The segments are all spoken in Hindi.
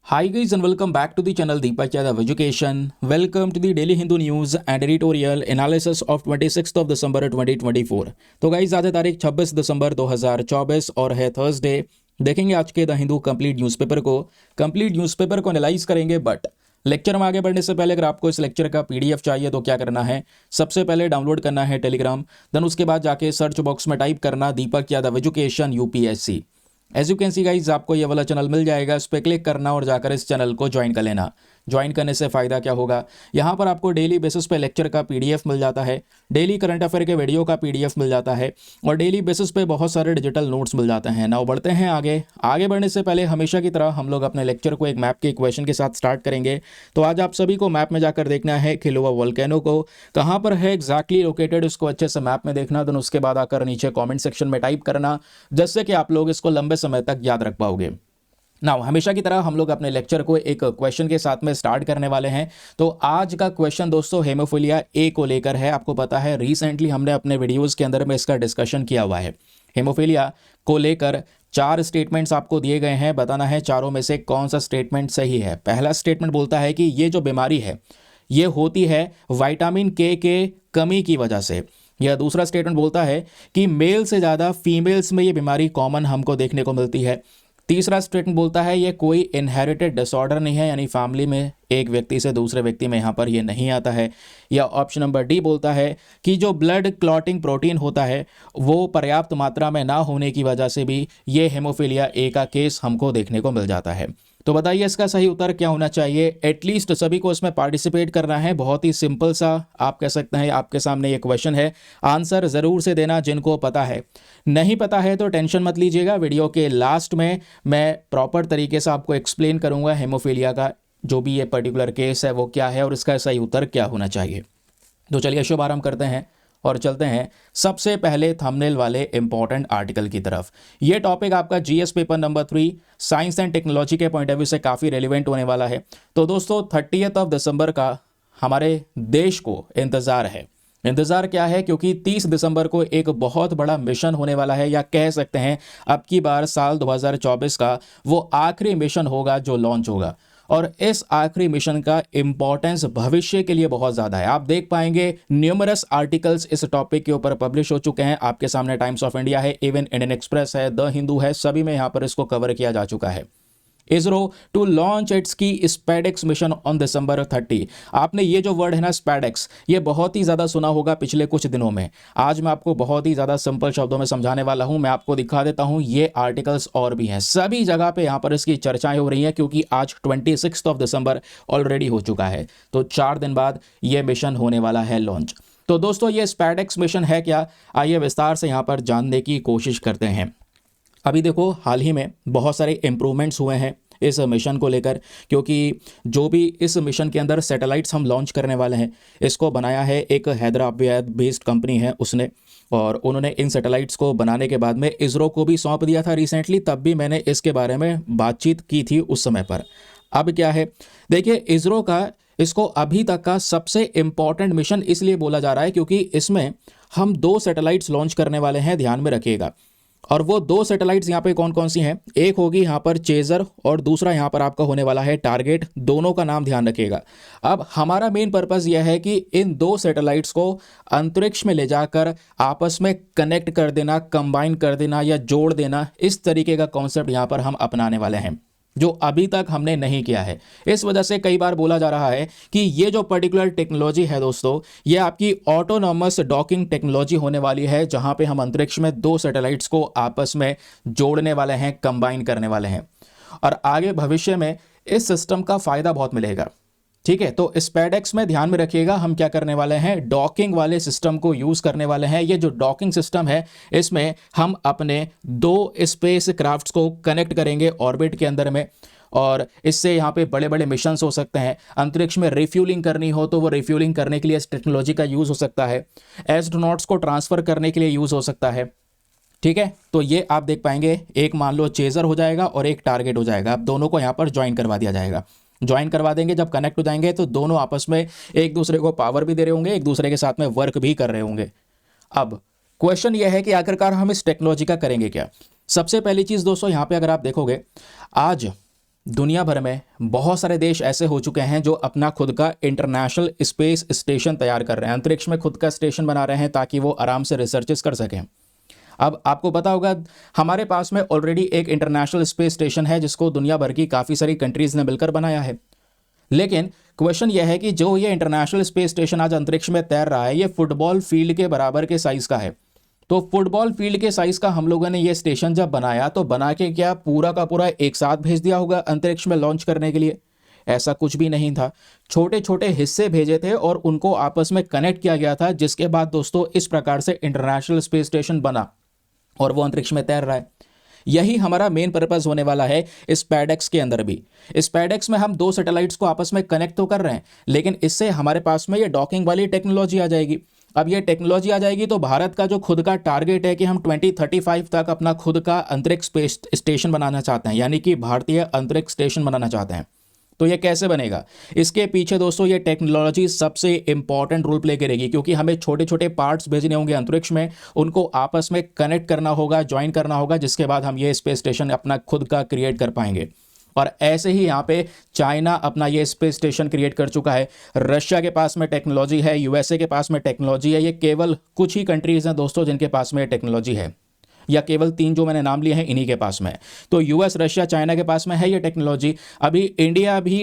Hi guys and welcome back to the channel Deepak Yadav Education. Welcome to the Daily Hindu News and Editorial Analysis of 26th of December 2024. तो गाइज आज है तारीख 26 दिसंबर 2024 और है थर्सडे। देखेंगे आज के द हिंदू कंप्लीट न्यूज़पेपर को एनालाइज करेंगे। बट लेक्चर में आगे बढ़ने से पहले अगर आपको इस लेक्चर का पीडीएफ चाहिए तो क्या करना है, सबसे पहले डाउनलोड करना है टेलीग्राम, देन उसके बाद जाके सर्च बॉक्स में टाइप करना Deepak Yadav education UPSC. As you can see guys आपको ये वाला चैनल मिल जाएगा, इस पर क्लिक करना और जाकर इस चैनल को ज्वाइन कर लेना। ज्वाइन करने से फ़ायदा क्या होगा, यहाँ पर आपको डेली बेसिस पे लेक्चर का पीडीएफ मिल जाता है, डेली करंट अफेयर के वीडियो का पीडीएफ मिल जाता है और डेली बेसिस पे बहुत सारे डिजिटल नोट्स मिल जाते हैं। नाउ बढ़ते हैं आगे बढ़ने से पहले हमेशा की तरह हम लोग अपने लेक्चर को एक मैप के इक्वेशन के साथ स्टार्ट करेंगे। तो आज आप सभी को मैप में जाकर देखना है किलोवा वोल्केनो को कहाँ पर है एग्जैक्टली लोकेटेड, उसको अच्छे से मैप में देखना, देन उसके बाद आकर नीचे कॉमेंट सेक्शन में टाइप करना, जिससे कि आप लोग इसको लंबे समय तक याद रख पाओगे। नाउ हमेशा की तरह हम लोग अपने लेक्चर को एक क्वेश्चन के साथ में स्टार्ट करने वाले हैं। तो आज का क्वेश्चन दोस्तों हेमोफिलिया ए को लेकर है। आपको पता है रिसेंटली हमने अपने वीडियोस के अंदर में इसका डिस्कशन किया हुआ है। हेमोफिलिया को लेकर 4 स्टेटमेंट्स आपको दिए गए हैं, बताना है चारों में से कौन सा स्टेटमेंट सही है। पहला स्टेटमेंट बोलता है कि ये जो बीमारी है ये होती है विटामिन के कमी की वजह से। यह दूसरा स्टेटमेंट बोलता है कि मेल से ज़्यादा फीमेल्स में ये बीमारी कॉमन हमको देखने को मिलती है। तीसरा स्टेटमेंट बोलता है ये कोई इनहेरिटेड डिसऑर्डर नहीं है, यानी फैमिली में एक व्यक्ति से दूसरे व्यक्ति में यहाँ पर ये नहीं आता है। या ऑप्शन नंबर डी बोलता है कि जो ब्लड क्लॉटिंग प्रोटीन होता है वो पर्याप्त मात्रा में ना होने की वजह से भी ये हेमोफिलिया ए का केस हमको देखने को मिल जाता है। तो बताइए इसका सही उत्तर क्या होना चाहिए। एटलीस्ट सभी को इसमें पार्टिसिपेट करना है। बहुत ही सिंपल सा आप कह सकते हैं, आपके सामने ये क्वेश्चन है, आंसर ज़रूर से देना जिनको पता है। नहीं पता है तो टेंशन मत लीजिएगा, वीडियो के लास्ट में मैं प्रॉपर तरीके से आपको एक्सप्लेन करूंगा हेमोफिलिया का जो भी ये पर्टिकुलर केस है वो क्या है और इसका सही उत्तर क्या होना चाहिए। तो चलिए शुभ आरंभ करते हैं और चलते हैं सबसे पहले थंबनेल वाले इंपॉर्टेंट आर्टिकल की तरफ। ये टॉपिक आपका GS paper number 3 science and technology के पॉइंट ऑफ व्यू से काफ़ी रेलिवेंट होने वाला है। तो दोस्तों 30 दिसंबर का हमारे देश को इंतज़ार है। इंतज़ार क्या है, क्योंकि 30 दिसंबर को एक बहुत बड़ा मिशन होने वाला है, या कह सकते हैं अब की बार साल 2024 का वो आखिरी मिशन होगा जो लॉन्च होगा। और इस आखिरी मिशन का इंपॉर्टेंस भविष्य के लिए बहुत ज़्यादा है। आप देख पाएंगे न्यूमरस आर्टिकल्स इस टॉपिक के ऊपर पब्लिश हो चुके हैं। आपके सामने टाइम्स ऑफ इंडिया है, इवन इंडियन एक्सप्रेस है, द हिंदू है, सभी में यहाँ पर इसको कवर किया जा चुका है। इसरो टू लॉन्च इट्स की स्पैडेक्स मिशन ऑन दिसंबर 30। आपने ये जो वर्ड है ना स्पैडेक्स, ये बहुत ही ज़्यादा सुना होगा पिछले कुछ दिनों में। आज मैं आपको बहुत ही ज़्यादा सिंपल शब्दों में समझाने वाला हूँ। मैं आपको दिखा देता हूँ ये आर्टिकल्स और भी हैं, सभी जगह पे यहाँ पर इसकी चर्चाएं हो रही हैं, क्योंकि आज 26 दिसंबर ऑलरेडी हो चुका है। तो 4 दिन बाद ये मिशन होने वाला है लॉन्च। तो दोस्तों ये स्पैडेक्स मिशन है क्या, आइए विस्तार से यहाँ पर जानने की कोशिश करते हैं। अभी देखो हाल ही में बहुत सारे इम्प्रूवमेंट्स हुए हैं इस मिशन को लेकर, क्योंकि जो भी इस मिशन के अंदर सैटेलाइट्स हम लॉन्च करने वाले हैं इसको बनाया है एक हैदराबाद बेस्ड कंपनी है उसने, और उन्होंने इन सैटेलाइट्स को बनाने के बाद में इसरो को भी सौंप दिया था रिसेंटली, तब भी मैंने इसके बारे में बातचीत की थी उस समय पर। अब क्या है देखिए, इसरो का इसको अभी तक का सबसे इम्पॉर्टेंट मिशन इसलिए बोला जा रहा है क्योंकि इसमें हम 2 सैटेलाइट्स लॉन्च करने वाले हैं, ध्यान में रखिएगा। और वो 2 सैटेलाइट्स यहाँ पे कौन कौन सी हैं, एक होगी यहाँ पर चेजर और दूसरा यहाँ पर आपका होने वाला है टारगेट। दोनों का नाम ध्यान रखिएगा। अब हमारा मेन पर्पस यह है कि इन 2 सैटेलाइट्स को अंतरिक्ष में ले जाकर आपस में कनेक्ट कर देना, कंबाइन कर देना या जोड़ देना, इस तरीके का कॉन्सेप्ट यहाँ पर हम अपनाने वाले हैं जो अभी तक हमने नहीं किया है। इस वजह से कई बार बोला जा रहा है कि ये जो पर्टिकुलर टेक्नोलॉजी है दोस्तों, ये आपकी ऑटोनॉमस डॉकिंग टेक्नोलॉजी होने वाली है, जहां पे हम अंतरिक्ष में 2 सैटेलाइट्स को आपस में जोड़ने वाले हैं, कंबाइन करने वाले हैं। और आगे भविष्य में इस सिस्टम का फायदा बहुत मिलेगा। ठीक है, तो स्पैडेक्स में ध्यान में रखिएगा हम क्या करने वाले हैं, डॉकिंग वाले सिस्टम को यूज करने वाले हैं। ये जो डॉकिंग सिस्टम है इसमें हम अपने 2 स्पेस क्राफ्ट्स को कनेक्ट करेंगे ऑर्बिट के अंदर में, और इससे यहाँ पे बड़े बड़े मिशंस हो सकते हैं। अंतरिक्ष में रिफ्यूलिंग करनी हो तो वो रिफ्यूलिंग करने के लिए इस टेक्नोलॉजी का यूज हो सकता है, एस्ट्रोनॉट्स को ट्रांसफर करने के लिए यूज हो सकता है। ठीक है, तो ये आप देख पाएंगे, एक मान लो चेजर हो जाएगा और एक टारगेट हो जाएगा। अब दोनों को यहाँ पर ज्वाइन करवा दिया जाएगा। ज्वाइन करवा देंगे, जब कनेक्ट हो जाएंगे तो दोनों आपस में एक दूसरे को पावर भी दे रहे होंगे, एक दूसरे के साथ में वर्क भी कर रहे होंगे। अब क्वेश्चन यह है कि आखिरकार हम इस टेक्नोलॉजी का करेंगे क्या। सबसे पहली चीज़ दोस्तों यहाँ पे अगर आप देखोगे, आज दुनिया भर में बहुत सारे देश ऐसे हो चुके हैं जो अपना खुद का इंटरनेशनल स्पेस स्टेशन तैयार कर रहे हैं, अंतरिक्ष में खुद का स्टेशन बना रहे हैं ताकि वो आराम से रिसर्चेस कर सकें। अब आपको पता होगा हमारे पास में ऑलरेडी एक इंटरनेशनल स्पेस स्टेशन है जिसको दुनिया भर की काफ़ी सारी कंट्रीज ने मिलकर बनाया है। लेकिन क्वेश्चन यह है कि जो ये इंटरनेशनल स्पेस स्टेशन आज अंतरिक्ष में तैर रहा है, ये फुटबॉल फील्ड के बराबर के साइज़ का है। तो फुटबॉल फील्ड के साइज़ का हम लोगों ने ये स्टेशन जब बनाया तो बना के क्या पूरा का पूरा एक साथ भेज दिया होगा अंतरिक्ष में लॉन्च करने के लिए? ऐसा कुछ भी नहीं था। छोटे छोटे हिस्से भेजे थे और उनको आपस में कनेक्ट किया गया था, जिसके बाद दोस्तों इस प्रकार से इंटरनेशनल स्पेस स्टेशन बना और वो अंतरिक्ष में तैर रहा है। यही हमारा मेन पर्पस होने वाला है स्पैडेक्स के अंदर भी। स्पैडेक्स में हम दो सैटेलाइट्स को आपस में कनेक्ट तो कर रहे हैं, लेकिन इससे हमारे पास में ये डॉकिंग वाली टेक्नोलॉजी आ जाएगी। अब ये टेक्नोलॉजी आ जाएगी तो भारत का जो खुद का टारगेट है कि हम 2035 तक अपना खुद का अंतरिक्ष स्पेस स्टेशन बनाना चाहते हैं, यानी कि भारतीय अंतरिक्ष स्टेशन बनाना चाहते हैं। तो ये कैसे बनेगा? इसके पीछे दोस्तों ये टेक्नोलॉजी सबसे इंपॉर्टेंट रोल प्ले करेगी, क्योंकि हमें छोटे छोटे पार्ट्स भेजने होंगे अंतरिक्ष में, उनको आपस में कनेक्ट करना होगा, ज्वाइन करना होगा, जिसके बाद हम ये स्पेस स्टेशन अपना खुद का क्रिएट कर पाएंगे। और ऐसे ही यहाँ पे चाइना अपना ये स्पेस स्टेशन क्रिएट कर चुका है, रशिया के पास में टेक्नोलॉजी है, यूएसए के पास में टेक्नोलॉजी है। ये केवल कुछ ही कंट्रीज हैं दोस्तों जिनके पास में टेक्नोलॉजी है, या केवल 3 जो मैंने नाम लिए हैं इन्हीं के पास में। तो यूएस, रशिया, चाइना के पास में है ये टेक्नोलॉजी। अभी इंडिया भी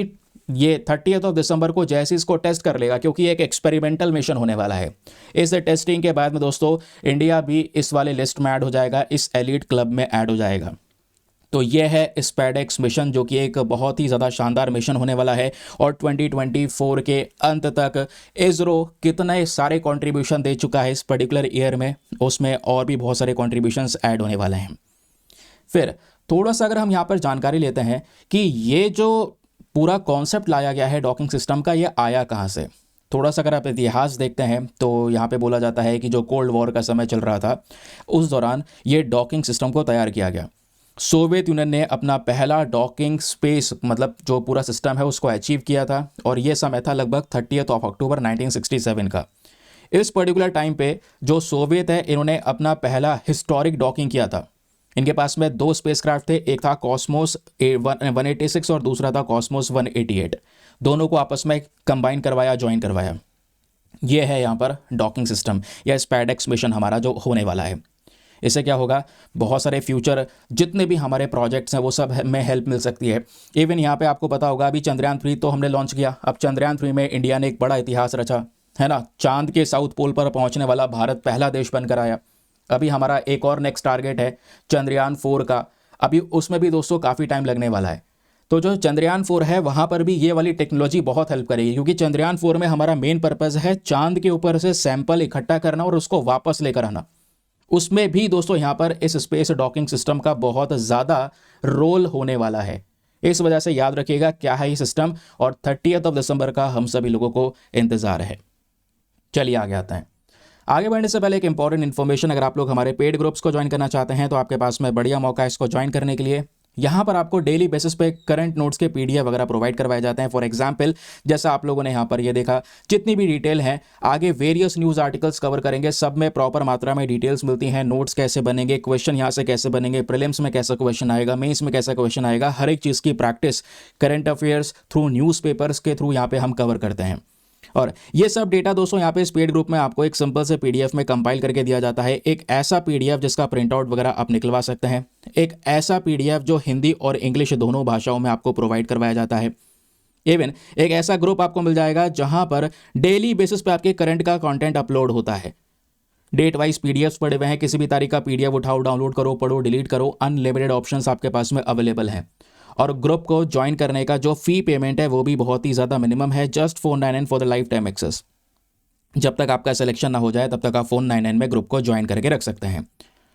ये 30 दिसंबर को जैसे इसको टेस्ट कर लेगा, क्योंकि एक एक्सपेरिमेंटल मिशन होने वाला है। इस टेस्टिंग के बाद में दोस्तों इंडिया भी इस वाले लिस्ट में ऐड हो जाएगा, इस एलीट क्लब में ऐड हो जाएगा। तो ये है स्पैडेक्स मिशन, जो कि एक बहुत ही ज़्यादा शानदार मिशन होने वाला है। और 2024 के अंत तक इसरो कितने सारे कंट्रीब्यूशन दे चुका है इस पर्टिकुलर ईयर में, उसमें और भी बहुत सारे कंट्रीब्यूशंस ऐड होने वाले हैं। फिर थोड़ा सा अगर हम यहाँ पर जानकारी लेते हैं कि ये जो पूरा कॉन्सेप्ट लाया गया है डॉकिंग सिस्टम का, ये आया कहाँ से। थोड़ा सा अगर आप इतिहास देखते हैं तो यहाँ पे बोला जाता है कि जो कोल्ड वॉर का समय चल रहा था उस दौरान ये डॉकिंग सिस्टम को तैयार किया गया। सोवियत यूनियन ने अपना पहला डॉकिंग स्पेस मतलब जो पूरा सिस्टम है उसको अचीव किया था, और ये समय था लगभग 30 अक्टूबर 1967 का। इस पर्टिकुलर टाइम पे जो सोवियत है इन्होंने अपना पहला हिस्टोरिक डॉकिंग किया था। इनके पास में 2 स्पेसक्राफ्ट थे, एक था कॉस्मोस 186 और दूसरा था कॉस्मोस 188। दोनों को आपस में कंबाइन करवाया, ज्वाइन करवाया। ये है यहाँ पर डॉकिंग सिस्टम या स्पैडेक्स मिशन हमारा जो होने वाला है। इससे क्या होगा, बहुत सारे फ्यूचर जितने भी हमारे प्रोजेक्ट्स हैं वो सब में हेल्प मिल सकती है। इवन यहाँ पे आपको पता होगा अभी चंद्रयान 3 तो हमने लॉन्च किया। अब चंद्रयान 3 में इंडिया ने एक बड़ा इतिहास रचा है ना, चांद के साउथ पोल पर पहुँचने वाला भारत पहला देश बनकर आया। अभी हमारा एक और नेक्स्ट टारगेट है चंद्रयान 4 का, अभी उसमें भी दोस्तों काफ़ी टाइम लगने वाला है। तो जो चंद्रयान 4 है वहाँ पर भी ये वाली टेक्नोलॉजी बहुत हेल्प करेगी, क्योंकि चंद्रयान 4 में हमारा मेन पर्पज़ है चांद के ऊपर से सैंपल इकट्ठा करना और उसको वापस लेकर आना। उसमें भी दोस्तों यहाँ पर इस स्पेस डॉकिंग सिस्टम का बहुत ज़्यादा रोल होने वाला है। इस वजह से याद रखिएगा क्या है ये सिस्टम, और 30 दिसंबर का हम सभी लोगों को इंतज़ार है। चलिए आगे आते हैं। आगे बढ़ने से पहले एक इंपॉर्टेंट इन्फॉर्मेशन, अगर आप लोग हमारे पेड ग्रुप्स को ज्वाइन करना चाहते हैं तो आपके पास में बढ़िया मौका है इसको ज्वाइन करने के लिए। यहाँ पर आपको डेली बेसिस पे करंट नोट्स के PDF वगैरह प्रोवाइड करवाए जाते हैं। फॉर एग्जांपल जैसा आप लोगों ने यहाँ पर ये देखा, जितनी भी डिटेल है आगे वेरियस न्यूज़ आर्टिकल्स कवर करेंगे, सब में प्रॉपर मात्रा में डिटेल्स मिलती हैं। नोट्स कैसे बनेंगे, क्वेश्चन यहाँ से कैसे बनेंगे, प्रीलिम्स में कैसा क्वेश्चन आएगा, मेंस में कैसा क्वेश्चन आएगा, हर एक चीज़ की practice current affairs through newspapers के थ्रू यहाँ पे हम कवर करते हैं। और ये सब डेटा दोस्तों यहाँ पे इस पेड ग्रुप में आपको एक सिंपल से PDF में कंपाइल करके दिया जाता है। एक ऐसा PDF जिसका प्रिंट आउट वगैरह आप निकलवा सकते हैं, एक ऐसा PDF जो हिंदी और इंग्लिश दोनों भाषाओं में आपको प्रोवाइड करवाया जाता है। इवन एक ऐसा ग्रुप आपको मिल जाएगा जहां पर डेली बेसिस पे आपके करंट का कंटेंट अपलोड होता है। डेट वाइज PDFs पड़े हुए हैं, किसी भी तारीख का PDF उठाओ, डाउनलोड करो, पढ़ो, डिलीट करो, अनलिमिटेड ऑप्शंस आपके पास में अवेलेबल हैं। और ग्रुप को ज्वाइन करने का जो फ़ी पेमेंट है वो भी बहुत ही ज़्यादा मिनिमम है, just 499 for the lifetime access. जब तक आपका सिलेक्शन ना हो जाए तब तक आप 499 में ग्रुप को ज्वाइन करके रख सकते हैं।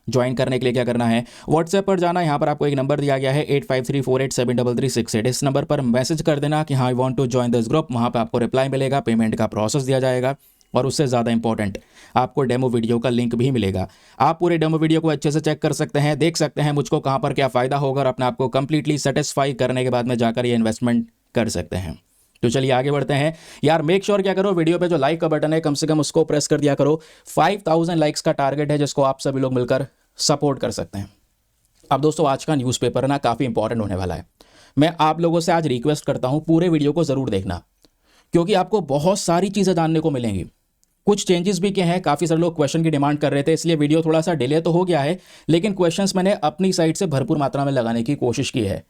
ज्वाइन करने के लिए क्या करना है, व्हाट्सएप पर जाना, यहाँ पर आपको एक नंबर दिया गया है 8534873368। इस नंबर पर मैसेज कर देना कि हाँ I want to join this group. वहाँ पे आपको रिप्लाई मिलेगा, पेमेंट का प्रोसेस दिया जाएगा, और उससे ज़्यादा इंपॉर्टेंट आपको डेमो वीडियो का लिंक भी मिलेगा। आप पूरे डेमो वीडियो को अच्छे से चेक कर सकते हैं, देख सकते हैं मुझको कहाँ पर क्या फ़ायदा होगा, और अपने आप को कंप्लीटली सेटिस्फाई करने के बाद में जाकर ये इन्वेस्टमेंट कर सकते हैं। तो चलिए आगे बढ़ते हैं। यार मेक श्योर क्या करो, वीडियो पे जो लाइक का बटन है कम से कम उसको प्रेस कर दिया करो। 5000 लाइक्स का टारगेट है जिसको आप सभी लोग मिलकर सपोर्ट कर सकते हैं। अब दोस्तों आज का न्यूज़पेपर ना काफ़ी इंपॉर्टेंट होने वाला है। मैं आप लोगों से आज रिक्वेस्ट करता हूं पूरे वीडियो को ज़रूर देखना, क्योंकि आपको बहुत सारी चीज़ें जानने को मिलेंगी। कुछ चेंजेस भी किए हैं, काफ़ी सारे लोग क्वेश्चन की डिमांड कर रहे थे, इसलिए वीडियो थोड़ा सा डिले तो हो गया है, लेकिन क्वेश्चंस मैंने अपनी साइड से भरपूर मात्रा में लगाने की कोशिश की है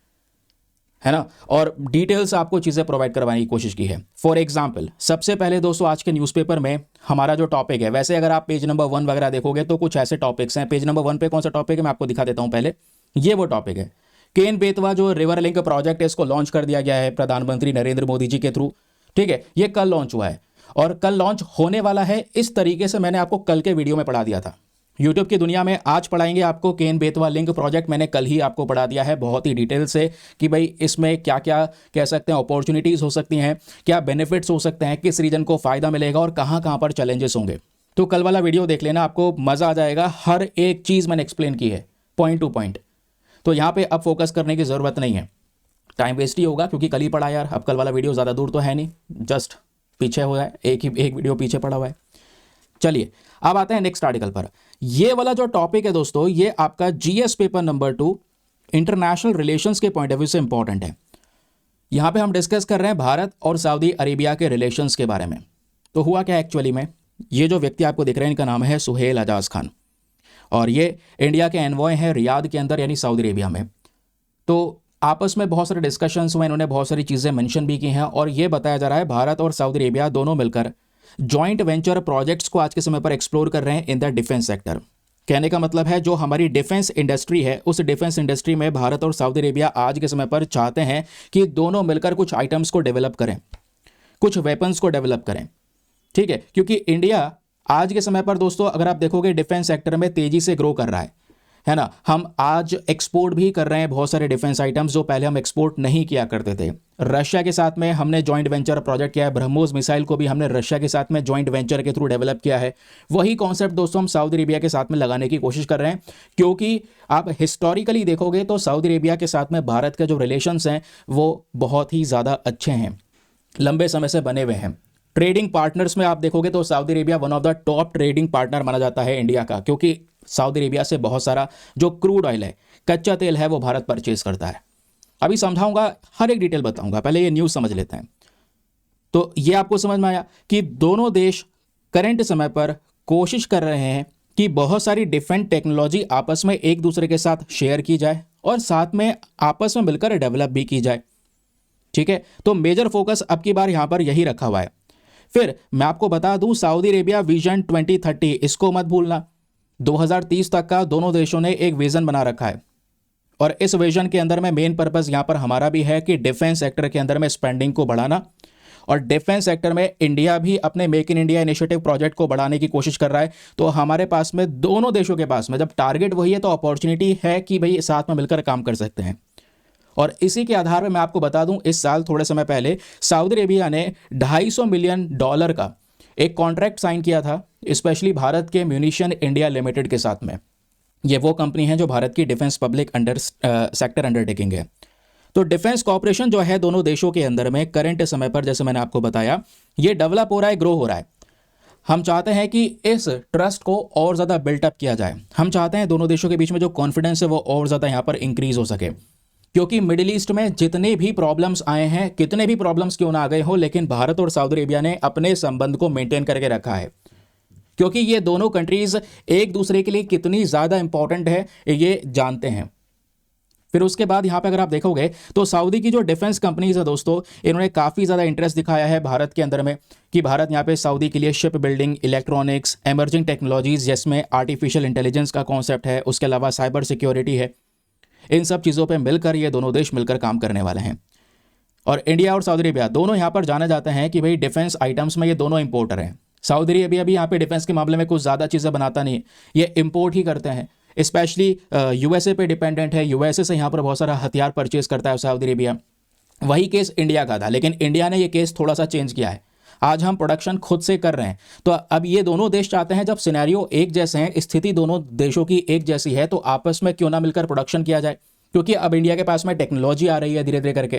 ना, और डिटेल्स आपको चीज़ें प्रोवाइड करवाने की कोशिश की है। फॉर एग्जाम्पल, सबसे पहले दोस्तों आज के न्यूज़पेपर में हमारा जो टॉपिक है, वैसे अगर आप पेज नंबर 1 वगैरह देखोगे तो कुछ ऐसे टॉपिक्स हैं। पेज नंबर 1 पे कौन सा टॉपिक है मैं आपको दिखा देता हूँ। पहले ये वो टॉपिक है, केन बेतवा जो रिवर लिंक प्रोजेक्ट है, इसको लॉन्च कर दिया गया है प्रधानमंत्री नरेंद्र मोदी जी के थ्रू। ठीक है, ये कल लॉन्च हुआ है और कल लॉन्च होने वाला है। इस तरीके से मैंने आपको कल के वीडियो में पढ़ा दिया था। यूट्यूब की दुनिया में आज पढ़ाएंगे आपको केन बेतवा लिंक प्रोजेक्ट, मैंने कल ही आपको पढ़ा दिया है बहुत ही डिटेल से कि भाई इसमें क्या क्या कह सकते हैं अपॉर्चुनिटीज़ हो सकती हैं, क्या बेनिफिट्स हो सकते हैं, किस रीजन को फ़ायदा मिलेगा और कहाँ कहाँ पर चैलेंजेस होंगे। तो कल वाला वीडियो देख लेना, आपको मज़ा आ जाएगा। हर एक चीज़ मैंने एक्सप्लेन की है पॉइंट टू पॉइंट। तो यहाँ पे अब फोकस करने की ज़रूरत नहीं है, टाइम वेस्ट ही होगा क्योंकि कल ही पढ़ा यार। अब कल वाला वीडियो ज़्यादा दूर तो है नहीं, जस्ट पीछे हुआ है, एक वीडियो पीछे पड़ा हुआ है। चलिए अब आते हैं नेक्स्ट आर्टिकल पर। ये वाला जो टॉपिक है दोस्तों, ये आपका GS paper number 2 international relations के पॉइंट ऑफ व्यू से इंपॉर्टेंट है। यहाँ पे हम डिस्कस कर रहे हैं भारत और सऊदी अरेबिया के रिलेशंस के बारे में। तो हुआ क्या एक्चुअली में, ये जो व्यक्ति आपको दिख रहे हैं इनका नाम है सुहेल अजाज खान और ये इंडिया के एनवॉय हैं रियाद के अंदर यानी सऊदी अरेबिया में। तो आपस में बहुत सारे डिस्कशंस हुए, इन्होंने बहुत सारी चीज़ें मेंशन भी की हैं और ये बताया जा रहा है भारत और सऊदी अरेबिया दोनों मिलकर जॉइंट वेंचर प्रोजेक्ट्स को आज के समय पर एक्सप्लोर कर रहे हैं इन द डिफेंस सेक्टर। कहने का मतलब है जो हमारी डिफेंस इंडस्ट्री है, उस डिफेंस इंडस्ट्री में भारत और सऊदी अरेबिया आज के समय पर चाहते हैं कि दोनों मिलकर कुछ आइटम्स को डेवलप करें, कुछ वेपन्स को डेवलप करें। ठीक है, क्योंकि इंडिया आज के समय पर दोस्तों अगर आप देखोगे डिफेंस सेक्टर में तेजी से ग्रो कर रहा है ना। हम आज एक्सपोर्ट भी कर रहे हैं बहुत सारे डिफेंस आइटम्स जो पहले हम एक्सपोर्ट नहीं किया करते थे। रशिया के साथ में हमने जॉइंट वेंचर प्रोजेक्ट किया है, ब्रह्मोस मिसाइल को भी हमने रशिया के साथ में जॉइंट वेंचर के थ्रू डेवलप किया है। वही कॉन्सेप्ट दोस्तों हम सऊदी अरेबिया के साथ में लगाने की कोशिश कर रहे हैं, क्योंकि आप हिस्टोरिकली देखोगे तो सऊदी अरेबिया के साथ में भारत के जो रिलेशंस हैं वो बहुत ही ज़्यादा अच्छे हैं, लंबे समय से बने हुए हैं। ट्रेडिंग पार्टनर्स में आप देखोगे तो Saudi Arabia one of the top trading partner माना जाता है इंडिया का, क्योंकि सऊदी अरेबिया से बहुत सारा जो क्रूड ऑयल है, कच्चा तेल है, वो भारत परचेज करता है। अभी समझाऊंगा, हर एक डिटेल बताऊंगा, पहले ये न्यूज़ समझ लेते हैं। तो ये आपको समझ में आया कि दोनों देश करंट समय पर कोशिश कर रहे हैं कि बहुत सारी डिफेंस टेक्नोलॉजी आपस में एक दूसरे के साथ शेयर की जाए और साथ में आपस में मिलकर डेवलप भी की जाए। ठीक है, तो मेजर फोकस अब की बार यहां पर यही रखा हुआ है। फिर मैं आपको बता दूं सऊदी अरेबिया विजन 2030, इसको मत भूलना। 2030 तक का दोनों देशों ने एक विजन बना रखा है और इस विजन के अंदर में मेन पर्पस यहां पर हमारा भी है कि डिफेंस सेक्टर के अंदर में स्पेंडिंग को बढ़ाना, और डिफेंस सेक्टर में इंडिया भी अपने make in India initiative project को बढ़ाने की कोशिश कर रहा है। तो हमारे पास में दोनों देशों के पास में जब टारगेट वही है तो अपॉर्चुनिटी है कि भाई साथ में मिलकर काम कर सकते हैं। और इसी के आधार पर मैं आपको बता दूं इस साल थोड़े समय पहले सऊदी अरेबिया ने $250 मिलियन का एक कॉन्ट्रैक्ट साइन किया था, स्पेशली भारत के म्यूनिशन इंडिया लिमिटेड के साथ में। ये वो कंपनी है जो भारत की डिफेंस पब्लिक सेक्टर अंडरटेकिंग है। तो डिफेंस कॉपरेशन जो है दोनों देशों के अंदर में करंट समय पर, जैसे मैंने आपको बताया, ये डेवलप हो रहा है, ग्रो हो रहा है। हम चाहते हैं कि इस ट्रस्ट को और ज़्यादा बिल्टअप किया जाए। हम चाहते हैं दोनों देशों के बीच में जो कॉन्फिडेंस है वो और ज़्यादा यहाँ पर इंक्रीज हो सके, क्योंकि मिडिल ईस्ट में जितने भी प्रॉब्लम्स आए हैं, कितने भी प्रॉब्लम्स क्यों ना आ गए हो, लेकिन भारत और सऊदी अरेबिया ने अपने संबंध को मेंटेन करके रखा है, क्योंकि ये दोनों कंट्रीज एक दूसरे के लिए कितनी ज़्यादा इंपॉर्टेंट है ये जानते हैं। फिर उसके बाद यहाँ पे अगर आप देखोगे तो सऊदी की जो डिफेंस कंपनीज है दोस्तों, इन्होंने काफ़ी ज़्यादा इंटरेस्ट दिखाया है भारत के अंदर में कि भारत यहाँ पे सऊदी के लिए ship building, electronics, emerging technologies जिसमें आर्टिफिशियल इंटेलिजेंस का कॉन्सेप्ट है, उसके अलावा साइबर सिक्योरिटी है, इन सब चीज़ों पे मिलकर ये दोनों देश मिलकर काम करने वाले हैं। और इंडिया और सऊदी अरेबिया दोनों यहाँ पर जाने जाते हैं कि भाई डिफेंस आइटम्स में ये दोनों इंपोर्टर हैं। सऊदी अरेबिया भी यहाँ पे डिफेंस के मामले में कुछ ज़्यादा चीज़ें बनाता नहीं, ये इंपोर्ट ही करते हैं। स्पेशली यूएसए पे डिपेंडेंट है, यूएसए से यहाँ पर बहुत सारा हथियार परचेज करता है सऊदी अरेबिया। वही केस इंडिया का था, लेकिन इंडिया ने ये केस थोड़ा सा चेंज किया है। आज हम प्रोडक्शन खुद से कर रहे हैं। तो अब ये दोनों देश चाहते हैं, जब सिनेरियो एक जैसे हैं, स्थिति दोनों देशों की एक जैसी है, तो आपस में क्यों ना मिलकर प्रोडक्शन किया जाए, क्योंकि अब इंडिया के पास में टेक्नोलॉजी आ रही है धीरे धीरे करके,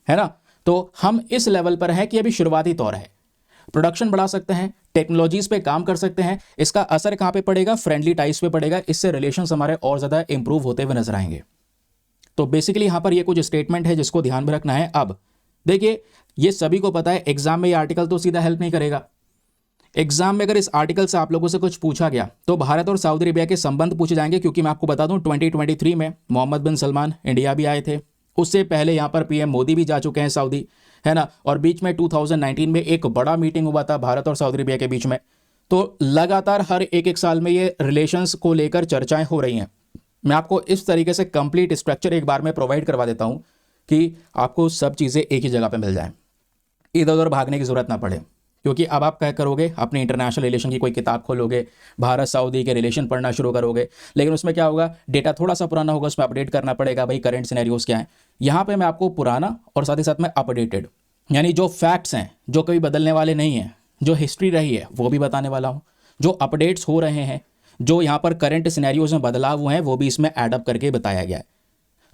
है ना। तो हम इस लेवल पर हैं कि अभी शुरुआती तौर है, प्रोडक्शन बढ़ा सकते हैं, टेक्नोलॉजीज पे काम कर सकते हैं। इसका असर कहाँ पे पड़ेगा, फ्रेंडली टाइज पे पड़ेगा। इससे रिलेशंस हमारे और ज़्यादा इंप्रूव होते हुए नजर आएंगे। तो बेसिकली यहाँ पर ये कुछ स्टेटमेंट है जिसको ध्यान में रखना है। अब देखिए, ये सभी को पता है एग्जाम में ये आर्टिकल तो सीधा हेल्प नहीं करेगा। एग्जाम में अगर इस आर्टिकल से आप लोगों से कुछ पूछा गया तो भारत और सऊदी अरेबिया के संबंध पूछे जाएंगे, क्योंकि मैं आपको बता दूं 2023 में मोहम्मद बिन सलमान इंडिया भी आए थे। उससे पहले यहाँ पर पीएम मोदी भी जा चुके हैं सऊदी, है ना। और बीच में 2019 में एक बड़ा मीटिंग हुआ था भारत और सऊदी अरेबिया के बीच में। तो लगातार हर एक साल में ये रिलेशंस को लेकर चर्चाएं हो रही हैं। मैं आपको इस तरीके से कंप्लीट स्ट्रक्चर एक बार में प्रोवाइड करवा देता हूं कि आपको सब चीज़ें एक ही जगह पे मिल जाएं, इधर उधर भागने की जरूरत ना पड़े। क्योंकि अब आप क्या करोगे, अपने इंटरनेशनल रिलेशन की कोई किताब खोलोगे, भारत सऊदी के रिलेशन पढ़ना शुरू करोगे, लेकिन उसमें क्या होगा, डेटा थोड़ा सा पुराना होगा, उसमें अपडेट करना पड़ेगा, भाई करंट सिनेरियोज क्या है। यहाँ पे मैं आपको पुराना और साथ ही साथ में अपडेटेड, यानी जो फैक्ट्स हैं जो कभी बदलने वाले नहीं हैं, जो हिस्ट्री रही है वो भी बताने वाला हूँ, जो अपडेट्स हो रहे हैं, जो यहाँ पर करंट सिनेरियोज में बदलाव हुए हैं वो भी इसमें एडअप करके बताया गया है।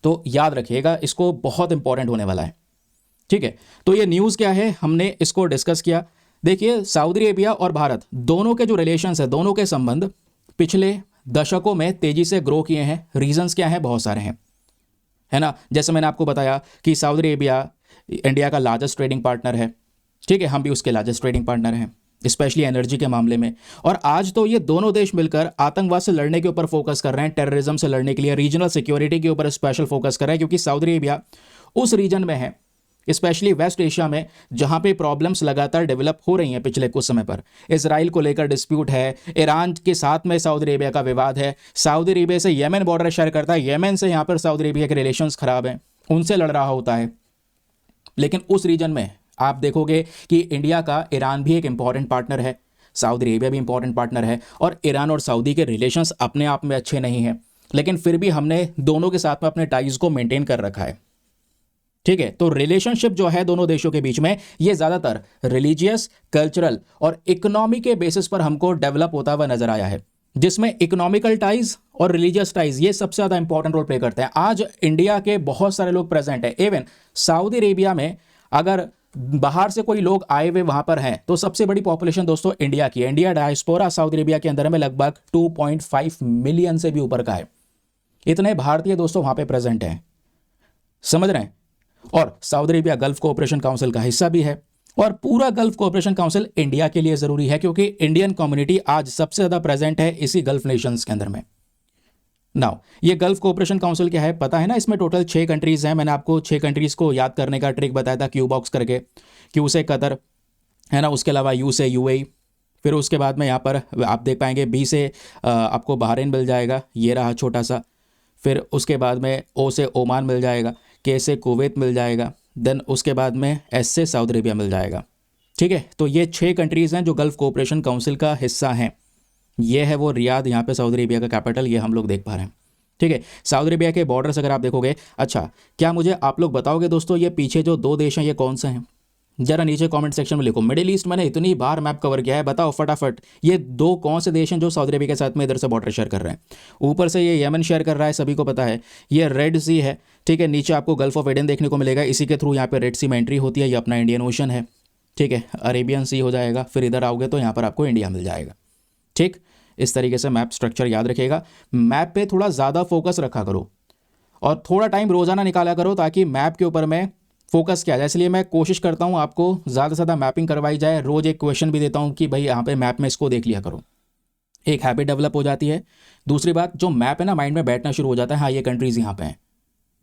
तो याद रखिएगा, इसको बहुत इंपॉर्टेंट होने वाला है, ठीक है। तो ये न्यूज़ क्या है, हमने इसको डिस्कस किया। देखिए, सऊदी अरेबिया और भारत दोनों के जो रिलेशंस है, दोनों के संबंध पिछले दशकों में तेजी से ग्रो किए हैं। रीजंस क्या हैं, बहुत सारे हैं, है ना। जैसे मैंने आपको बताया कि सऊदी अरेबिया इंडिया का लार्जेस्ट ट्रेडिंग पार्टनर है, ठीक है, हम भी उसके लार्जेस्ट ट्रेडिंग पार्टनर हैं, स्पेशली एनर्जी के मामले में। और आज तो ये दोनों देश मिलकर आतंकवाद से लड़ने के ऊपर फोकस कर रहे हैं, टेररिज्म से लड़ने के लिए, रीजनल सिक्योरिटी के ऊपर स्पेशल फोकस कर रहे हैं, क्योंकि सऊदी अरेबिया उस रीजन में है, स्पेशली वेस्ट एशिया में, जहां पे प्रॉब्लम्स लगातार डेवलप हो रही हैं पिछले कुछ समय पर। इजराइल को लेकर डिस्प्यूट है, ईरान के साथ में सऊदी अरेबिया का विवाद है, सऊदी अरेबिया से येमेन बॉर्डर शेयर करता है, येमेन से यहाँ पर सऊदी अरेबिया के रिलेशंस खराब हैं, उनसे लड़ रहा होता है। लेकिन उस रीजन में आप देखोगे कि इंडिया का ईरान भी एक इंपॉर्टेंट पार्टनर है, सऊदी अरेबिया भी इंपॉर्टेंट पार्टनर है, और ईरान और सऊदी के रिलेशंस अपने आप में अच्छे नहीं हैं, लेकिन फिर भी हमने दोनों के साथ में अपने टाइज को मेंटेन कर रखा है, ठीक है। तो रिलेशनशिप जो है दोनों देशों के बीच में, ये ज्यादातर रिलीजियस, कल्चरल और इकोनॉमी के बेसिस पर हमको डेवलप होता हुआ नजर आया है, जिसमें इकोनॉमिकल टाइज और रिलीजियस टाइज ये सबसे ज्यादा इंपॉर्टेंट रोल प्ले करते हैं। आज इंडिया के बहुत सारे लोग प्रेजेंट हैं, इवन सऊदी अरेबिया में अगर बाहर से कोई लोग आए हुए वहां पर हैं तो सबसे बड़ी पॉपुलेशन दोस्तों इंडिया की है। इंडिया डायस्पोरा सऊदी अरेबिया के अंदर में लगभग 2.5 मिलियन से भी ऊपर का है। इतने भारतीय दोस्तों वहां पे प्रेजेंट हैं, समझ रहे हैं। और Saudi Arabia gulf cooperation council का हिस्सा भी है, और पूरा गल्फ कोऑपरेशन काउंसिल इंडिया के लिए जरूरी है, क्योंकि इंडियन कम्युनिटी आज सबसे ज्यादा प्रेजेंट है इसी गल्फ नेशंस के अंदर में। नाउ ये गल्फ कोऑपरेशन काउंसिल क्या है पता है ना, इसमें टोटल 6 कंट्रीज हैं। मैंने आपको 6 कंट्रीज को याद करने का ट्रिक बताया था, क्यू बॉक्स करके। क्यू से कतर, है ना, उसके अलावा यू से यूएई, फिर उसके बाद में यहाँ पर आप देख पाएंगे बी से आपको बहरीन मिल जाएगा, ये रहा छोटा सा। फिर उसके बाद में ओ से ओमान मिल जाएगा, के से कुवैत मिल जाएगा, देन उसके बाद में एस से सऊदी अरेबिया मिल जाएगा, ठीक है। तो ये 6 कंट्रीज़ हैं जो गल्फ कोऑपरेशन काउंसिल का हिस्सा हैं। ये है वो रियाद, यहाँ पे सऊदी अरेबिया का कैपिटल, ये हम लोग देख पा रहे हैं, ठीक है। सऊदी अरेबिया के बॉर्डर्स अगर आप देखोगे, अच्छा क्या मुझे आप लोग बताओगे दोस्तों, ये पीछे जो 2 देश हैं ये कौन से हैं? जरा नीचे कमेंट सेक्शन में लिखो। मिडिल ईस्ट मैंने इतनी बार मैप कवर किया है, बताओ फटाफट ये 2 कौन से देश हैं जो सऊदी अरेबिया के साथ में इधर से बॉर्डर शेयर कर रहे हैं? ऊपर से ये यमन शेयर कर रहा है, सभी को पता है, ये रेड सी है, ठीक है। नीचे आपको गल्फ ऑफ एडन देखने को मिलेगा, इसी के थ्रू यहाँ पे रेड सी में एंट्री होती है, ये अपना इंडियन ओशन है, ठीक है। अरेबियन सी हो जाएगा, फिर इधर आओगे तो यहाँ पर आपको इंडिया मिल जाएगा, ठीक। इस तरीके से मैप स्ट्रक्चर याद रखिएगा। मैप पे थोड़ा ज़्यादा फोकस रखा करो और थोड़ा टाइम रोजाना निकाला करो, ताकि मैप के ऊपर में फोकस किया जाए। इसलिए मैं कोशिश करता हूँ आपको ज़्यादा से ज़्यादा मैपिंग करवाई जाए। रोज़ एक क्वेश्चन भी देता हूँ कि भाई यहाँ पे मैप में इसको देख लिया करो, एक हैबिट डेवलप हो जाती है। दूसरी बात, जो मैप है ना माइंड में बैठना शुरू हो जाता है, हाँ ये कंट्रीज़ यहाँ पे हैं,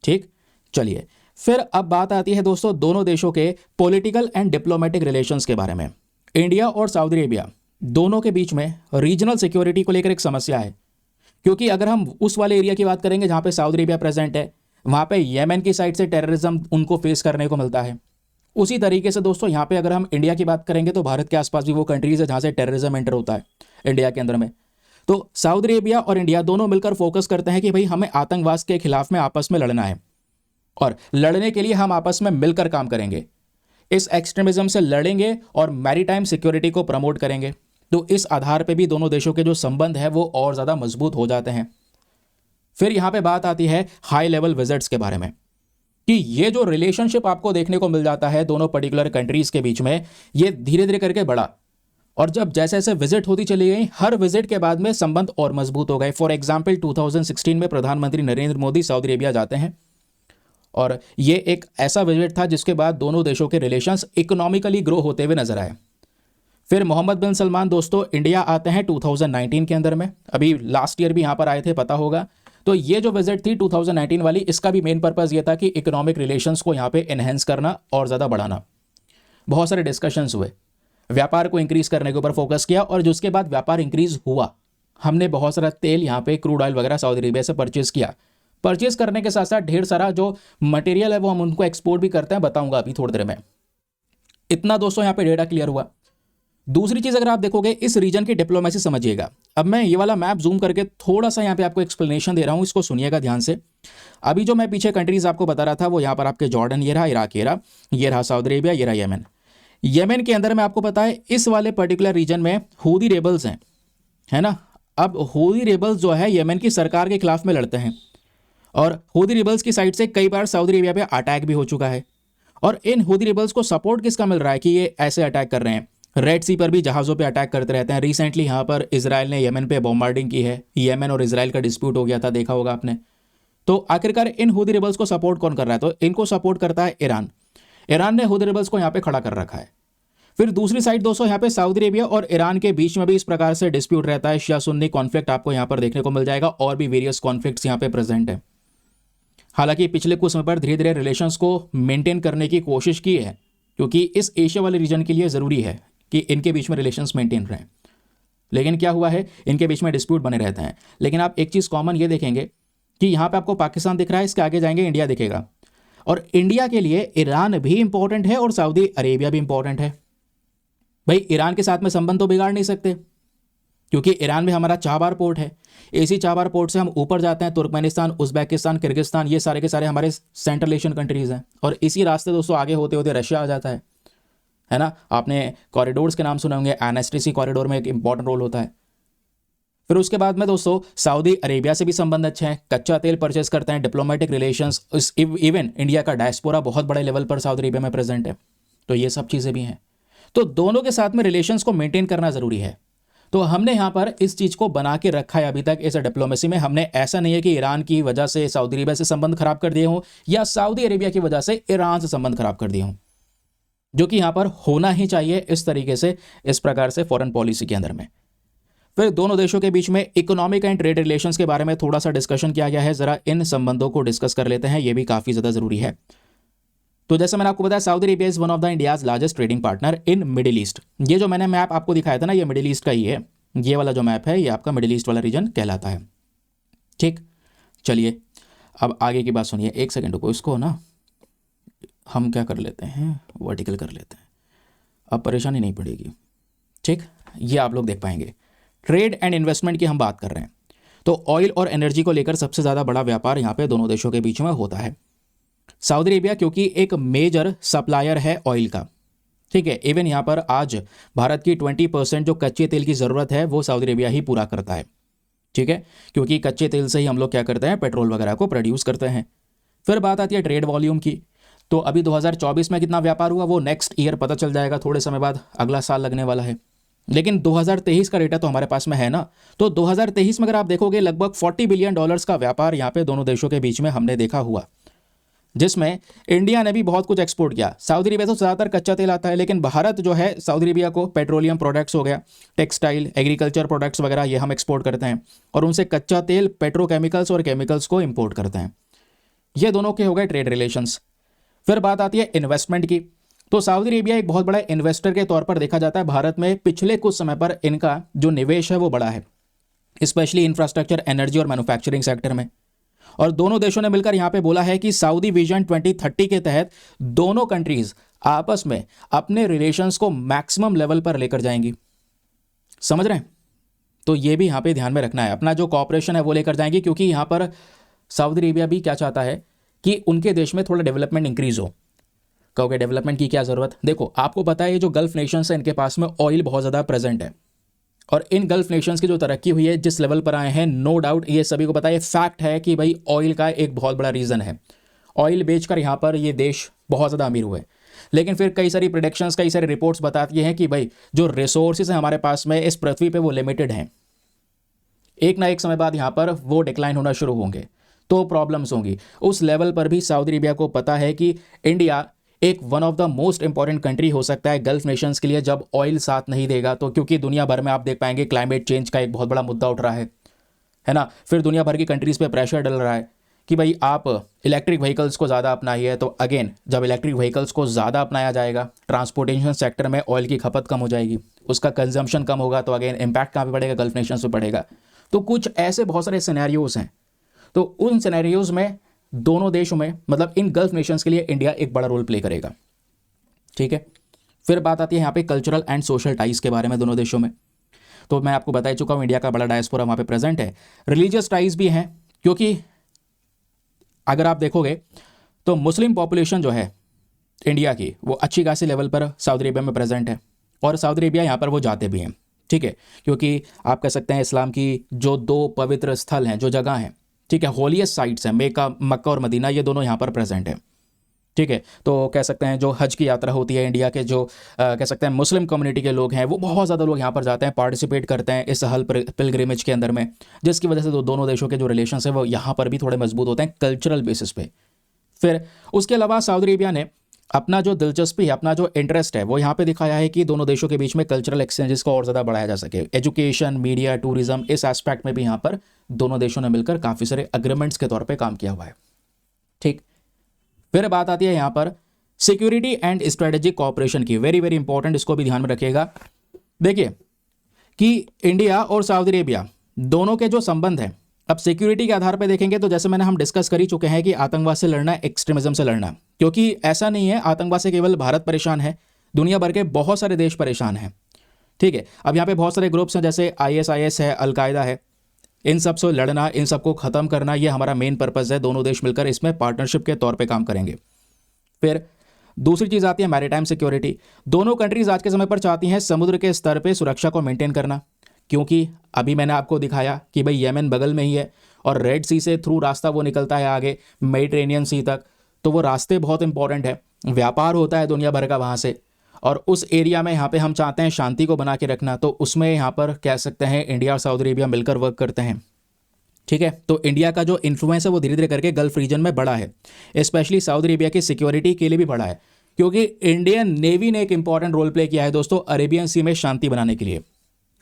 ठीक। चलिए फिर अब बात आती है दोस्तों दोनों देशों के पॉलिटिकल एंड डिप्लोमेटिक रिलेशंस के बारे में। इंडिया और सऊदी अरेबिया दोनों के बीच में रीजनल सिक्योरिटी को लेकर एक समस्या है, क्योंकि अगर हम उस वाले एरिया की बात करेंगे जहाँ पे सऊदी अरेबिया प्रेजेंट है, वहाँ पे येमेन की साइड से टेररिज्म उनको फेस करने को मिलता है। उसी तरीके से दोस्तों यहाँ पे अगर हम इंडिया की बात करेंगे तो भारत के आसपास भी वो कंट्रीज है जहाँ से टेररिज्म एंटर होता है इंडिया के अंदर में। तो सऊदी अरेबिया और इंडिया दोनों मिलकर फोकस करते हैं कि भाई हमें आतंकवाद के खिलाफ में आपस में लड़ना है, और लड़ने के लिए हम आपस में मिलकर काम करेंगे, इस एक्सट्रीमिज्म से लड़ेंगे और मैरीटाइम सिक्योरिटी को प्रमोट करेंगे। तो इस आधार पे भी दोनों देशों के जो संबंध है वो और ज़्यादा मजबूत हो जाते हैं। फिर यहाँ पे बात आती है हाई लेवल विजिट्स के बारे में, कि ये जो रिलेशनशिप आपको देखने को मिल जाता है दोनों पर्टिकुलर कंट्रीज के बीच में, ये धीरे धीरे करके बढ़ा, और जब जैसे जैसे विजिट होती चली गई, हर विजिट के बाद में संबंध और मजबूत हो गए। फॉर एग्जाम्पल 2016 में प्रधानमंत्री नरेंद्र मोदी सऊदी अरेबिया जाते हैं, और ये एक ऐसा विजिट था जिसके बाद दोनों देशों के रिलेशंस इकोनॉमिकली ग्रो होते हुए नजर आए। फिर मोहम्मद बिन सलमान दोस्तों इंडिया आते हैं 2019 के अंदर में, अभी लास्ट ईयर भी यहाँ पर आए थे, पता होगा। तो ये जो विजिट थी 2019 वाली, इसका भी मेन पर्पस ये था कि इकोनॉमिक रिलेशंस को यहाँ पे एनहेंस करना और ज़्यादा बढ़ाना। बहुत सारे डिस्कशंस हुए, व्यापार को इंक्रीज करने के ऊपर फोकस किया, और जिसके बाद व्यापार इंक्रीज हुआ, हमने बहुत सारा तेल यहाँ पे क्रूड ऑयल वगैरह सऊदी अरेबिया से परचेज किया। परचेज करने के साथ साथ ढेर सारा जो मटेरियल है वो हम उनको एक्सपोर्ट भी करते हैं, बताऊंगा अभी थोड़ी देर में। इतना दोस्तों यहाँ पे डेटा क्लियर हुआ। दूसरी चीज अगर आप देखोगे इस रीजन की डिप्लोमेसी समझिएगा। अब मैं ये वाला मैप जूम करके थोड़ा सा यहाँ पे आपको एक्सप्लेनेशन दे रहा हूँ, इसको सुनिएगा ध्यान से। अभी जो मैं पीछे कंट्रीज आपको बता रहा था वो यहाँ पर आपके जॉर्डन ये रहा, इराक ये रहा, ये रहा सऊदी अरेबिया, ये रहा यमन। यमन के अंदर में आपको पता है इस वाले पर्टिकुलर रीजन में हूदी रेबल्स हैं, है ना। अब हूदी रेबल्स जो है यमन की सरकार के खिलाफ में लड़ते हैं, और हूदी रेबल्स की साइड से कई बार सऊदी अरेबिया पे अटैक भी हो चुका है। और इन हूदी रेबल्स को सपोर्ट किसका मिल रहा है कि ये ऐसे अटैक कर रहे हैं, रेड सी पर भी जहाज़ों पे अटैक करते रहते हैं। रिसेंटली यहाँ पर इजराइल ने यमन पे बॉम्बार्डिंग की है, यमन और इजराइल का डिस्प्यूट हो गया था, देखा होगा आपने। तो आखिरकार इन हूदी रेबल्स को सपोर्ट कौन कर रहा है, तो इनको सपोर्ट करता है ईरान। ईरान ने हूदी रेबल्स को यहाँ पे खड़ा कर रखा है। फिर दूसरी साइड दोस्तों यहाँ पे सऊदी अरेबिया और ईरान के बीच में भी इस प्रकार से डिस्प्यूट रहता है, शिया सुन्नी कॉन्फ्लिक्ट आपको यहाँ पर देखने को मिल जाएगा, और भी वेरियस कॉन्फ्लिक्ट्स यहाँ पे प्रेजेंट है। हालांकि पिछले कुछ समय पर धीरे धीरे रिलेशंस को मेंटेन करने की कोशिश की है, क्योंकि इस एशिया वाले रीजन के लिए ज़रूरी है कि इनके बीच में रिलेशंस मेंटेन रहें। लेकिन क्या हुआ है, इनके बीच में डिस्प्यूट बने रहते हैं। लेकिन आप एक चीज़ कॉमन ये देखेंगे कि यहाँ पे आपको पाकिस्तान दिख रहा है, इसके आगे जाएंगे इंडिया दिखेगा, और इंडिया के लिए ईरान भी इंपॉर्टेंट है और सऊदी अरेबिया भी इंपॉर्टेंट है। भाई ईरान के साथ में संबंध तो बिगाड़ नहीं सकते, क्योंकि ईरान में हमारा चाबार पोर्ट है। इसी चाबार पोर्ट से हम ऊपर जाते हैं, तुर्कमेनिस्तान, उज्बेकिस्तान, किर्गिस्तान, ये सारे के सारे हमारे सेंट्रल एशियन कंट्रीज हैं। और इसी रास्ते दोस्तों आगे होते होते रशिया आ जाता है ना। आपने कॉरिडोर्स के नाम सुने होंगे, एनएसटीसी कॉरिडोर में एक इंपॉर्टेंट रोल होता है। फिर उसके बाद में दोस्तों सऊदी अरेबिया से भी संबंध अच्छे हैं, कच्चा तेल परचेस करते हैं, डिप्लोमेटिक रिलेशंस, इवन इंडिया का डायस्पोरा बहुत बड़े लेवल पर सऊदी अरेबिया में प्रेजेंट है। तो ये सब चीज़ें भी हैं, तो दोनों के साथ में रिलेशंस को मेंटेन करना जरूरी है। तो हमने यहाँ पर इस चीज़ को बना के रखा है अभी तक इस डिप्लोमेसी में। हमने ऐसा नहीं है कि ईरान की वजह से सऊदी अरेबिया से संबंध खराब कर दिए हों, या सऊदी अरेबिया की वजह से ईरान से संबंध खराब कर दिए हों, जो कि यहाँ पर होना ही चाहिए इस तरीके से, इस प्रकार से फॉरेन पॉलिसी के अंदर में। फिर दोनों देशों के बीच में इकोनॉमिक एंड ट्रेड रिलेशंस के बारे में थोड़ा सा डिस्कशन किया गया है। जरा इन संबंधों को डिस्कस कर लेते हैं, ये भी काफ़ी ज़्यादा ज़रूरी है। तो जैसे मैंने आपको बताया, Saudi Arabia is one of the India's largest trading partner in middle east. ये जो मैंने मैप आपको दिखाया था ना, ये मिडिल ईस्ट का ही है। ये वाला जो मैप है ये आपका मिडिल ईस्ट वाला रीजन कहलाता है। ठीक, चलिए अब आगे की बात सुनिए। एक सेकेंड को इसको ना हम क्या कर लेते हैं, वर्टिकल कर लेते हैं, अब परेशानी नहीं पड़ेगी। ठीक, ये आप लोग देख पाएंगे। ट्रेड एंड इन्वेस्टमेंट की हम बात कर रहे हैं, तो ऑयल और एनर्जी को लेकर सबसे ज़्यादा बड़ा व्यापार यहाँ पे दोनों देशों के बीच में होता है। सऊदी अरेबिया क्योंकि एक मेजर सप्लायर है ऑयल का, ठीक है। इवन यहाँ पर आज भारत की 20% जो कच्चे तेल की ज़रूरत है वो सऊदी अरेबिया ही पूरा करता है, ठीक है, क्योंकि कच्चे तेल से ही हम लोग क्या करते हैं, पेट्रोल वगैरह को प्रोड्यूस करते हैं। फिर बात आती है ट्रेड वॉल्यूम की, तो अभी 2024 में कितना व्यापार हुआ वो नेक्स्ट ईयर पता चल जाएगा, थोड़े समय बाद, अगला साल लगने वाला है। लेकिन 2023 का डेटा तो हमारे पास में है ना, तो 2023 में अगर आप देखोगे लगभग $40 बिलियन का व्यापार यहाँ पे दोनों देशों के बीच में हमने देखा हुआ, जिसमें इंडिया ने भी बहुत कुछ एक्सपोर्ट किया। सऊदी अरेबिया तो ज़्यादातर कच्चा तेल आता है, लेकिन भारत जो है सऊदी अरेबिया को पेट्रोलियम प्रोडक्ट्स हो गया, टेक्सटाइल, एग्रीकल्चर प्रोडक्ट्स वगैरह ये हम एक्सपोर्ट करते हैं, और उनसे कच्चा तेल, पेट्रोकेमिकल्स और केमिकल्स को इंपोर्ट करते हैं। ये दोनों के हो गए ट्रेड रिलेशंस। फिर बात आती है इन्वेस्टमेंट की, तो सऊदी अरेबिया एक बहुत बड़ा इन्वेस्टर के तौर पर देखा जाता है भारत में। पिछले कुछ समय पर इनका जो निवेश है वो बड़ा है, स्पेशली इंफ्रास्ट्रक्चर, एनर्जी और मैन्युफैक्चरिंग सेक्टर में। और दोनों देशों ने मिलकर यहां पे बोला है कि सऊदी विजन 2030 के तहत दोनों कंट्रीज आपस में अपने रिलेशंस को मैक्सिमम लेवल पर लेकर जाएंगी। समझ रहे हैं? तो ये भी यहां पे ध्यान में रखना है, अपना जो कॉपरेशन है वो लेकर जाएंगे, क्योंकि यहां पर सऊदी अरेबिया भी क्या चाहता है कि उनके देश में थोड़ा डेवलपमेंट इंक्रीज हो। कहोगे डेवलपमेंट की क्या जरूरत? देखो आपको पता है ये जो गल्फ नेशंस है इनके पास में ऑयल बहुत ज़्यादा प्रेजेंट है, और इन गल्फ नेशंस की जो तरक्की हुई है, जिस लेवल पर आए हैं, नो डाउट ये सभी को पता है, फैक्ट है कि भाई ऑयल का एक बहुत बड़ा रीज़न है। ऑयल बेचकर यहाँ पर ये देश बहुत ज़्यादा अमीर हुए। लेकिन फिर कई सारी प्रेडिक्शंस, कई सारी रिपोर्ट्स बताती हैं कि भाई जो रिसोर्सेज हैं हमारे पास में इस पृथ्वी पे वो लिमिटेड हैं, एक ना एक समय बाद यहाँ पर वो डिक्लाइन होना शुरू होंगे। तो प्रॉब्लम्स होंगी। उस लेवल पर भी सऊदी अरेबिया को पता है कि इंडिया एक one of the most important country हो सकता है गल्फ नेशंस के लिए जब ऑयल साथ नहीं देगा तो, क्योंकि दुनिया भर में आप देख पाएंगे क्लाइमेट चेंज का एक बहुत बड़ा मुद्दा उठ रहा है ना। फिर दुनिया भर की कंट्रीज़ पे प्रेशर डल रहा है कि भाई आप इलेक्ट्रिक व्हीकल्स को ज़्यादा अपनाइए। तो अगेन जब इलेक्ट्रिक व्हीकल्स को ज़्यादा अपनाया जाएगा, ट्रांसपोर्टेशन सेक्टर में ऑयल की खपत कम हो जाएगी, उसका कंजम्पशन कम होगा, तो अगेन इम्पैक्ट कहाँ पे पड़ेगा, गल्फ नेशंस पे पड़ेगा। तो कुछ ऐसे बहुत सारे सिनेरियोज हैं। तो उन सिनेरियोज में दोनों देशों में, मतलब इन गल्फ नेशंस के लिए इंडिया एक बड़ा रोल प्ले करेगा। ठीक है, फिर बात आती है यहाँ पे कल्चरल एंड सोशल टाइज के बारे में दोनों देशों में। तो मैं आपको बता चुका हूँ इंडिया का बड़ा डायस्पोरा वहाँ पे प्रेजेंट है। रिलीजियस टाइज भी हैं, क्योंकि अगर आप देखोगे तो मुस्लिम पॉपुलेशन जो है इंडिया की वो अच्छी खासी लेवल पर सऊदी अरेबिया में प्रेजेंट है, और सऊदी अरेबिया यहाँ पर वो जाते भी हैं। ठीक है, क्योंकि आप कह सकते हैं इस्लाम की जो दो पवित्र स्थल हैं, जो जगह हैं, ठीक है, होलीएस्ट साइट्स हैं, मक्का और मदीना, ये दोनों यहाँ पर प्रेजेंट है। ठीक है, तो कह सकते हैं जो हज की यात्रा होती है इंडिया के जो कह सकते हैं मुस्लिम कम्युनिटी के लोग हैं, वो बहुत ज़्यादा लोग यहाँ पर जाते हैं, पार्टिसिपेट करते हैं इस हल पिलग्रिमेज के अंदर में, जिसकी वजह से दोनों देशों के जो रिलेशन है वो यहाँ पर भी थोड़े मजबूत होते हैं कल्चरल बेसिस पे। फिर उसके अलावा सऊदी अरेबिया ने अपना जो दिलचस्पी है, अपना जो इंटरेस्ट है, वो यहाँ पे दिखाया है कि दोनों देशों के बीच में कल्चरल एक्सचेंजेस को और ज़्यादा बढ़ाया जा सके। एजुकेशन, मीडिया, टूरिज्म, इस एस्पेक्ट में भी यहाँ पर दोनों देशों ने मिलकर काफ़ी सारे अग्रीमेंट्स के तौर पर काम किया हुआ है। ठीक, फिर बात आती है यहाँ पर सिक्योरिटी एंड स्ट्रेटेजिक कोऑपरेशन की। वेरी वेरी इंपॉर्टेंट, इसको भी ध्यान में रखिएगा। देखिए कि इंडिया और सऊदी अरेबिया दोनों के जो संबंध हैं, अब सिक्योरिटी के आधार पर देखेंगे तो जैसे मैंने हम डिस्कस कर ही चुके हैं कि आतंकवाद से लड़ना, एक्सट्रीमिज्म से लड़ना, क्योंकि ऐसा नहीं है आतंकवाद से केवल भारत परेशान है, दुनिया भर के बहुत सारे देश परेशान हैं। ठीक है, अब यहाँ पे बहुत सारे ग्रुप्स हैं, जैसे ISIS है, अलकायदा है, इन सब से लड़ना, इन सबको ख़त्म करना, ये हमारा मेन पर्पज़ है। दोनों देश मिलकर इसमें पार्टनरशिप के तौर पे काम करेंगे। फिर दूसरी चीज़ आती है मैरीटाइम सिक्योरिटी। दोनों कंट्रीज आज के समय पर चाहती हैं समुद्र के स्तर पे सुरक्षा को मेंटेन करना, क्योंकि अभी मैंने आपको दिखाया कि भाई येमेन बगल में ही है और रेड सी से थ्रू रास्ता वो निकलता है आगे मेडिटेरेनियन सी तक, तो वो रास्ते बहुत इंपॉर्टेंट है, व्यापार होता है दुनिया भर का वहाँ से, और उस एरिया में यहाँ पे हम चाहते हैं शांति को बना के रखना, तो उसमें यहाँ पर कह सकते हैं इंडिया और सऊदी अरेबिया मिलकर वर्क करते हैं। ठीक है, तो इंडिया का जो इन्फ्लुएंस है वो धीरे धीरे करके गल्फ रीजन में बढ़ा है, स्पेशली सऊदी अरेबिया की सिक्योरिटी के लिए भी बढ़ा है, क्योंकि इंडियन नेवी ने एक इंपॉर्टेंट रोल प्ले किया है दोस्तों अरेबियन सी में शांति बनाने के लिए।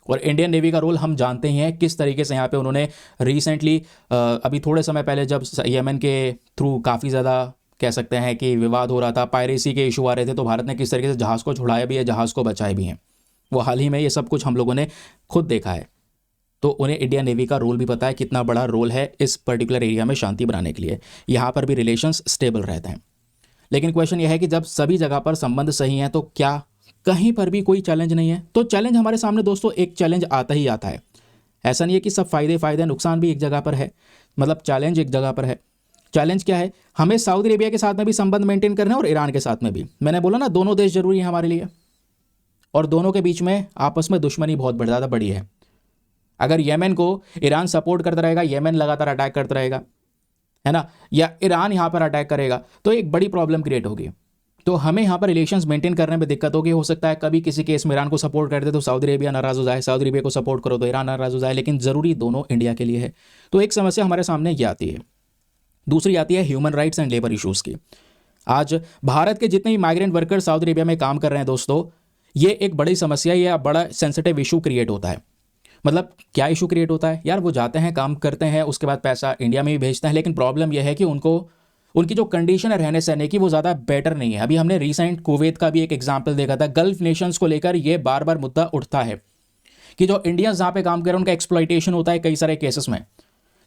और इंडियन नेवी का रोल हम जानते ही हैं किस तरीके से यहाँ पे उन्होंने रिसेंटली अभी थोड़े समय पहले जब येमेन के थ्रू काफ़ी ज़्यादा कह सकते हैं कि विवाद हो रहा था, पायरेसी के इशू आ रहे थे, तो भारत ने किस तरीके से जहाज़ को छुड़ाया भी है, जहाज़ को बचाए भी हैं। वो हाल ही में ये सब कुछ हम लोगों ने खुद देखा है। तो उन्हें इंडियन नेवी का रोल भी पता है, कितना बड़ा रोल है इस पर्टिकुलर एरिया में शांति बनाने के लिए। यहाँ पर भी रिलेशंस स्टेबल रहते हैं। लेकिन क्वेश्चन यह है कि जब सभी जगह पर संबंध सही हैं तो क्या कहीं पर भी कोई चैलेंज नहीं है? तो चैलेंज हमारे सामने दोस्तों एक चैलेंज आता ही आता है। ऐसा नहीं है कि सब फायदे नुकसान भी एक जगह पर है, मतलब चैलेंज एक जगह पर है। चैलेंज क्या है? हमें सऊदी अरेबिया के साथ में भी संबंध मेंटेन करना है और ईरान के साथ में भी। मैंने बोला ना, दोनों देश जरूरी है हमारे लिए, और दोनों के बीच में आपस में दुश्मनी बहुत ज़्यादा बड़ी है। अगर येमेन को ईरान सपोर्ट करता रहेगा, येमेन लगातार अटैक करता रहेगा, है ना, या ईरान यहाँ पर अटैक करेगा, तो एक बड़ी प्रॉब्लम क्रिएट होगी। तो हमें यहाँ पर रिलेशंस मेंटेन करने में दिक्कत होगी। हो सकता है कभी किसी केस में ईरान को सपोर्ट कर दे तो सऊदी अरेबिया नाराज़ हो जाए, सऊदी अरेबिया को सपोर्ट करो तो ईरान नाराज़ हो जाए, लेकिन ज़रूरी दोनों इंडिया के लिए है। तो एक समस्या हमारे सामने ये आती है। दूसरी आती है human rights and labour issues की। आज भारत के जितने भी माइग्रेंट वर्कर सऊदी अरेबिया में काम कर रहे हैं दोस्तों, ये एक बड़ी समस्या या बड़ा सेंसिटिव इशू क्रिएट होता है। मतलब क्या इशू क्रिएट होता है यार? वो जाते हैं, काम करते हैं, उसके बाद पैसा इंडिया में भी भेजते हैं, लेकिन प्रॉब्लम यह है कि उनकी जो कंडीशन है रहने सहने की वो ज़्यादा बेटर नहीं है। अभी हमने रिसेंट कुवैत का भी एक एग्जांपल देखा था। गल्फ नेशंस को लेकर ये बार बार मुद्दा उठता है कि जो इंडियंस जहाँ पे काम कर रहे हैं उनका एक्सप्लॉइटेशन होता है कई सारे केसेस में।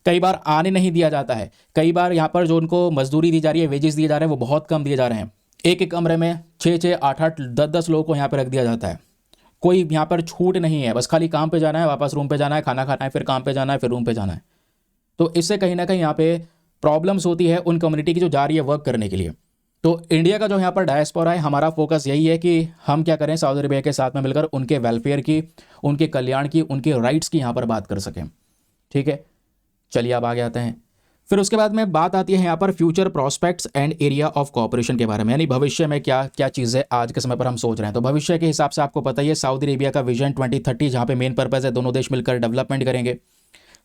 कई बार आने नहीं दिया जाता है, कई बार यहाँ पर जो उनको मजदूरी दी जा रही है, वेजेस दिए जा रहे हैं, वो बहुत कम दिए जा रहे हैं। एक कमरे में 6-6, 8-8, 10-10 लोगों को यहाँ पर रख दिया जाता है। कोई यहाँ पर छूट नहीं है, बस खाली काम पे जाना है, वापस रूम पे जाना है, खाना खाना है, फिर काम पे जाना है, फिर रूम पे जाना है। तो इससे कहीं ना कहीं यहाँ पे प्रॉब्लम्स होती है उन कम्युनिटी की जो जा रही है वर्क करने के लिए। तो इंडिया का जो यहाँ पर डायस्पोरा है, हमारा फोकस यही है कि हम क्या करें, सऊदी अरेबिया के साथ में मिलकर उनके वेलफेयर की, उनके कल्याण की, उनके राइट्स की यहाँ पर बात कर सकें। ठीक है, चलिए अब आगे आते हैं। फिर उसके बाद में बात आती है यहाँ पर future prospects and area of cooperation के बारे में, यानी भविष्य में क्या क्या चीज़ें आज के समय पर हम सोच रहे हैं। तो भविष्य के हिसाब से आपको पता ही है सऊदी अरेबिया का विजन 2030, जहाँ पे मेन पर्पज़ है दोनों देश मिलकर डेवलपमेंट करेंगे।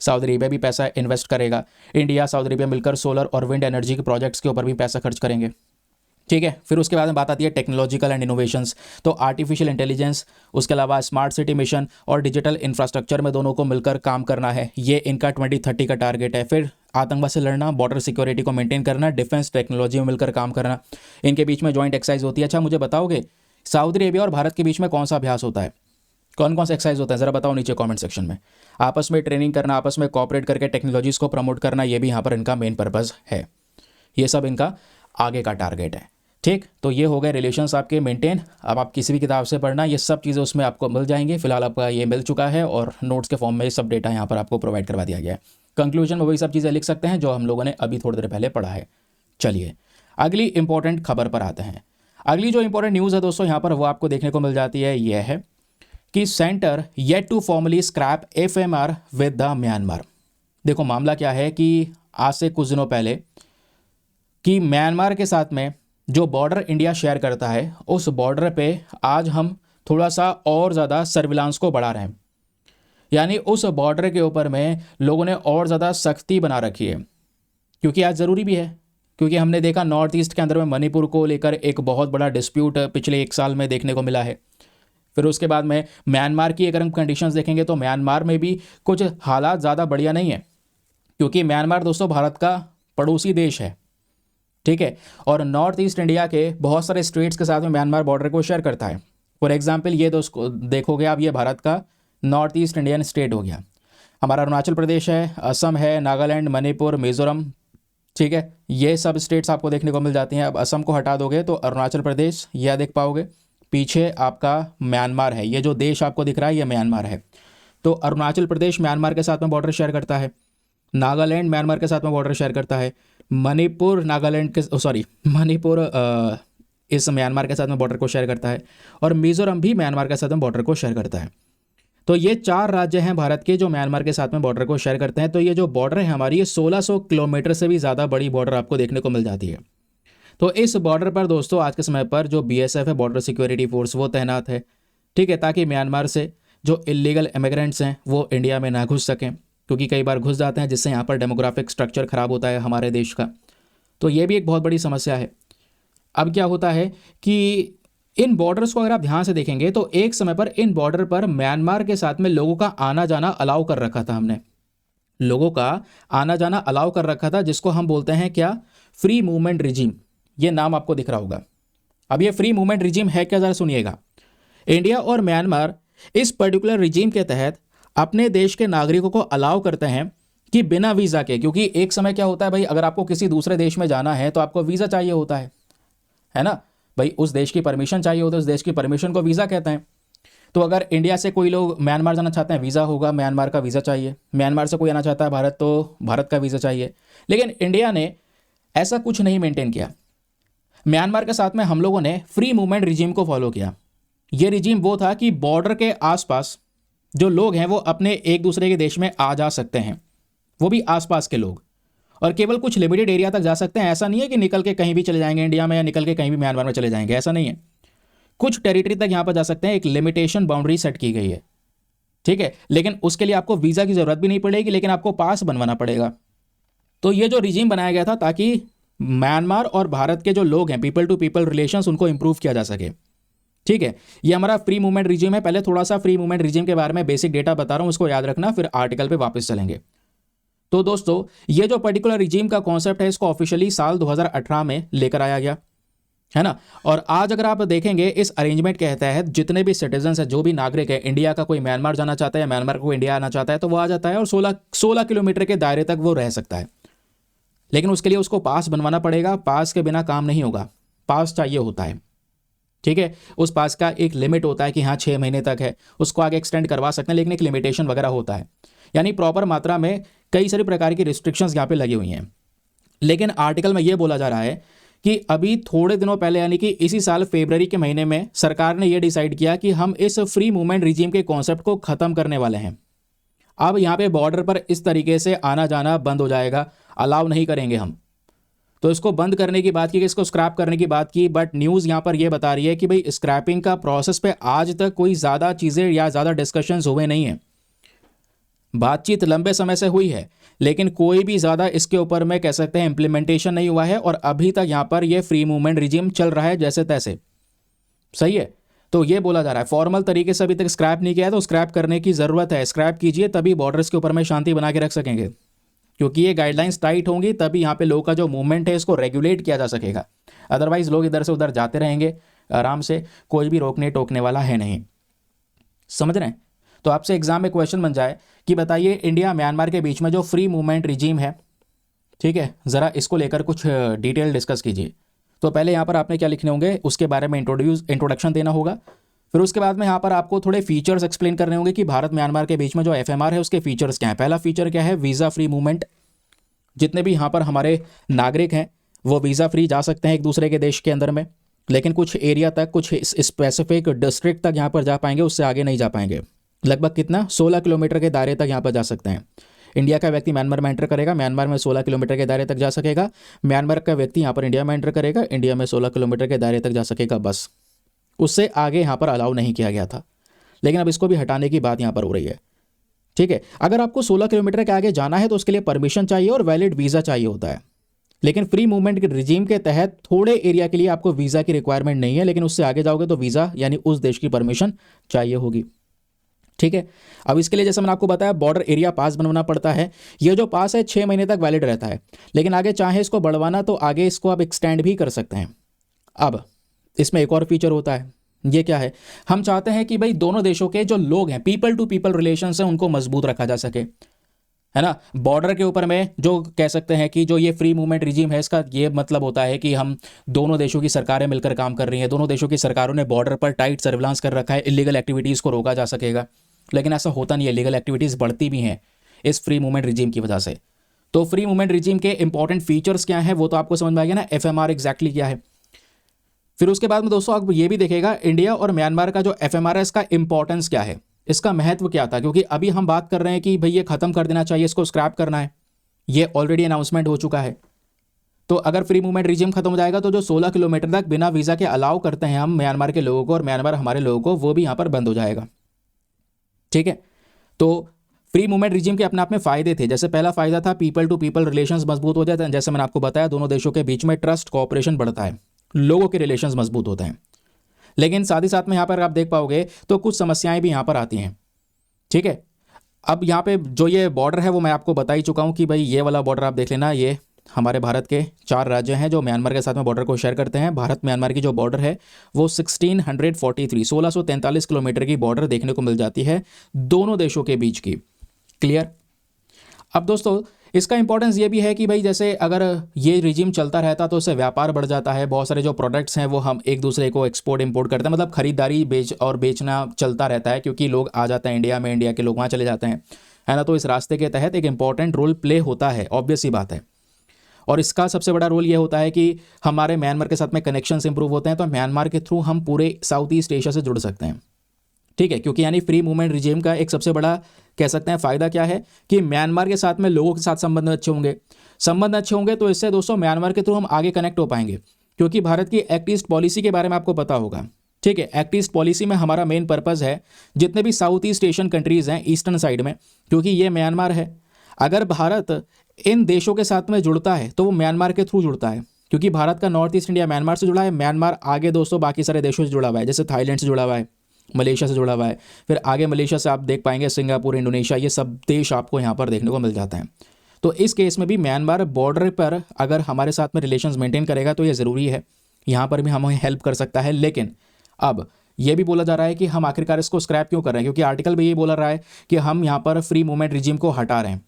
सऊदी अरेबिया भी पैसा इन्वेस्ट करेगा। इंडिया सऊदी अरेबिया मिलकर सोलर और विंड एनर्जी के प्रोजेक्ट्स के ऊपर भी पैसा खर्च करेंगे। ठीक है, फिर उसके बाद में बात आती है टेक्नोलॉजिकल एंड इनोवेशंस। तो आर्टिफिशियल इंटेलिजेंस, उसके अलावा स्मार्ट सिटी मिशन और डिजिटल इंफ्रास्ट्रक्चर में दोनों को मिलकर काम करना है, ये इनका 2030 का टारगेट है। फिर आतंकवाद से लड़ना, बॉर्डर सिक्योरिटी को मेंटेन करना, डिफेंस टेक्नोलॉजी में मिलकर काम करना, इनके बीच में जॉइंट एक्सरसाइज होती है। अच्छा, मुझे बताओगे सऊदी अरेबिया और भारत के बीच में कौन सा अभ्यास होता है, कौन कौन सा एक्सरसाइज होता है, ज़रा बताओ नीचे कमेंट सेक्शन में। आपस में ट्रेनिंग करना, आपस में कॉपरेट करके टेक्नोलॉजीज़ को प्रमोट करना, ये भी यहाँ पर इनका मेन पर्पज़ है। ये सब इनका आगे का टारगेट है। ठीक, तो ये हो गए रिलेशंस आपके मेंटेन। अब आप किसी भी किताब से पढ़ना, ये सब चीज़ें उसमें आपको मिल जाएंगी। फिलहाल आपका ये मिल चुका है और नोट्स के फॉर्म में ये सब डेटा यहाँ पर आपको प्रोवाइड करवा दिया गया है। कंक्लूजन में वही सब चीज़ें लिख सकते हैं जो हम लोगों ने अभी थोड़ी देर पहले पढ़ा है। चलिए अगली इंपॉर्टेंट खबर पर आते हैं। अगली जो इंपॉर्टेंट न्यूज़ है दोस्तों यहाँ पर वो आपको देखने को मिल जाती है, यह है कि centre yet to formally scrap FMR with the Myanmar. देखो मामला क्या है कि आज से कुछ दिनों पहले कि म्यांमार के साथ में जो बॉर्डर इंडिया शेयर करता है, उस बॉर्डर पे आज हम थोड़ा सा और ज़्यादा सर्विलांस को बढ़ा रहे हैं। यानी उस बॉर्डर के ऊपर में लोगों ने और ज़्यादा सख्ती बना रखी है, क्योंकि आज ज़रूरी भी है। क्योंकि हमने देखा नॉर्थ ईस्ट के अंदर में मणिपुर को लेकर एक बहुत बड़ा डिस्प्यूट पिछले 1 साल में देखने को मिला है। फिर उसके बाद में म्यांमार की अगर हम कंडीशंस देखेंगे तो म्यांमार में भी कुछ हालात ज़्यादा बढ़िया नहीं है, क्योंकि म्यांमार दोस्तों भारत का पड़ोसी देश है। ठीक है, और नॉर्थ ईस्ट इंडिया के बहुत सारे स्टेट्स के साथ में म्यांमार बॉर्डर को शेयर करता है। फॉर एग्जांपल ये दोस्तों देखोगे आप, ये भारत का नॉर्थ ईस्ट इंडियन स्टेट हो गया। हमारा अरुणाचल प्रदेश है, असम है, नागालैंड, मणिपुर, मिजोरम। ठीक है, ये सब स्टेट्स आपको देखने को मिल जाती हैं। अब असम को हटा दोगे तो अरुणाचल प्रदेश यह देख पाओगे, पीछे आपका म्यांमार है। ये जो देश आपको दिख रहा है ये म्यांमार है। तो अरुणाचल प्रदेश म्यांमार के साथ में बॉर्डर शेयर करता है, नागालैंड म्यांमार के साथ में बॉर्डर शेयर करता है, मणिपुर नागालैंड के मणिपुर इस म्यांमार के साथ में बॉर्डर को शेयर करता है, और मिजोरम भी म्यांमार के साथ में बॉर्डर को शेयर करता है। तो ये 4 राज्य हैं भारत के जो म्यांमार के साथ में बॉर्डर को शेयर करते हैं। तो ये जो बॉर्डर है हमारी, ये 1600 किलोमीटर से भी ज़्यादा बड़ी बॉर्डर आपको देखने को मिल जाती है। तो इस बॉर्डर पर दोस्तों आज के समय पर जो बीएसएफ है, बॉर्डर सिक्योरिटी फोर्स, वो तैनात है। ठीक है, ताकि म्यांमार से जो इलीगल इमिग्रेंट्स हैं वो इंडिया में ना घुस सकें, क्योंकि कई बार घुस जाते हैं जिससे यहाँ पर डेमोग्राफिक स्ट्रक्चर खराब होता है हमारे देश का। तो ये भी एक बहुत बड़ी समस्या है। अब क्या होता है कि इन बॉर्डर्स को अगर आप ध्यान से देखेंगे तो एक समय पर इन बॉर्डर पर म्यांमार के साथ में लोगों का आना जाना अलाउ कर रखा था। हमने लोगों का आना जाना अलाउ कर रखा था, जिसको हम बोलते हैं क्या, फ्री मूवमेंट रिजीम। ये नाम आपको दिख रहा होगा। अब ये फ्री मूवमेंट रिजीम है क्या, जरा सुनिएगा। इंडिया और म्यांमार इस पर्टिकुलर रिजीम के तहत अपने देश के नागरिकों को अलाउ करते हैं कि बिना वीज़ा के, क्योंकि एक समय क्या होता है भाई, अगर आपको किसी दूसरे देश में जाना है तो आपको वीज़ा चाहिए होता है ना भाई, उस देश की परमिशन चाहिए होती है, उस देश की परमिशन को वीज़ा कहते हैं। तो अगर इंडिया से कोई लोग म्यांमार जाना चाहते हैं, वीज़ा होगा, म्यांमार का वीज़ा चाहिए। म्यांमार से कोई आना चाहता है भारत, तो भारत का वीज़ा चाहिए। लेकिन इंडिया ने ऐसा कुछ नहीं मेंटेन किया। म्यांमार के साथ में हम लोगों ने फ्री मूवमेंट रिजीम को फॉलो किया। ये रिजीम वो था कि बॉर्डर के आसपास जो लोग हैं वो अपने एक दूसरे के देश में आ जा सकते हैं, वो भी आसपास के लोग, और केवल कुछ लिमिटेड एरिया तक जा सकते हैं। ऐसा नहीं है कि निकल के कहीं भी चले जाएंगे इंडिया में, या निकल के कहीं भी म्यांमार में चले जाएंगे, ऐसा नहीं है। कुछ टेरिटरी तक यहाँ पर जा सकते हैं, एक लिमिटेशन बाउंड्री सेट की गई है। ठीक है, लेकिन उसके लिए आपको वीज़ा की ज़रूरत भी नहीं पड़ेगी, लेकिन आपको पास बनवाना पड़ेगा। तो ये जो रिजीम बनाया गया था ताकि म्यांमार और भारत के जो लोग हैं, पीपल टू पीपल रिलेशंस, उनको इंप्रूव किया जा सके। ठीक है, ये हमारा फ्री मूवमेंट रिजीम है। पहले थोड़ा सा फ्री मूवमेंट रिजीम के बारे में बेसिक डेटा बता रहा हूँ, उसको याद रखना, फिर आर्टिकल पे वापस चलेंगे। तो दोस्तों ये जो पर्टिकुलर रिजीम का कॉन्सेप्ट है, इसको ऑफिशियली साल 2018 में लेकर आया गया है ना। और आज अगर आप देखेंगे इस अरेंजमेंट के तहत जितने भी सिटीजन्स है, जो भी नागरिक है इंडिया का, कोई म्यांमार जाना चाहता है या म्यांमार को इंडिया आना चाहता है, तो वो आ जाता है और 16 किलोमीटर के दायरे तक वो रह सकता है। लेकिन उसके लिए उसको पास बनवाना पड़ेगा। पास के बिना काम नहीं होगा, पास चाहिए होता है। ठीक है, उस पास का एक लिमिट होता है कि हाँ 6 महीने तक है, उसको आगे एक्सटेंड करवा सकते हैं, लेकिन एक लिमिटेशन वगैरह होता है। यानी प्रॉपर मात्रा में कई सारी प्रकार की रिस्ट्रिक्शंस यहाँ पे लगी हुई हैं। लेकिन आर्टिकल में ये बोला जा रहा है कि अभी थोड़े दिनों पहले, यानी कि इसी साल फरवरी के महीने में, सरकार ने ये डिसाइड किया कि हम इस फ्री मूवमेंट रिजीम के कॉन्सेप्ट को ख़त्म करने वाले हैं। अब यहाँ पे बॉर्डर पर इस तरीके से आना जाना बंद हो जाएगा, अलाउ नहीं करेंगे हम। तो इसको बंद करने की बात की, इसको स्क्रैप करने की बात की, बट न्यूज़ यहाँ पर यह बता रही है कि भाई स्क्रैपिंग का प्रोसेस पे आज तक कोई ज़्यादा चीज़ें या ज़्यादा डिस्कशंस हुए नहीं हैं। बातचीत लंबे समय से हुई है, लेकिन कोई भी ज़्यादा इसके ऊपर में कह सकते हैं इम्प्लीमेंटेशन नहीं हुआ है, और अभी तक यहाँ पर ये फ्री मूवमेंट रिजीम चल रहा है जैसे तैसे। सही है। तो ये बोला जा रहा है फॉर्मल तरीके से अभी तक स्क्रैप नहीं किया है, तो स्क्रैप करने की ज़रूरत है। स्क्रैप कीजिए, तभी बॉर्डर्स के ऊपर में शांति बना के रख सकेंगे, क्योंकि ये गाइडलाइंस टाइट होंगी, तभी यहाँ पे लोगों का जो मूवमेंट है इसको रेगुलेट किया जा सकेगा। अदरवाइज लोग इधर से उधर जाते रहेंगे आराम से, कोई भी रोकने टोकने वाला है नहीं। समझ रहे हैं। तो आपसे एग्जाम में क्वेश्चन बन जाए कि बताइए इंडिया म्यांमार के बीच में जो फ्री मूवमेंट रिजीम है, ठीक है, ज़रा इसको लेकर कुछ डिटेल डिस्कस कीजिए। तो पहले यहाँ पर आपने क्या लिखने होंगे, उसके बारे में इंट्रोडक्शन देना होगा। फिर उसके बाद में यहाँ पर आपको थोड़े फीचर्स एक्सप्लेन करने होंगे कि भारत म्यांमार के बीच में जो एफएमआर है उसके फीचर्स क्या हैं। पहला फीचर क्या है, वीज़ा फ्री मूवमेंट। जितने भी यहाँ पर हमारे नागरिक हैं वो वीज़ा फ्री जा सकते हैं एक दूसरे के देश के अंदर में, लेकिन कुछ एरिया तक, कुछ स्पेसिफिक डिस्ट्रिक्ट तक यहाँ पर जा पाएंगे, उससे आगे नहीं जा पाएंगे। लगभग कितना, 16 किलोमीटर के दायरे तक यहाँ पर जा सकते हैं। इंडिया का व्यक्ति म्यांमार में एंटर करेगा, म्यांमार में 16 किलोमीटर के दायरे तक जा सकेगा। म्यांमार का व्यक्ति यहाँ पर इंडिया में एंटर करेगा, इंडिया में 16 किलोमीटर के दायरे तक जा सकेगा, बस। उससे आगे यहाँ पर अलाउ नहीं किया गया था, लेकिन अब इसको भी हटाने की बात यहाँ पर हो रही है। ठीक है, अगर आपको 16 किलोमीटर के आगे जाना है तो उसके लिए परमिशन चाहिए और वैलिड वीज़ा चाहिए होता है। लेकिन फ्री मूवमेंट के रिजीम के तहत थोड़े एरिया के लिए आपको वीज़ा की रिक्वायरमेंट नहीं है, लेकिन उससे आगे जाओगे तो वीज़ा यानी उस देश की परमिशन चाहिए होगी। ठीक है, अब इसके लिए जैसे मैंने आपको बताया बॉर्डर एरिया पास बनवाना पड़ता है। ये जो पास है 6 महीने तक वैलिड रहता है, लेकिन आगे चाहे इसको बढ़वाना तो आगे इसको आप एक्सटेंड भी कर सकते हैं। अब इसमें एक और फीचर होता है, ये क्या है, हम चाहते हैं कि भाई दोनों देशों के जो लोग हैं, पीपल टू पीपल रिलेशन है, उनको मजबूत रखा जा सके, है ना। बॉर्डर के ऊपर में जो कह सकते हैं कि जो ये फ्री मूवमेंट रिजीम है, इसका ये मतलब होता है कि हम दोनों देशों की सरकारें मिलकर काम कर रही हैं, दोनों देशों की सरकारों ने बॉर्डर पर टाइट सर्विलांस कर रखा है, इलीगल एक्टिविटीज़ को रोका जा सकेगा। लेकिन ऐसा होता नहीं है, लीगल एक्टिविटीज़ बढ़ती भी हैं इस फ्री मूवमेंट रिजीम की वजह से। तो फ्री मूवमेंट रिजीम के इंपॉर्टेंट फीचर्स क्या हैं वो तो आपको समझ में आ गया ना, एफएमआर एग्जैक्टली क्या है। फिर उसके बाद में दोस्तों आप ये भी देखेगा इंडिया और म्यांमार का जो एफएमआर है इसका इंपॉर्टेंस क्या है, इसका महत्व क्या था, क्योंकि अभी हम बात कर रहे हैं कि भाई ये खत्म कर देना चाहिए, इसको स्क्रैप करना है, ये ऑलरेडी अनाउंसमेंट हो चुका है। तो अगर फ्री मूवमेंट रिजीम खत्म हो जाएगा तो जो 16 किलोमीटर तक बिना वीज़ा के अलाउ करते हैं हम म्यांमार के लोगों को और म्यांमार हमारे लोगों को, वो भी यहाँ पर बंद हो जाएगा। ठीक है, तो फ्री मूवमेंट रिजीम के अपने आप में फ़ायदे थे। जैसे पहला फ़ायदा था पीपल टू पीपल रिलेशंस मजबूत हो जाते हैं, जैसे मैंने आपको बताया दोनों देशों के बीच में ट्रस्ट कोऑपरेशन बढ़ता है, लोगों के रिलेशंस मजबूत होते हैं। लेकिन साथ ही साथ में यहाँ पर आप देख पाओगे तो कुछ समस्याएं भी यहाँ पर आती हैं। ठीक है, अब यहाँ पे जो ये बॉर्डर है वो मैं आपको बता ही चुका हूँ कि भाई ये वाला बॉर्डर आप देख लेना, ये हमारे भारत के 4 राज्य हैं जो म्यांमार के साथ में बॉर्डर को शेयर करते हैं। भारत म्यांमार की जो बॉर्डर है वो 1643 किलोमीटर की बॉर्डर देखने को मिल जाती है दोनों देशों के बीच की। क्लियर। अब दोस्तों इसका इंपॉर्टेंस ये भी है कि भाई जैसे अगर ये रिजीम चलता रहता तो उससे व्यापार बढ़ जाता है, बहुत सारे जो प्रोडक्ट्स हैं वो हम एक दूसरे को एक्सपोर्ट इंपोर्ट करते हैं, मतलब खरीदारी बेचना चलता रहता है, क्योंकि लोग आ जाते हैं इंडिया में, इंडिया के लोग वहाँ चले जाते हैं, है ना। तो इस रास्ते के तहत एक इंपॉर्टेंट रोल प्ले होता है, ऑब्वियस ही बात है। और इसका सबसे बड़ा रोल ये होता है कि हमारे म्यांमार के साथ में कनेक्शंस इंप्रूव होते हैं, तो म्यांमार के थ्रू हम पूरे साउथ ईस्ट एशिया से जुड़ सकते हैं। ठीक है, क्योंकि यानी फ्री मूवमेंट रिजीम का एक सबसे बड़ा कह सकते हैं फ़ायदा क्या है कि म्यांमार के साथ में लोगों के साथ संबंध अच्छे होंगे तो इससे दोस्तों म्यांमार के थ्रू हम आगे कनेक्ट हो पाएंगे, क्योंकि भारत की एक्ट ईस्ट पॉलिसी के बारे में आपको पता होगा। ठीक है, एक्ट ईस्ट पॉलिसी में हमारा मेन पर्पज़ है जितने भी साउथ ईस्ट एशियन कंट्रीज़ हैं ईस्टर्न साइड में, क्योंकि ये म्यांमार है, अगर भारत इन देशों के साथ में जुड़ता है तो वो म्यांमार के थ्रू जुड़ता है, क्योंकि भारत का नॉर्थ ईस्ट इंडिया म्यांमार से जुड़ा है, म्यांमार आगे दोस्तों बाकी सारे देशों से जुड़ा हुआ है, जैसे थाईलैंड से जुड़ा हुआ है, मलेशिया से जुड़ा हुआ है, फिर आगे मलेशिया से आप देख पाएंगे सिंगापुर, इंडोनेशिया, ये सब देश आपको यहाँ पर देखने को मिल जाते हैं। तो इस केस में भी म्यांमार बॉर्डर पर अगर हमारे साथ में रिलेशंस मेंटेन करेगा तो ये ज़रूरी है, यहाँ पर भी हमें हेल्प कर सकता है। लेकिन अब ये भी बोला जा रहा है कि हम आखिरकार इसको स्क्रैप क्यों कर रहे हैं, क्योंकि आर्टिकल भी ये बोला रहा है कि हम यहाँ पर फ्री मूवमेंट रिजीम को हटा रहे हैं।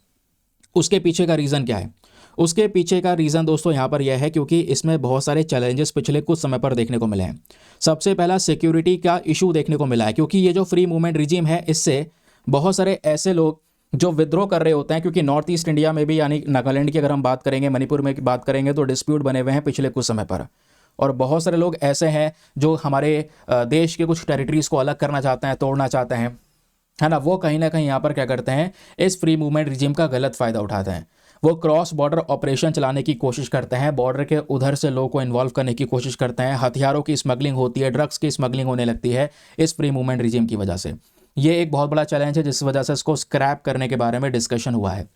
उसके पीछे का रीज़न क्या है? उसके पीछे का रीज़न दोस्तों यहाँ पर यह है क्योंकि इसमें बहुत सारे चैलेंजेस पिछले कुछ समय पर देखने को मिले हैं। सबसे पहला सिक्योरिटी का इशू देखने को मिला है, क्योंकि ये जो फ्री मूवमेंट रिजीम है इससे बहुत सारे ऐसे लोग जो विद्रोह कर रहे होते हैं, क्योंकि नॉर्थ ईस्ट इंडिया में भी यानी नागालैंड की अगर हम बात करेंगे, मणिपुर में बात करेंगे तो डिस्प्यूट बने हुए हैं पिछले कुछ समय पर, और बहुत सारे लोग ऐसे हैं जो हमारे देश के कुछ टेरिटरीज़ को अलग करना चाहते हैं, तोड़ना चाहते हैं, है ना। वो कहीं ना कहीं यहाँ पर क्या करते हैं, इस फ्री मूवमेंट रिजीम का गलत फ़ायदा उठाते हैं। वो क्रॉस बॉर्डर ऑपरेशन चलाने की कोशिश करते हैं, बॉर्डर के उधर से लोगों को इन्वॉल्व करने की कोशिश करते हैं, हथियारों की स्मगलिंग होती है, ड्रग्स की स्मगलिंग होने लगती है इस फ्री मूवमेंट रिजीम की वजह से। ये एक बहुत बड़ा चैलेंज है जिस वजह से इसको स्क्रैप करने के बारे में डिस्कशन हुआ है।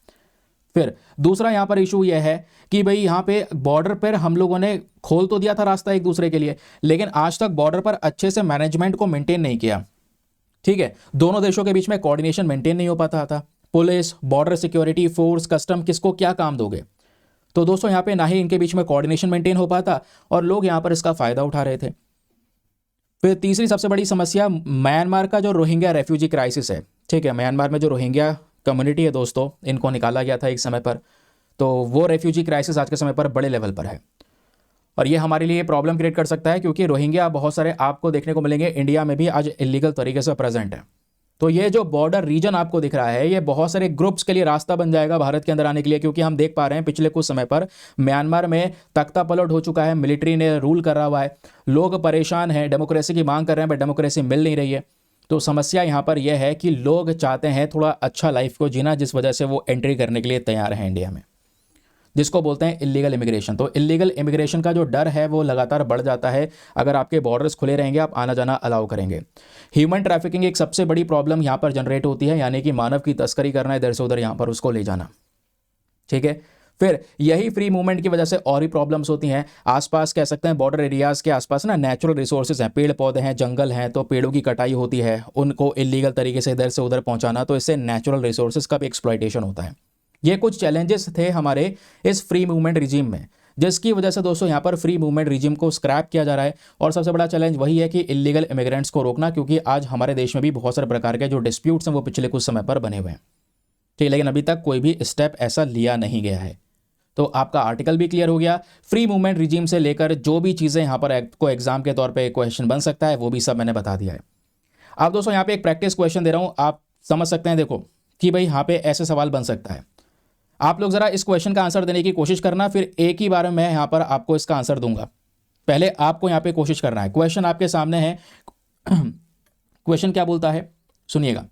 फिर दूसरा यहाँ पर इशू ये है कि भाई यहाँ पे बॉर्डर पर हम लोगों ने खोल तो दिया था रास्ता एक दूसरे के लिए, लेकिन आज तक बॉर्डर पर अच्छे से मैनेजमेंट को मेंटेन नहीं किया। ठीक है, दोनों देशों के बीच में कोऑर्डिनेशन मेंटेन नहीं हो पाता था। Police, border security force, custom, किसको क्या काम दोगे? तो दोस्तों यहाँ पे ना ही इनके बीच में कोऑर्डिनेशन मेंटेन हो पाता और लोग यहाँ पर इसका फायदा उठा रहे थे। फिर तीसरी सबसे बड़ी समस्या म्यांमार का जो रोहिंग्या रेफ्यूजी क्राइसिस है। ठीक है, म्यांमार में जो रोहिंग्या कम्युनिटी है दोस्तों, इनको निकाला गया था एक समय पर, तो वो रेफ्यूजी क्राइसिस आज के समय पर बड़े लेवल पर है और ये हमारे लिए प्रॉब्लम क्रिएट कर सकता है क्योंकि रोहिंग्या बहुत सारे आपको देखने को मिलेंगे इंडिया में भी आज इलीगल तरीके से प्रेजेंट है। तो ये जो बॉर्डर रीजन आपको दिख रहा है, ये बहुत सारे ग्रुप्स के लिए रास्ता बन जाएगा भारत के अंदर आने के लिए, क्योंकि हम देख पा रहे हैं पिछले कुछ समय पर म्यांमार में तख्ता पलट हो चुका है, मिलिट्री ने रूल कर रहा हुआ है, लोग परेशान हैं, डेमोक्रेसी की मांग कर रहे हैं बट डेमोक्रेसी मिल नहीं रही है। तो समस्या यहाँ पर यह है कि लोग चाहते हैं थोड़ा अच्छा लाइफ को जीना, जिस वजह से वो एंट्री करने के लिए तैयार हैं इंडिया में, जिसको बोलते हैं इलीगल इमिग्रेशन। तो इलीगल इमिग्रेशन का जो डर है वो लगातार बढ़ जाता है अगर आपके बॉर्डर्स खुले रहेंगे, आप आना जाना अलाउ करेंगे। ह्यूमन ट्रैफिकिंग एक सबसे बड़ी प्रॉब्लम यहाँ पर जनरेट होती है, यानी कि मानव की तस्करी करना, इधर से उधर यहाँ पर उसको ले जाना। ठीक है, फिर यही फ्री मूवमेंट की वजह से और ही प्रॉब्लम्स होती हैं। आसपास कह सकते हैं बॉर्डर एरियाज के आसपास ना नेचुरल रिसोर्सेज हैं, पेड़ पौधे हैं, जंगल हैं, तो पेड़ों की कटाई होती है, उनको इलीगल तरीके से इधर से उधर पहुंचाना, तो इससे नेचुरल रिसोर्सेज का भी एक्सप्लॉयटेशन होता है। ये कुछ चैलेंजेस थे हमारे इस फ्री मूवमेंट रिजीम में, जिसकी वजह से दोस्तों यहाँ पर फ्री मूवमेंट रिजीम को स्क्रैप किया जा रहा है। और सबसे बड़ा चैलेंज वही है कि इलीगल इमिग्रेंट्स को रोकना, क्योंकि आज हमारे देश में भी बहुत सारे प्रकार के जो डिस्प्यूट्स हैं वो पिछले कुछ समय पर बने हुए हैं। ठीक, लेकिन अभी तक कोई भी स्टेप ऐसा लिया नहीं गया है। तो आपका आर्टिकल भी क्लियर हो गया, फ्री मूवमेंट रिजीम से लेकर जो भी चीज़ें यहाँ पर को एग्जाम के तौर पे क्वेश्चन बन सकता है वो भी सब मैंने बता दिया है। अब दोस्तों यहाँ पे एक प्रैक्टिस क्वेश्चन दे रहा हूँ, आप समझ सकते हैं, देखो कि भाई यहाँ पे ऐसे सवाल बन सकता है। आप लोग ज़रा इस क्वेश्चन का आंसर देने की कोशिश करना, फिर एक ही बार में मैं यहाँ पर आपको इसका आंसर दूंगा। पहले आपको यहाँ पे कोशिश करना है। क्वेश्चन आपके सामने है। क्वेश्चन क्या बोलता है, सुनिएगा,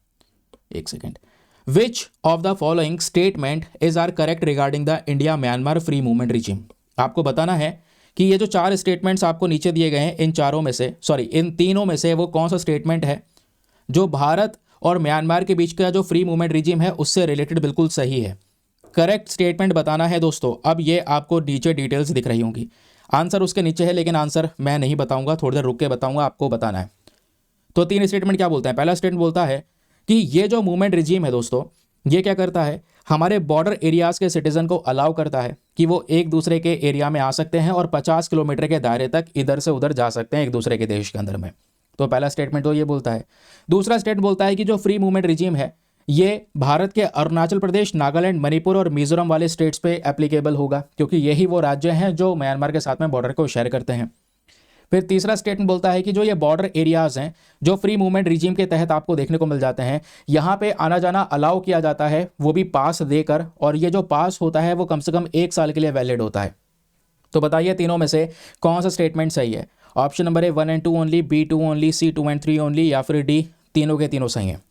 एक second. Which of the following statement is are correct regarding the India Myanmar free movement regime? आपको बताना है कि ये जो 4 स्टेटमेंट्स आपको नीचे दिए गए हैं, इन चारों में से इन तीनों में से वो कौन सा स्टेटमेंट है जो भारत और म्यांमार के बीच का जो फ्री मूवमेंट रिजीम है उससे रिलेटेड बिल्कुल सही है। करेक्ट स्टेटमेंट बताना है दोस्तों। अब ये आपको नीचे डिटेल्स दिख रही होंगी, आंसर उसके नीचे है, लेकिन आंसर मैं नहीं बताऊंगा, थोड़ी देर रुक के बताऊंगा, आपको बताना है। तो 3 स्टेटमेंट क्या बोलते हैं। पहला स्टेटमेंट बोलता है कि ये जो मूवमेंट रिजीम है दोस्तों, ये क्या करता है, हमारे बॉर्डर एरियाज़ के सिटीजन को अलाउ करता है कि वो एक दूसरे के एरिया में आ सकते हैं और 50 किलोमीटर के दायरे तक इधर से उधर जा सकते हैं एक दूसरे के देश के अंदर में। तो पहला स्टेटमेंट तो ये बोलता है। दूसरा स्टेटमेंट बोलता है कि जो फ्री मूवमेंट रिजीम है ये भारत के अरुणाचल प्रदेश, नागालैंड, मणिपुर और मिजोरम वाले स्टेट्स पे एप्लीकेबल होगा, क्योंकि यही वो राज्य हैं जो म्यांमार के साथ में बॉर्डर को शेयर करते हैं। फिर तीसरा स्टेटमेंट बोलता है कि जो ये बॉर्डर एरियाज हैं जो फ्री मूवमेंट रिजीम के तहत आपको देखने को मिल जाते हैं, यहाँ पे आना जाना अलाउ किया जाता है, वो भी पास देकर, और ये जो पास होता है वो कम से कम 1 साल के लिए वैलिड होता है। तो बताइए तीनों में से कौन सा स्टेटमेंट सही है। ऑप्शन नंबर है 1 and 2 only, B 2 only, C 2 and 3 only, या फिर डी तीनों के तीनों सही हैं।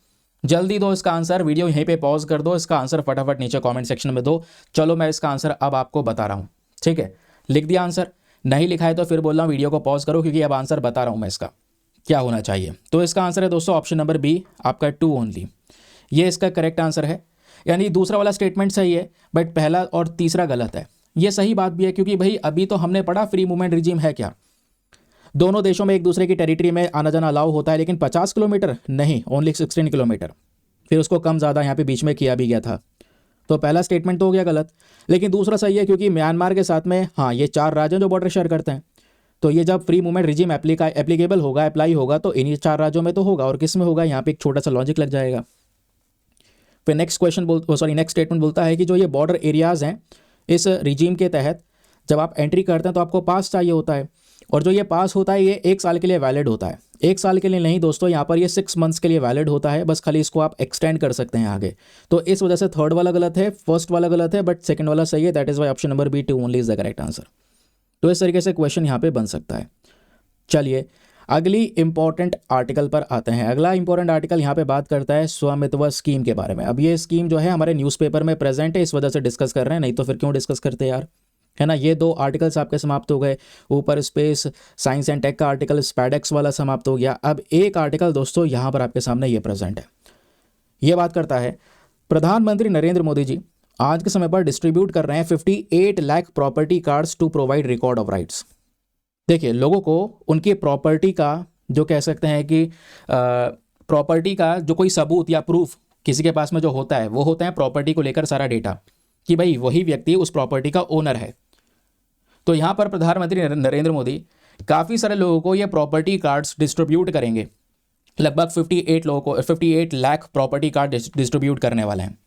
जल्दी दो इसका आंसर, वीडियो यहीं पे पॉज कर दो, इसका आंसर फटाफट नीचे कमेंट सेक्शन में दो। चलो मैं इसका आंसर अब आपको बता रहा हूँ। ठीक है, लिख दिया आंसर, नहीं लिखा है तो फिर बोल रहा हूँ वीडियो को पॉज करो, क्योंकि अब आंसर बता रहा हूँ मैं इसका क्या होना चाहिए। तो इसका आंसर है दोस्तों ऑप्शन नंबर बी, आपका 2 ओनली, ये इसका करेक्ट आंसर है। यानी दूसरा वाला स्टेटमेंट सही है बट पहला और तीसरा गलत है। ये सही बात भी है, क्योंकि भाई अभी तो हमने पढ़ा फ्री मूवमेंट रिजीम है क्या, दोनों देशों में एक दूसरे की टेरिटरी में आना जाना अलाउ होता है, लेकिन 50 किलोमीटर नहीं, ओनली 16 किलोमीटर। फिर उसको कम ज़्यादा यहाँ पे बीच में किया भी गया था। तो पहला स्टेटमेंट तो हो गया गलत, लेकिन दूसरा सही है, क्योंकि म्यांमार के साथ में हाँ ये 4 राज्य जो बॉर्डर शेयर करते हैं, तो ये जब फ्री मूवमेंट रिजीम एप्लीकेबल होगा, अप्लाई होगा, तो इन्हीं 4 राज्यों में तो होगा, और किस में होगा, यहाँ पे एक छोटा सा लॉजिक लग जाएगा। फिर नेक्स्ट स्टेटमेंट बोलता है कि जो ये बॉर्डर एरियाज़ हैं इस रिजीम के तहत जब आप एंट्री करते हैं तो आपको पास चाहिए होता है, और जो ये पास होता है ये 1 साल के लिए वैलिड होता है। 1 साल के लिए नहीं दोस्तों, यहाँ पर ये 6 मंथ्स के लिए वैलिड होता है, बस खाली इसको आप एक्सटेंड कर सकते हैं आगे। तो इस वजह से थर्ड वाला गलत है, फर्स्ट वाला गलत है, बट सेकंड वाला सही है। That is why option number B 2 only is the correct answer. तो इस तरीके से क्वेश्चन यहाँ पे बन सकता है। चलिए अगली इंपॉर्टेंट आर्टिकल पर आते हैं। अगला इंपॉर्टेंट आर्टिकल यहाँ पे बात करता है स्वामित्व स्कीम के बारे में। अब ये स्कीम जो है हमारे न्यूज़पेपर में प्रेजेंट है, इस वजह से डिस्कस कर रहे हैं, नहीं तो फिर क्यों डिस्कस करते यार। है ना। ये 2 आर्टिकल्स आपके समाप्त हो गए। ऊपर स्पेस साइंस एंड टेक का आर्टिकल स्पैडेक्स वाला समाप्त हो गया। अब एक आर्टिकल दोस्तों यहाँ पर आपके सामने ये प्रेजेंट है। ये बात करता है प्रधानमंत्री नरेंद्र मोदी जी आज के समय पर डिस्ट्रीब्यूट कर रहे हैं 58 lakh property cards to provide record of rights. देखिए, लोगों को उनकी प्रॉपर्टी का जो कह सकते हैं कि प्रॉपर्टी का जो कोई सबूत या प्रूफ किसी के पास में जो होता है, वो होता है प्रॉपर्टी को लेकर सारा डेटा कि भाई वही व्यक्ति उस प्रॉपर्टी का ओनर है। तो यहाँ पर प्रधानमंत्री नरेंद्र मोदी काफ़ी सारे लोगों को ये प्रॉपर्टी कार्ड्स डिस्ट्रीब्यूट करेंगे। लगभग 58 लोगों को 58 लाख प्रॉपर्टी कार्ड डिस्ट्रीब्यूट करने वाले हैं,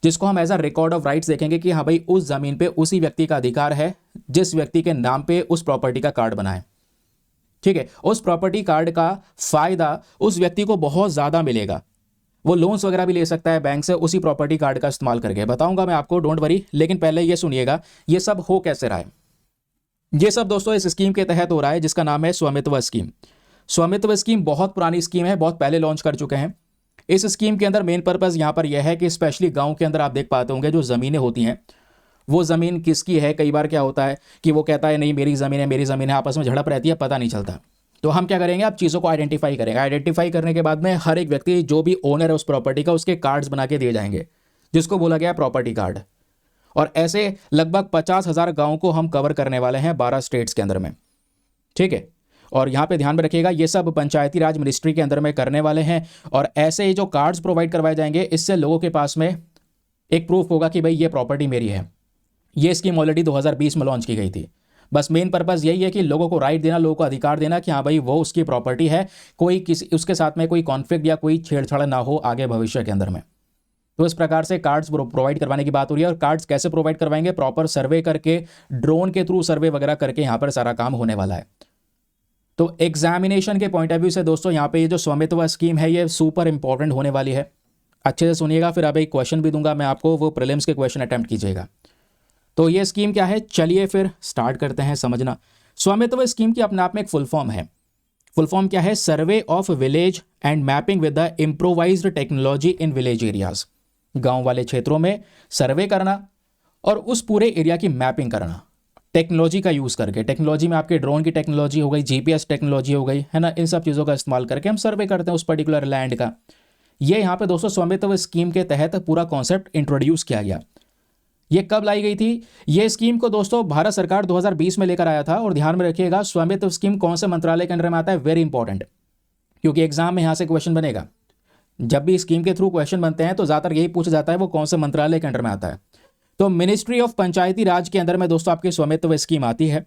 जिसको हम as a record of rights देखेंगे कि हाँ भाई उस जमीन पे उसी व्यक्ति का अधिकार है जिस व्यक्ति के नाम पे उस प्रॉपर्टी का कार्ड बना है। ठीक है, उस प्रॉपर्टी कार्ड का फायदा उस व्यक्ति को बहुत ज्यादा मिलेगा। वो लोन्स वगैरह भी ले सकता है बैंक से उसी प्रॉपर्टी कार्ड का इस्तेमाल करके। बताऊंगा मैं आपको, डोंट वरी। लेकिन पहले ये सुनिएगा ये सब हो कैसे रहा है। ये सब दोस्तों इस स्कीम के तहत हो रहा है जिसका नाम है स्वामित्व स्कीम। स्वामित्व स्कीम बहुत पुरानी स्कीम है, बहुत पहले लॉन्च कर चुके हैं। इस स्कीम के अंदर मेन पर्पस यहाँ पर यह है कि स्पेशली गांव के अंदर आप देख पाते होंगे जो ज़मीनें होती हैं, वो ज़मीन किसकी है। कई बार क्या होता है कि वो कहता है नहीं मेरी ज़मीन है, मेरी ज़मीन है, आपस में झड़प रहती है, पता नहीं चलता। तो हम क्या करेंगे, आप चीज़ों को आइडेंटिफाई करेंगे। आइडेंटिफाई करने के बाद में हर एक व्यक्ति जो भी ओनर है उस प्रॉपर्टी का, उसके कार्ड्स बना के दिए जाएंगे, जिसको बोला गया प्रॉपर्टी कार्ड। और ऐसे लगभग 50,000 गाँव को हम कवर करने वाले हैं 12 स्टेट्स के अंदर में। ठीक है, और यहाँ पे ध्यान में रखिएगा ये सब पंचायती राज मिनिस्ट्री के अंदर में करने वाले हैं। और ऐसे जो कार्ड्स प्रोवाइड करवाए जाएंगे, इससे लोगों के पास में एक प्रूफ होगा कि भाई ये प्रॉपर्टी मेरी है। ये स्कीम ऑलरेडी 2020 में लॉन्च की गई थी। बस मेन पर्पस यही है कि लोगों को राइट देना, लोगों को अधिकार देना कि हाँ भाई वो उसकी प्रॉपर्टी है, कोई किसी उसके साथ में कोई कॉन्फ्लिक्ट या कोई छेड़छाड़ ना हो आगे भविष्य के अंदर में। तो इस प्रकार से कार्ड्स प्रोवाइड करवाने की बात हो रही है। और कार्ड्स कैसे प्रोवाइड करवाएंगे, प्रॉपर सर्वे करके, ड्रोन के थ्रू सर्वे वगैरह करके यहाँ पर सारा काम होने वाला है। तो एग्जामिनेशन के पॉइंट ऑफ व्यू से दोस्तों यहाँ पे ये जो स्वामित्व स्कीम है ये सुपर इंपॉर्टेंट होने वाली है। अच्छे से सुनिएगा, फिर अब एक क्वेश्चन भी दूंगा मैं आपको, वो प्रीलिम्स के क्वेश्चन अटेम्प्ट कीजिएगा। तो ये स्कीम क्या है, चलिए फिर स्टार्ट करते हैं समझना। स्वामित्व स्कीम की अपने आप में एक फुल फॉर्म है। फुल फॉर्म क्या है, survey of village and mapping with the improvised technology in village areas. गाँव वाले क्षेत्रों में सर्वे करना और उस पूरे एरिया की मैपिंग करना टेक्नोलॉजी का यूज़ करके। टेक्नोलॉजी में आपके ड्रोन की टेक्नोलॉजी हो गई, जीपीएस टेक्नोलॉजी हो गई, है ना। इन सब चीज़ों का इस्तेमाल करके हम सर्वे करते हैं उस पर्टिकुलर लैंड का। ये यहाँ पे दोस्तों स्वामित्व स्कीम के तहत पूरा कॉन्सेप्ट इंट्रोड्यूस किया गया। ये कब लाई गई थी, ये स्कीम को दोस्तों भारत सरकार 2020 में लेकर आया था। और ध्यान में रखिएगा स्वामित्व स्कीम कौन से मंत्रालय के अंडर में आता है, वेरी इंपॉर्टेंट, क्योंकि एग्जाम में यहाँ से क्वेश्चन बनेगा। जब भी स्कीम के थ्रू क्वेश्चन बनते हैं तो ज़्यादातर यही पूछा जाता है वो कौन से मंत्रालय के अंडर में आता है। तो मिनिस्ट्री ऑफ पंचायती राज के अंदर में दोस्तों आपकी स्वामित्व स्कीम आती है।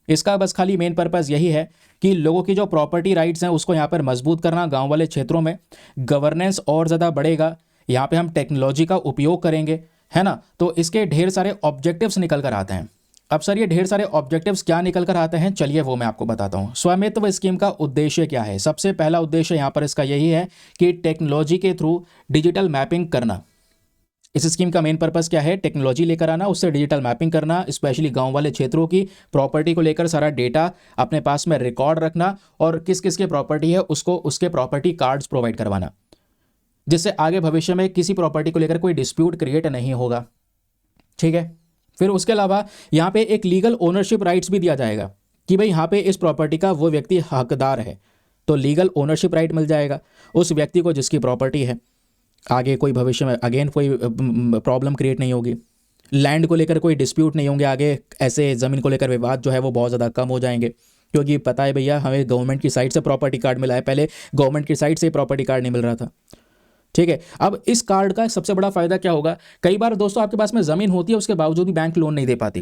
इसका बस खाली मेन पर्पस यही है कि लोगों की जो प्रॉपर्टी राइट्स हैं उसको यहाँ पर मजबूत करना। गांव वाले क्षेत्रों में गवर्नेंस और ज़्यादा बढ़ेगा, यहाँ पे हम टेक्नोलॉजी का उपयोग करेंगे, है ना। तो इसके ढेर सारे ऑब्जेक्टिव्स निकल कर आते हैं। अब सर ये ढेर सारे ऑब्जेक्टिव्स क्या निकल कर आते हैं, चलिए वो मैं आपको बताता हूँ। स्वामित्व स्कीम का उद्देश्य क्या है, सबसे पहला उद्देश्य यहाँ पर इसका यही है कि टेक्नोलॉजी के थ्रू डिजिटल मैपिंग करना। इस स्कीम का मेन पर्पस क्या है, टेक्नोलॉजी लेकर आना, उससे डिजिटल मैपिंग करना, स्पेशली गांव वाले क्षेत्रों की प्रॉपर्टी को लेकर सारा डेटा अपने पास में रिकॉर्ड रखना और किस किस के प्रॉपर्टी है उसको उसके प्रॉपर्टी कार्ड्स प्रोवाइड करवाना, जिससे आगे भविष्य में किसी प्रॉपर्टी को लेकर कोई डिस्प्यूट क्रिएट नहीं होगा। ठीक है, फिर उसके अलावा यहाँ पे एक लीगल ओनरशिप राइट्स भी दिया जाएगा कि भाई यहाँ पे इस प्रॉपर्टी का वो व्यक्ति हकदार है, तो लीगल ओनरशिप राइट मिल जाएगा उस व्यक्ति को जिसकी प्रॉपर्टी है। आगे कोई भविष्य में अगेन कोई प्रॉब्लम क्रिएट नहीं होगी, लैंड को लेकर कोई डिस्प्यूट नहीं होंगे, आगे ऐसे ज़मीन को लेकर विवाद जो है वो बहुत ज़्यादा कम हो जाएंगे। क्योंकि पता है भैया हमें गवर्नमेंट की साइड से प्रॉपर्टी कार्ड मिला है, पहले गवर्नमेंट की साइड से प्रॉपर्टी कार्ड नहीं मिल रहा था। ठीक है, अब इस कार्ड का सबसे बड़ा फायदा क्या होगा, कई बार दोस्तों आपके पास में ज़मीन होती है उसके बावजूद भी बैंक लोन नहीं दे पाती,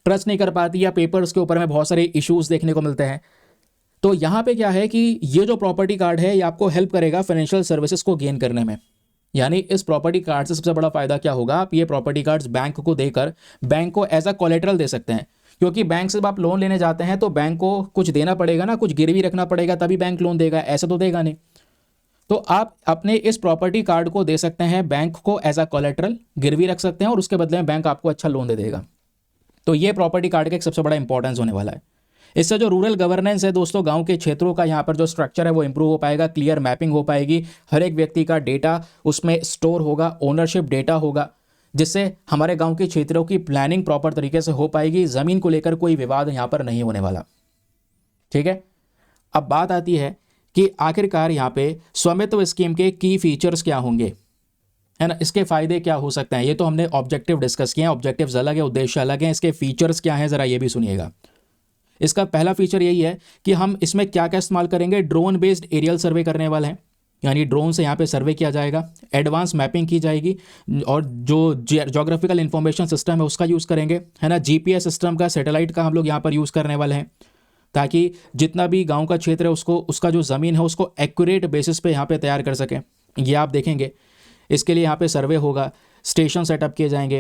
ट्रस्ट नहीं कर पाती, या पेपर्स के ऊपर में बहुत सारे इश्यूज़ देखने को मिलते हैं। तो यहाँ पे क्या है कि ये जो प्रॉपर्टी कार्ड है ये आपको हेल्प करेगा फाइनेंशियल सर्विसेज को गेन करने में। यानी इस प्रॉपर्टी कार्ड से सबसे बड़ा फायदा क्या होगा, आप ये प्रॉपर्टी कार्ड्स बैंक को देकर बैंक को एज अ कोलेटरल दे सकते हैं। क्योंकि बैंक से जब आप लोन लेने जाते हैं तो बैंक को कुछ देना पड़ेगा ना, कुछ गिरवी रखना पड़ेगा तभी बैंक लोन देगा, ऐसा तो देगा नहीं। तो आप अपने इस प्रॉपर्टी कार्ड को दे सकते हैं बैंक को एज अ कोलेटरल, गिरवी रख सकते हैं और उसके बदले में बैंक आपको अच्छा लोन दे देगा। तो ये प्रॉपर्टी कार्ड का एक सबसे बड़ा इंपॉर्टेंस होने वाला है। इससे जो रूरल गवर्नेंस है दोस्तों, गांव के क्षेत्रों का यहाँ पर जो स्ट्रक्चर है वो इंप्रूव हो पाएगा, क्लियर मैपिंग हो पाएगी, हर एक व्यक्ति का डेटा उसमें स्टोर होगा, ओनरशिप डेटा होगा, जिससे हमारे गांव के क्षेत्रों की प्लानिंग प्रॉपर तरीके से हो पाएगी, ज़मीन को लेकर कोई विवाद यहाँ पर नहीं होने वाला। ठीक है, अब बात आती है कि आखिरकार यहाँ पे स्वामित्व स्कीम के की फीचर्स क्या होंगे, है ना, इसके फायदे क्या हो सकते हैं। ये तो हमने ऑब्जेक्टिव डिस्कस किए हैं, ऑब्जेक्टिव्स अलग है, उद्देश्य अलग है, इसके फीचर्स क्या हैं ज़रा ये भी सुनिएगा। इसका पहला फीचर यही है कि हम इसमें क्या क्या इस्तेमाल करेंगे, ड्रोन बेस्ड एरियल सर्वे करने वाले हैं, यानी ड्रोन से यहाँ पे सर्वे किया जाएगा, एडवांस मैपिंग की जाएगी और जो जोग्राफिकल इंफॉर्मेशन सिस्टम है उसका यूज़ करेंगे, है ना, जीपीएस सिस्टम का, सैटेलाइट का हम लोग यहाँ पर यूज़ करने वाले हैं, ताकि जितना भी गांव का क्षेत्र है उसको, उसका जो ज़मीन है उसको एक्यूरेट बेसिस पे यहाँ पे तैयार कर सकें। ये आप देखेंगे, इसके लिए यहाँ पे सर्वे होगा, स्टेशन सेटअप किए जाएंगे,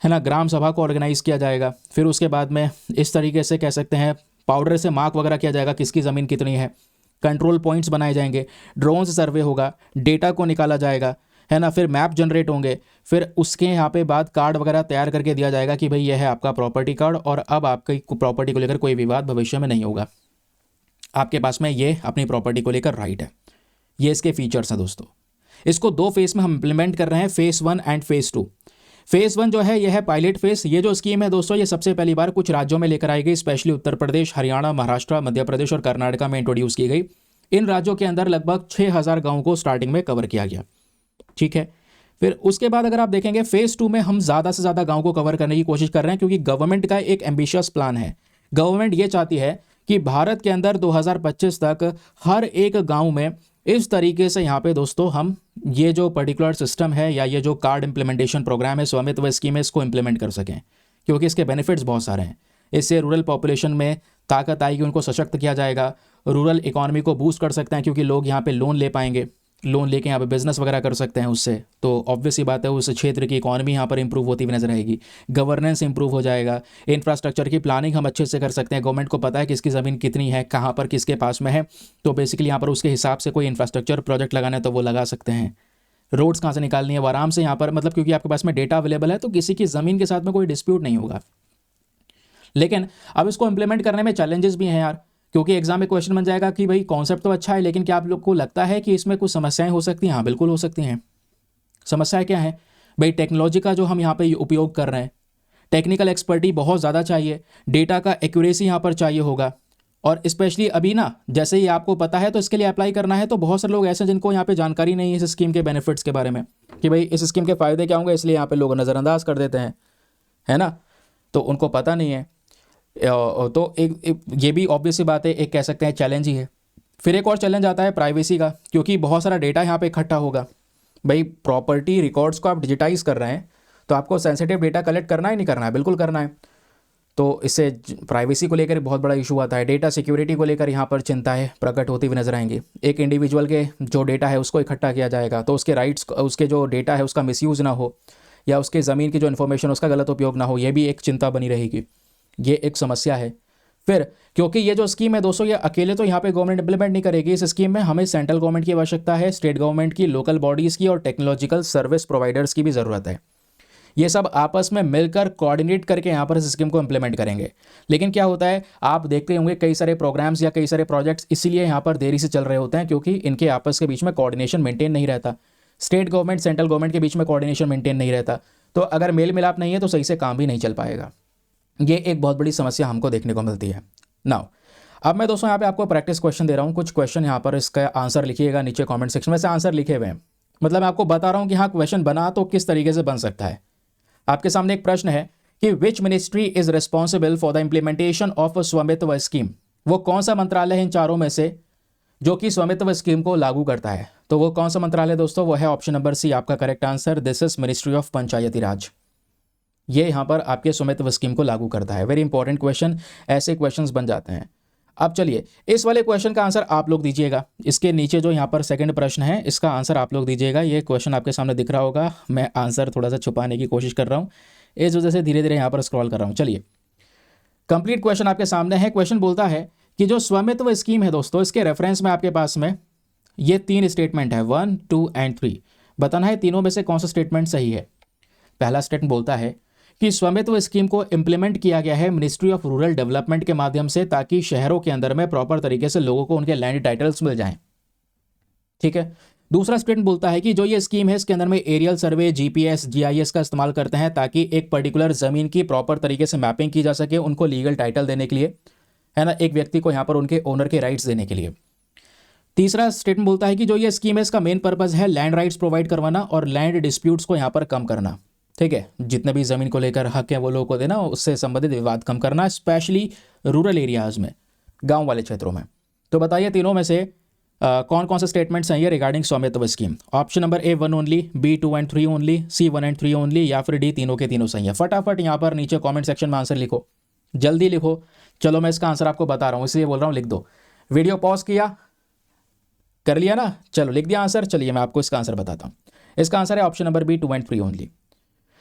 है ना, ग्राम सभा को ऑर्गेनाइज़ किया जाएगा, फिर उसके बाद में इस तरीके से कह सकते हैं पाउडर से मार्क वगैरह किया जाएगा किसकी ज़मीन कितनी है, कंट्रोल पॉइंट्स बनाए जाएंगे, ड्रोन से सर्वे होगा, डेटा को निकाला जाएगा, है ना, फिर मैप जनरेट होंगे, फिर उसके यहाँ पे बाद कार्ड वगैरह तैयार करके दिया जाएगा कि भाई यह है आपका प्रॉपर्टी कार्ड और अब आपकी प्रॉपर्टी को लेकर कोई विवाद भविष्य में नहीं होगा, आपके पास में ये अपनी प्रॉपर्टी को लेकर राइट है। ये इसके फीचर्स हैं दोस्तों। इसको 2 फेज में हम इंप्लीमेंट कर रहे हैं, फेज़ 1 एंड फेज़ 2। फेज़ 1 जो है यह है पायलट फेज। ये जो स्कीम है दोस्तों ये सबसे पहली बार कुछ राज्यों में लेकर आई गई, स्पेशली उत्तर प्रदेश, हरियाणा, महाराष्ट्र, मध्य प्रदेश और कर्नाटका में इंट्रोड्यूस की गई। इन राज्यों के अंदर लगभग 6000 गाँवों को स्टार्टिंग में कवर किया गया। ठीक है, फिर उसके बाद अगर आप देखेंगे फेज़ 2 में हम ज़्यादा से ज़्यादा गाँव को कवर करने की कोशिश कर रहे हैं, क्योंकि गवर्नमेंट का एक एम्बिशियस प्लान है। गवर्नमेंट ये चाहती है कि भारत के अंदर 2025 तक हर एक गांव में इस तरीके से यहाँ पे दोस्तों हम ये जो पर्टिकुलर सिस्टम है या ये जो कार्ड इंप्लीमेंटेशन प्रोग्राम है, स्वामित्व स्कीम है, इसको इंप्लीमेंट कर सकें, क्योंकि इसके बेनिफिट्स बहुत सारे हैं। इससे रूरल पॉपुलेशन में ताकत आएगी, उनको सशक्त किया जाएगा, रूरल इकोनॉमी को बूस्ट कर सकते हैं, क्योंकि लोग यहाँ पे लोन ले पाएंगे, लोन लेके यहाँ पे बिजनेस वगैरह कर सकते हैं उससे, तो ऑब्वियस सी बात है उस क्षेत्र की इकोनॉमी यहाँ पर इंप्रूव होती हुई नजर आएगी, गवर्नेंस इंप्रूव हो जाएगा, इंफ्रास्ट्रक्चर की प्लानिंग हम अच्छे से कर सकते हैं, गवर्नमेंट को पता है किसकी ज़मीन कितनी है, कहाँ पर किसके पास में है, तो बेसिकली यहाँ पर उसके हिसाब से कोई इंफ्रास्ट्रक्चर प्रोजेक्ट लगाना है तो वो लगा सकते हैं। रोड्स कहाँ से निकालनी है वो आराम से यहाँ पर, मतलब क्योंकि आपके पास में डेटा अवेलेबल है तो किसी की ज़मीन के साथ में कोई डिस्प्यूट नहीं होगा। लेकिन अब इसको इंप्लीमेंट करने में चैलेंजेस भी हैं यार, क्योंकि एग्जाम में क्वेश्चन बन जाएगा कि भाई कॉन्सेप्ट तो अच्छा है लेकिन क्या आप लोग को लगता है कि इसमें कुछ समस्याएं हो सकती हैं? हाँ बिल्कुल हो सकती हैं। समस्याएं क्या है भाई? टेक्नोलॉजी का जो हम यहाँ पे उपयोग कर रहे हैं, टेक्निकल एक्सपर्टी बहुत ज़्यादा चाहिए, डेटा का एक्यूरेसी यहाँ पर चाहिए होगा, और स्पेशली अभी ना जैसे ही आपको पता है तो इसके लिए अप्लाई करना है तो बहुत सारे लोग ऐसे जिनको यहाँ पे जानकारी नहीं है इस स्कीम के बेनिफिट्स के बारे में कि भाई इस स्कीम के फ़ायदे क्या होंगे, इसलिए यहाँ पे लोग नज़रअंदाज कर देते हैं, है ना, तो उनको पता नहीं है। तो एक ये भी ऑब्वियस सी बात है, एक कह सकते हैं चैलेंज ही है। फिर एक और चैलेंज आता है प्राइवेसी का, क्योंकि बहुत सारा डेटा यहाँ पे इकट्ठा होगा। भाई प्रॉपर्टी रिकॉर्ड्स को आप डिजिटाइज कर रहे हैं तो आपको सेंसिटिव डेटा कलेक्ट करना ही नहीं करना है, बिल्कुल करना है। तो इससे प्राइवेसी को लेकर बहुत बड़ा इशू आता है, डेटा सिक्योरिटी को लेकर यहाँ पर चिंताएं प्रकट होती हुई नजर आएंगी। एक इंडिविजुअल के जो डेटा है उसको इकट्ठा किया जाएगा तो उसके राइट्स, उसके जो डेटा है उसका मिसयूज़ ना हो, या उसके ज़मीन की जो इन्फॉर्मेशन उसका गलत उपयोग ना हो, ये भी एक चिंता बनी रहेगी, ये एक समस्या है। फिर क्योंकि ये जो स्कीम है दोस्तों ये अकेले तो यहाँ पे गवर्नमेंट इंप्लीमेंट नहीं करेगी, इस स्कीम में हमें सेंट्रल गवर्नमेंट की आवश्यकता है, स्टेट गवर्नमेंट की, लोकल बॉडीज़ की और टेक्नोलॉजिकल सर्विस प्रोवाइडर्स की भी ज़रूरत है। ये सब आपस में मिलकर कोऑर्डिनेट करके यहाँ पर इस स्कीम को इंप्लीमेंट करेंगे। लेकिन क्या होता है, आप देखते होंगे कई सारे प्रोग्राम्स या कई सारे प्रोजेक्ट्स इसीलिए यहाँ पर देरी से चल रहे होते हैं क्योंकि इनके आपस के बीच में कोऑर्डिनेशन मेंटेन नहीं रहता, स्टेट गवर्नमेंट सेंट्रल गवर्नमेंट के बीच में कोऑर्डिनेशन मेंटेन नहीं रहता, तो अगर मेल मिलाप नहीं है तो सही से काम भी नहीं चल पाएगा। ये एक बहुत बड़ी समस्या हमको देखने को मिलती है। नाउ अब मैं दोस्तों यहाँ पे आपको प्रैक्टिस क्वेश्चन दे रहा हूँ, कुछ क्वेश्चन यहाँ पर इसका आंसर लिखिएगा नीचे कमेंट सेक्शन में, से आंसर लिखे हुए हैं, मतलब मैं आपको बता रहा हूँ कि हाँ क्वेश्चन बना तो किस तरीके से बन सकता है। आपके सामने एक प्रश्न है कि which ministry is responsible for the implementation of स्वामित्व स्कीम, वो कौन सा मंत्रालय है इन चारों में से जो कि स्वामित्व स्कीम को लागू करता है? तो वो कौन सा मंत्रालय दोस्तों? वो है ऑप्शन नंबर सी आपका correct answer, this is ministry of Panchayati Raj. ये यहाँ पर आपके स्वामित्व स्कीम को लागू करता है। वेरी इंपॉर्टेंट क्वेश्चन, ऐसे क्वेश्चंस बन जाते हैं। अब चलिए इस वाले क्वेश्चन का आंसर आप लोग दीजिएगा, इसके नीचे जो यहाँ पर सेकंड प्रश्न है इसका आंसर आप लोग दीजिएगा। ये क्वेश्चन आपके सामने दिख रहा होगा, मैं आंसर थोड़ा सा छुपाने की कोशिश कर रहा हूँ, इस वजह से धीरे धीरे यहाँ पर स्क्रॉल कर रहा हूँ। चलिए कंप्लीट क्वेश्चन आपके सामने है। क्वेश्चन बोलता है कि जो स्वामित्व स्कीम है दोस्तों, इसके रेफरेंस में आपके पास में ये 3 स्टेटमेंट है, 1, 2 एंड 3। बताना है तीनों में से कौन सा स्टेटमेंट सही है। पहला स्टेटमेंट बोलता है कि स्वामित्व स्कीम को इंप्लीमेंट किया गया है मिनिस्ट्री ऑफ रूरल डेवलपमेंट के माध्यम से, ताकि शहरों के अंदर में प्रॉपर तरीके से लोगों को उनके लैंड टाइटल्स मिल जाएं। ठीक है, दूसरा स्टेटमेंट बोलता है कि जो ये स्कीम है इसके अंदर में एरियल सर्वे, जीपीएस, जीआईएस का इस्तेमाल करते हैं ताकि एक पर्टिकुलर ज़मीन की प्रॉपर तरीके से मैपिंग की जा सके, उनको लीगल टाइटल देने के लिए, है ना, एक व्यक्ति को यहाँ पर उनके ओनर के राइट्स देने के लिए। तीसरा स्टेटमेंट बोलता है कि जो ये स्कीम है इसका मेन पर्पज़ है लैंड राइट्स प्रोवाइड करवाना और लैंड डिस्प्यूट्स को यहाँ पर कम करना। ठीक है, जितने भी ज़मीन को लेकर हक है वो लोगों को देना, उससे संबंधित विवाद कम करना, स्पेशली रूरल एरियाज़ में, गाँव वाले क्षेत्रों में। तो बताइए तीनों में से कौन कौन से स्टेटमेंट्स हैं ये regarding Swamitva scheme? Option number A 1 only, B 2 and 3 only, C 1 and 3 only, या फिर डी तीनों के तीनों सही है? फटाफट यहाँ पर नीचे कमेंट सेक्शन में आंसर लिखो, जल्दी लिखो। चलो मैं इसका आंसर आपको बता रहा हूँ, इसलिए बोल रहा हूँ लिख दो। वीडियो पॉज किया, कर लिया ना? चलो लिख दिया आंसर। चलिए मैं आपको इसका आंसर बताता हूँ। इसका आंसर है option number B 2 and 3 only.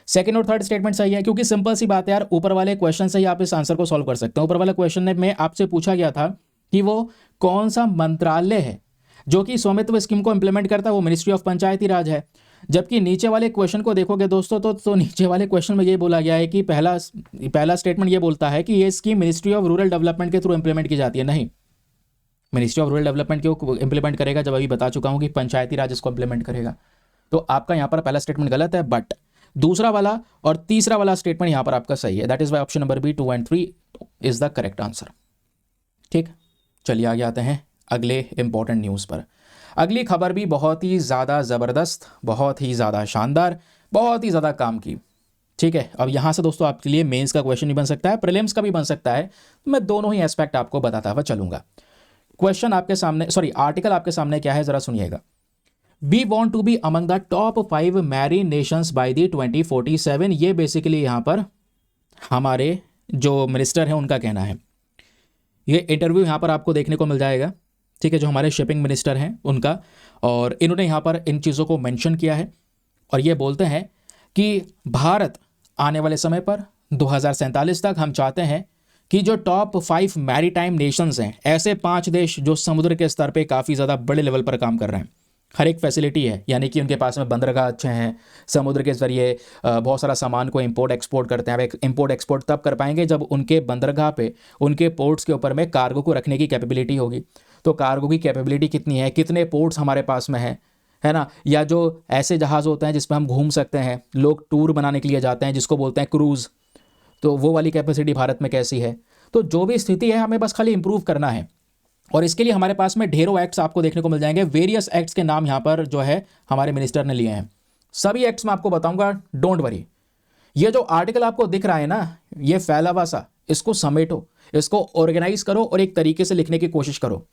Second और थर्ड स्टेटमेंट सही है, क्योंकि सिंपल सी बात है यार, ऊपर वाले क्वेश्चन से ही आप इस आंसर को सॉल्व कर सकते हैं। ऊपर वाले क्वेश्चन में आपसे पूछा गया था कि वो कौन सा मंत्रालय है जो कि स्वामित्व स्कीम को इंप्लीमेंट करता है, वो मिनिस्ट्री ऑफ पंचायती राज है। जबकि नीचे वाले क्वेश्चन को देखोगे दोस्तों तो नीचे वाले क्वेश्चन में ये बोला गया है कि पहला स्टेटमेंट ये बोलता है कि ये scheme ministry of rural development के थ्रू इंप्लीमेंट की जाती है। नहीं, मिनिस्ट्री ऑफ रूरल डेवलपमेंट क्यों इंप्लीमेंट करेगा, जब अभी बता चुका हूँ कि पंचायती राज इसको इंप्लीमेंट करेगा। तो आपका यहाँ पर पहला स्टेटमेंट गलत है, बट दूसरा वाला और तीसरा वाला स्टेटमेंट यहाँ पर आपका सही है। That is why option number B 2 and 3 is the correct answer. ठीक, चलिए आगे आते हैं अगले इंपॉर्टेंट न्यूज़ पर। अगली खबर भी बहुत ही ज़्यादा ज़बरदस्त, बहुत ही ज़्यादा शानदार, बहुत ही ज़्यादा काम की। ठीक है, अब यहाँ से दोस्तों आपके लिए मेंस का क्वेश्चन भी बन सकता है, प्रीलिम्स का भी बन सकता है। मैं दोनों ही एस्पेक्ट आपको बताता हुआ चलूंगा। क्वेश्चन आपके सामने, सॉरी आर्टिकल आपके सामने क्या है जरा सुनिएगा। We want to be among the top 5 marine nations by the 2047। ये बेसिकली यहाँ पर हमारे जो मिनिस्टर हैं उनका कहना है। ये इंटरव्यू यहाँ पर आपको देखने को मिल जाएगा, ठीक है, जो हमारे शिपिंग मिनिस्टर हैं उनका, और इन्होंने यहाँ पर इन चीज़ों को मेंशन किया है और ये बोलते हैं कि भारत आने वाले समय पर 2047 तक हम चाहते हैं कि जो टॉप 5 मैरीटाइम नेशंस हैं, ऐसे 5 देश जो समुद्र के स्तर पे काफ़ी ज़्यादा बड़े लेवल पर काम कर रहे हैं, हर एक फैसिलिटी है, यानी कि उनके पास में बंदरगाह अच्छे हैं, समुद्र के ज़रिए बहुत सारा सामान को इंपोर्ट एक्सपोर्ट करते हैं। इंपोर्ट एक्सपोर्ट तब कर पाएंगे जब उनके बंदरगाह पे, उनके पोर्ट्स के ऊपर में कार्गो को रखने की कैपेबिलिटी होगी। तो कार्गो की कैपेबिलिटी कितनी है, कितने पोर्ट्स हमारे पास में है ना, या जो ऐसे जहाज़ होते हैं जिसमें हम घूम सकते हैं, लोग टूर बनाने के लिए जाते हैं जिसको बोलते हैं क्रूज़, तो वो वाली कैपेसिटी भारत में कैसी है। तो जो भी स्थिति है हमें बस खाली इंप्रूव करना है, और इसके लिए हमारे पास में ढेरों एक्ट्स आपको देखने को मिल जाएंगे। वेरियस एक्ट्स के नाम यहाँ पर जो है हमारे मिनिस्टर ने लिए हैं। सभी एक्ट्स में आपको बताऊंगा, डोंट वरी। ये जो आर्टिकल आपको दिख रहा है ना, ये फैला हुआ सा, इसको समेटो, इसको ऑर्गेनाइज करो और एक तरीके से लिखने की कोशिश करो,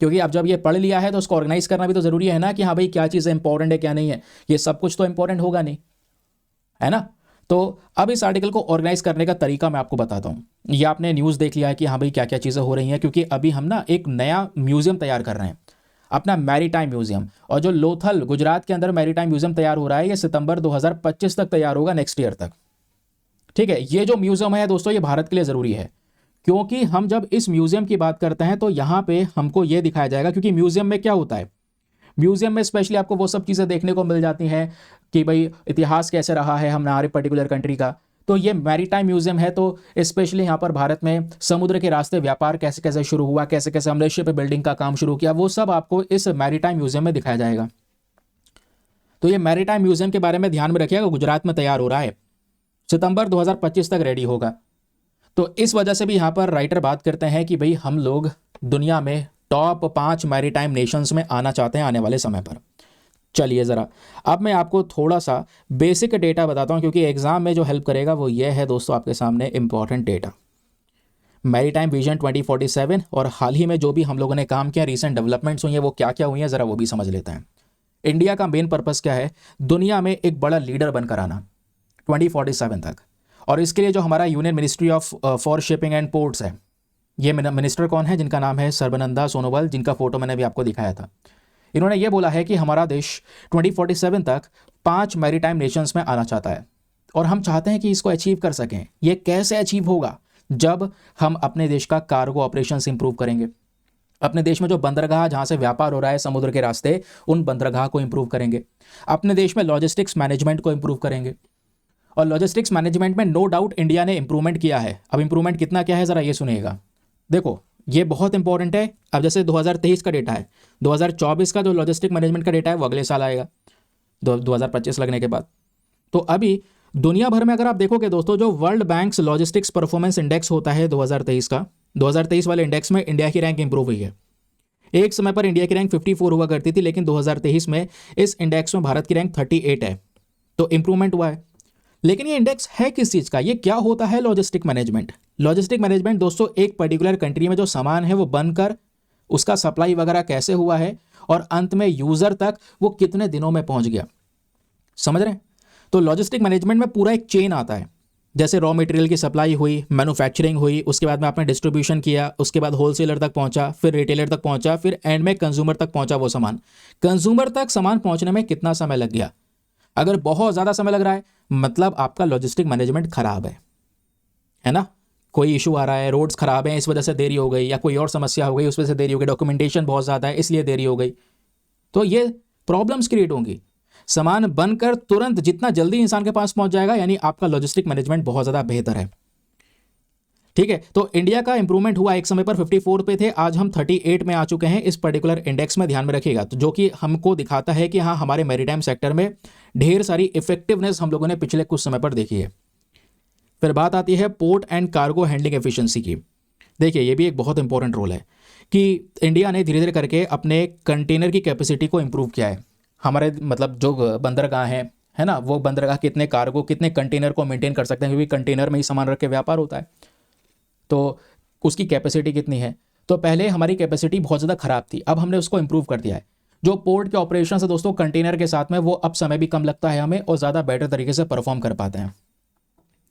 क्योंकि अब जब ये पढ़ लिया है तो उसको ऑर्गेनाइज करना भी तो जरूरी है ना, कि हाँ भाई क्या चीज़ इंपॉर्टेंट है क्या नहीं है। ये सब कुछ तो इंपॉर्टेंट होगा नहीं, है ना। तो अब इस आर्टिकल को ऑर्गेनाइज करने का तरीका मैं आपको बताता हूँ। ये आपने न्यूज़ देख लिया है कि हाँ भाई क्या क्या चीज़ें हो रही हैं, क्योंकि अभी हम ना एक नया म्यूजियम तैयार कर रहे हैं, अपना मैरीटाइम म्यूजियम। और जो लोथल गुजरात के अंदर मैरीटाइम म्यूजियम तैयार हो रहा है, ये सितंबर 2025 तक तैयार होगा, नेक्स्ट ईयर तक। ठीक है, ये जो म्यूजियम है दोस्तों, ये भारत के लिए ज़रूरी है, क्योंकि हम जब इस म्यूजियम की बात करते हैं तो यहाँ पे हमको ये दिखाया जाएगा, क्योंकि म्यूजियम में क्या होता है, म्यूजियम में स्पेशली आपको वो सब चीज़ें देखने को मिल जाती हैं कि भाई इतिहास कैसे रहा है हमारे पर्टिकुलर कंट्री का। तो ये मैरीटाइम म्यूजियम है, तो स्पेशली यहाँ पर भारत में समुद्र के रास्ते व्यापार कैसे कैसे शुरू हुआ, कैसे कैसे हमने शिप बिल्डिंग का काम शुरू किया, वो सब आपको इस मैरीटाइम म्यूजियम में दिखाया जाएगा। तो ये मैरीटाइम म्यूजियम के बारे में ध्यान में रखिएगा, गुजरात में तैयार हो रहा है, सितंबर 2025 तक रेडी होगा। तो इस वजह से भी यहाँ पर राइटर बात करते हैं कि भाई हम लोग दुनिया में टॉप 5 मैरीटाइम नेशंस में आना चाहते हैं आने वाले समय पर। चलिए ज़रा अब मैं आपको थोड़ा सा बेसिक डेटा बताता हूँ, क्योंकि एग्जाम में जो हेल्प करेगा वो ये है दोस्तों आपके सामने इंपॉर्टेंट डेटा, मैरीटाइम विजन 2047, और हाल ही में जो भी हम लोगों ने काम किया, रीसेंट डेवलपमेंट्स हुई हैं, वो क्या क्या हुई हैं ज़रा वो भी समझ लेते हैं। इंडिया का मेन पर्पज़ क्या है, दुनिया में एक बड़ा लीडर बनकर आना 2047 तक। और इसके लिए जो हमारा union ministry of for shipping and ports है, ये मिनिस्टर कौन है, जिनका नाम है सर्बानंदा सोनोवाल, जिनका फोटो मैंने भी आपको दिखाया था। इन्होंने ये बोला है कि हमारा देश 2047 तक 5 मैरीटाइम नेशंस में आना चाहता है, और हम चाहते हैं कि इसको अचीव कर सकें। ये कैसे अचीव होगा, जब हम अपने देश का कार्गो ऑपरेशंस इंप्रूव करेंगे, अपने देश में जो बंदरगाह जहाँ से व्यापार हो रहा है समुद्र के रास्ते, उन बंदरगाह को इंप्रूव करेंगे, अपने देश में लॉजिस्टिक्स मैनेजमेंट को इंप्रूव करेंगे। और लॉजिस्टिक्स मैनेजमेंट में नो डाउट इंडिया ने इंप्रूवमेंट किया है। अब इंप्रूवमेंट कितना क्या है ज़रा ये सुनिएगा। देखो ये बहुत इंपॉर्टेंट है। अब जैसे 2023 का डेटा है, 2024 का जो लॉजिस्टिक मैनेजमेंट का डेटा है वो अगले साल आएगा 2025 लगने के बाद। तो अभी दुनिया भर में अगर आप देखोगे दोस्तों, जो world banks logistics performance index होता है 2023 का, 2023 वाले इंडेक्स में इंडिया की रैंक इंप्रूव हुई है। एक समय पर इंडिया की रैंक 54 हुआ करती थी, लेकिन 2023 में इस इंडेक्स में भारत की रैंक 38 है, तो इंप्रूवमेंट हुआ है। लेकिन ये इंडेक्स है किस चीज़ का, ये क्या होता है लॉजिस्टिक मैनेजमेंट? लॉजिस्टिक मैनेजमेंट दोस्तों एक पर्टिकुलर कंट्री में जो सामान है वो बनकर उसका सप्लाई वगैरह कैसे हुआ है और अंत में यूज़र तक वो कितने दिनों में पहुंच गया, समझ रहे हैं? तो लॉजिस्टिक मैनेजमेंट में पूरा एक चेन आता है। जैसे रॉ मटेरियल की सप्लाई हुई, मैन्युफैक्चरिंग हुई, उसके बाद में आपने डिस्ट्रीब्यूशन किया, उसके बाद होलसेलर तक पहुंचा, फिर रिटेलर तक पहुंचा, फिर एंड में कंज्यूमर तक पहुंचा वो सामान। कंज्यूमर तक सामान पहुंचने में कितना समय लग गया? अगर बहुत ज़्यादा समय लग रहा है मतलब आपका लॉजिस्टिक मैनेजमेंट खराब है ना? कोई इशू आ रहा है, रोड्स खराब हैं इस वजह से देरी हो गई, या कोई और समस्या हो गई उस वजह से देरी हो गई, डॉक्यूमेंटेशन बहुत ज़्यादा है इसलिए देरी हो गई, तो ये प्रॉब्लम्स क्रिएट होंगी। सामान बनकर तुरंत जितना जल्दी इंसान के पास पहुंच जाएगा, यानी आपका लॉजिस्टिक मैनेजमेंट बहुत ज़्यादा बेहतर है। ठीक है, तो इंडिया का इंप्रूवमेंट हुआ, एक समय पर 54 पे थे, आज हम 38 में आ चुके हैं इस पर्टिकुलर इंडेक्स में, ध्यान में रखिएगा। तो जो कि हमको दिखाता है कि हाँ, हमारे मैरीटाइम सेक्टर में ढेर सारी इफेक्टिवनेस हम लोगों ने पिछले कुछ समय पर देखी है। फिर बात आती है port and cargo handling efficiency की। देखिए ये भी एक बहुत इंपॉर्टेंट रोल है कि इंडिया ने धीरे धीरे करके अपने कंटेनर की कैपेसिटी को इंप्रूव किया है। हमारे मतलब जो बंदरगाह हैं, है ना, वो बंदरगाह कितने कार्गो, कितने कंटेनर को मेंटेन कर सकते हैं, क्योंकि कंटेनर में ही सामान रख के व्यापार होता है, तो उसकी कैपेसिटी कितनी है। तो पहले हमारी कैपेसिटी बहुत ज़्यादा ख़राब थी, अब हमने उसको इंप्रूव कर दिया है। जो पोर्ट के ऑपरेशन है दोस्तों कंटेनर के साथ में, वो अब समय भी कम लगता है हमें और ज़्यादा बेटर तरीके से परफॉर्म कर पाते हैं।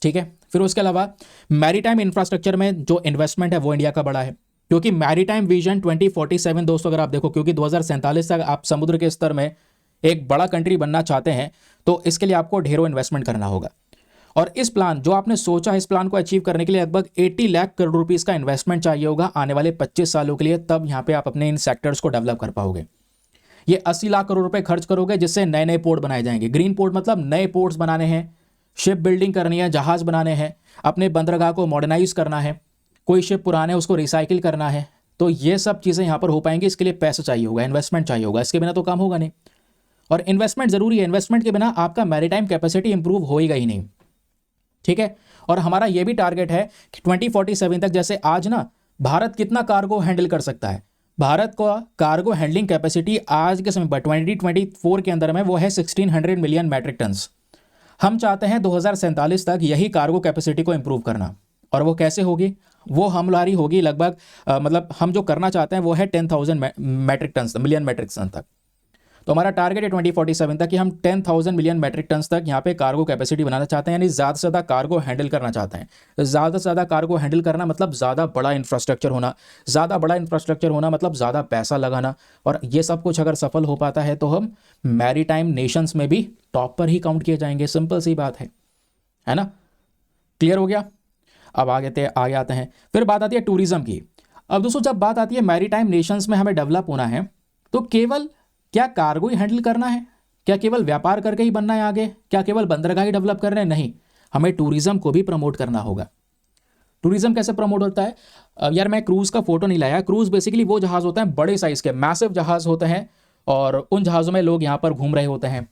ठीक है, फिर उसके अलावा मैरीटाइम इंफ्रास्ट्रक्चर में जो इन्वेस्टमेंट है वो इंडिया का बड़ा है, क्योंकि मैरीटाइम विजन 2047 दोस्तों अगर आप देखो, क्योंकि 2047 तक आप समुद्र के स्तर में एक बड़ा कंट्री बनना चाहते हैं, तो इसके लिए आपको ढेरों इन्वेस्टमेंट करना होगा। और इस प्लान जो आपने सोचा है, इस प्लान को अचीव करने के लिए लगभग 80 लाख करोड़ रुपीस का इन्वेस्टमेंट चाहिए होगा आने वाले 25 सालों के लिए, तब यहाँ पे आप अपने इन सेक्टर्स को डेवलप कर पाओगे। ये 80 लाख करोड़ रुपए खर्च करोगे, जिससे नए नए पोर्ट बनाए जाएंगे। ग्रीन पोर्ट मतलब नए पोर्ट्स बनाने हैं, शिप बिल्डिंग करनी है, जहाज बनाने हैं, अपने बंदरगाह को मॉडर्नाइज करना है, कोई शिप पुराने उसको रिसाइकिल करना है। तो ये सब चीज़ें यहाँ पर हो पाएंगी, इसके लिए पैसा चाहिए होगा, इन्वेस्टमेंट चाहिए होगा, इसके बिना तो काम होगा नहीं। और इन्वेस्टमेंट जरूरी है, इन्वेस्टमेंट के बिना आपका मैरीटाइम कैपेसिटी इंप्रूव होएगा ही नहीं। ठीक है, और हमारा ये भी टारगेट है कि 2047 तक, जैसे आज ना भारत कितना कार्गो हैंडल कर सकता है, भारत का कार्गो हैंडलिंग कैपेसिटी आज के समय पर 2024 के अंदर में वो है 1600 मिलियन मैट्रिक टन्स। हम चाहते हैं 2047 तक यही कार्गो कैपेसिटी को इंप्रूव करना। और वो कैसे होगी? वो हमारी होगी लगभग मतलब हम जो करना चाहते हैं वो है 10,000 metric tonne, million metric tonne तक। तो हमारा टारगेट है 2047 तक कि हम 10,000 मिलियन मैट्रिक टन तक यहाँ पे कार्गो कैपेसिटी बनाना चाहते हैं, यानी ज़्यादा से ज़्यादा कार्गो हैंडल करना चाहते हैं। तो ज़्यादा से ज़्यादा कार्गो हैंडल करना मतलब ज़्यादा बड़ा इंफ्रास्ट्रक्चर होना, ज़्यादा बड़ा इंफ्रास्ट्रक्चर होना मतलब ज़्यादा पैसा लगाना, और ये सब कुछ अगर सफल हो पाता है तो हम मैरीटाइम नेशंस में भी टॉप पर ही काउंट किए जाएंगे। सिंपल सी बात है ना? क्लियर हो गया? अब आगे आते हैं, फिर बात आती है टूरिज्म की। अब दोस्तों जब बात आती है मैरीटाइम नेशंस में हमें डेवलप होना है, तो केवल क्या कार्गो ही हैंडल करना है? क्या केवल व्यापार करके ही बनना है आगे? क्या केवल बंदरगाह ही डेवलप करना है? नहीं, हमें टूरिज्म को भी प्रमोट करना होगा। टूरिज्म कैसे प्रमोट होता है? यार मैं क्रूज़ का फोटो नहीं लाया। क्रूज़ बेसिकली वो जहाज़ होते हैं बड़े साइज़ के, मैसिव जहाज़ होते हैं, और उन जहाज़ों में लोग यहाँ पर घूम रहे होते हैं,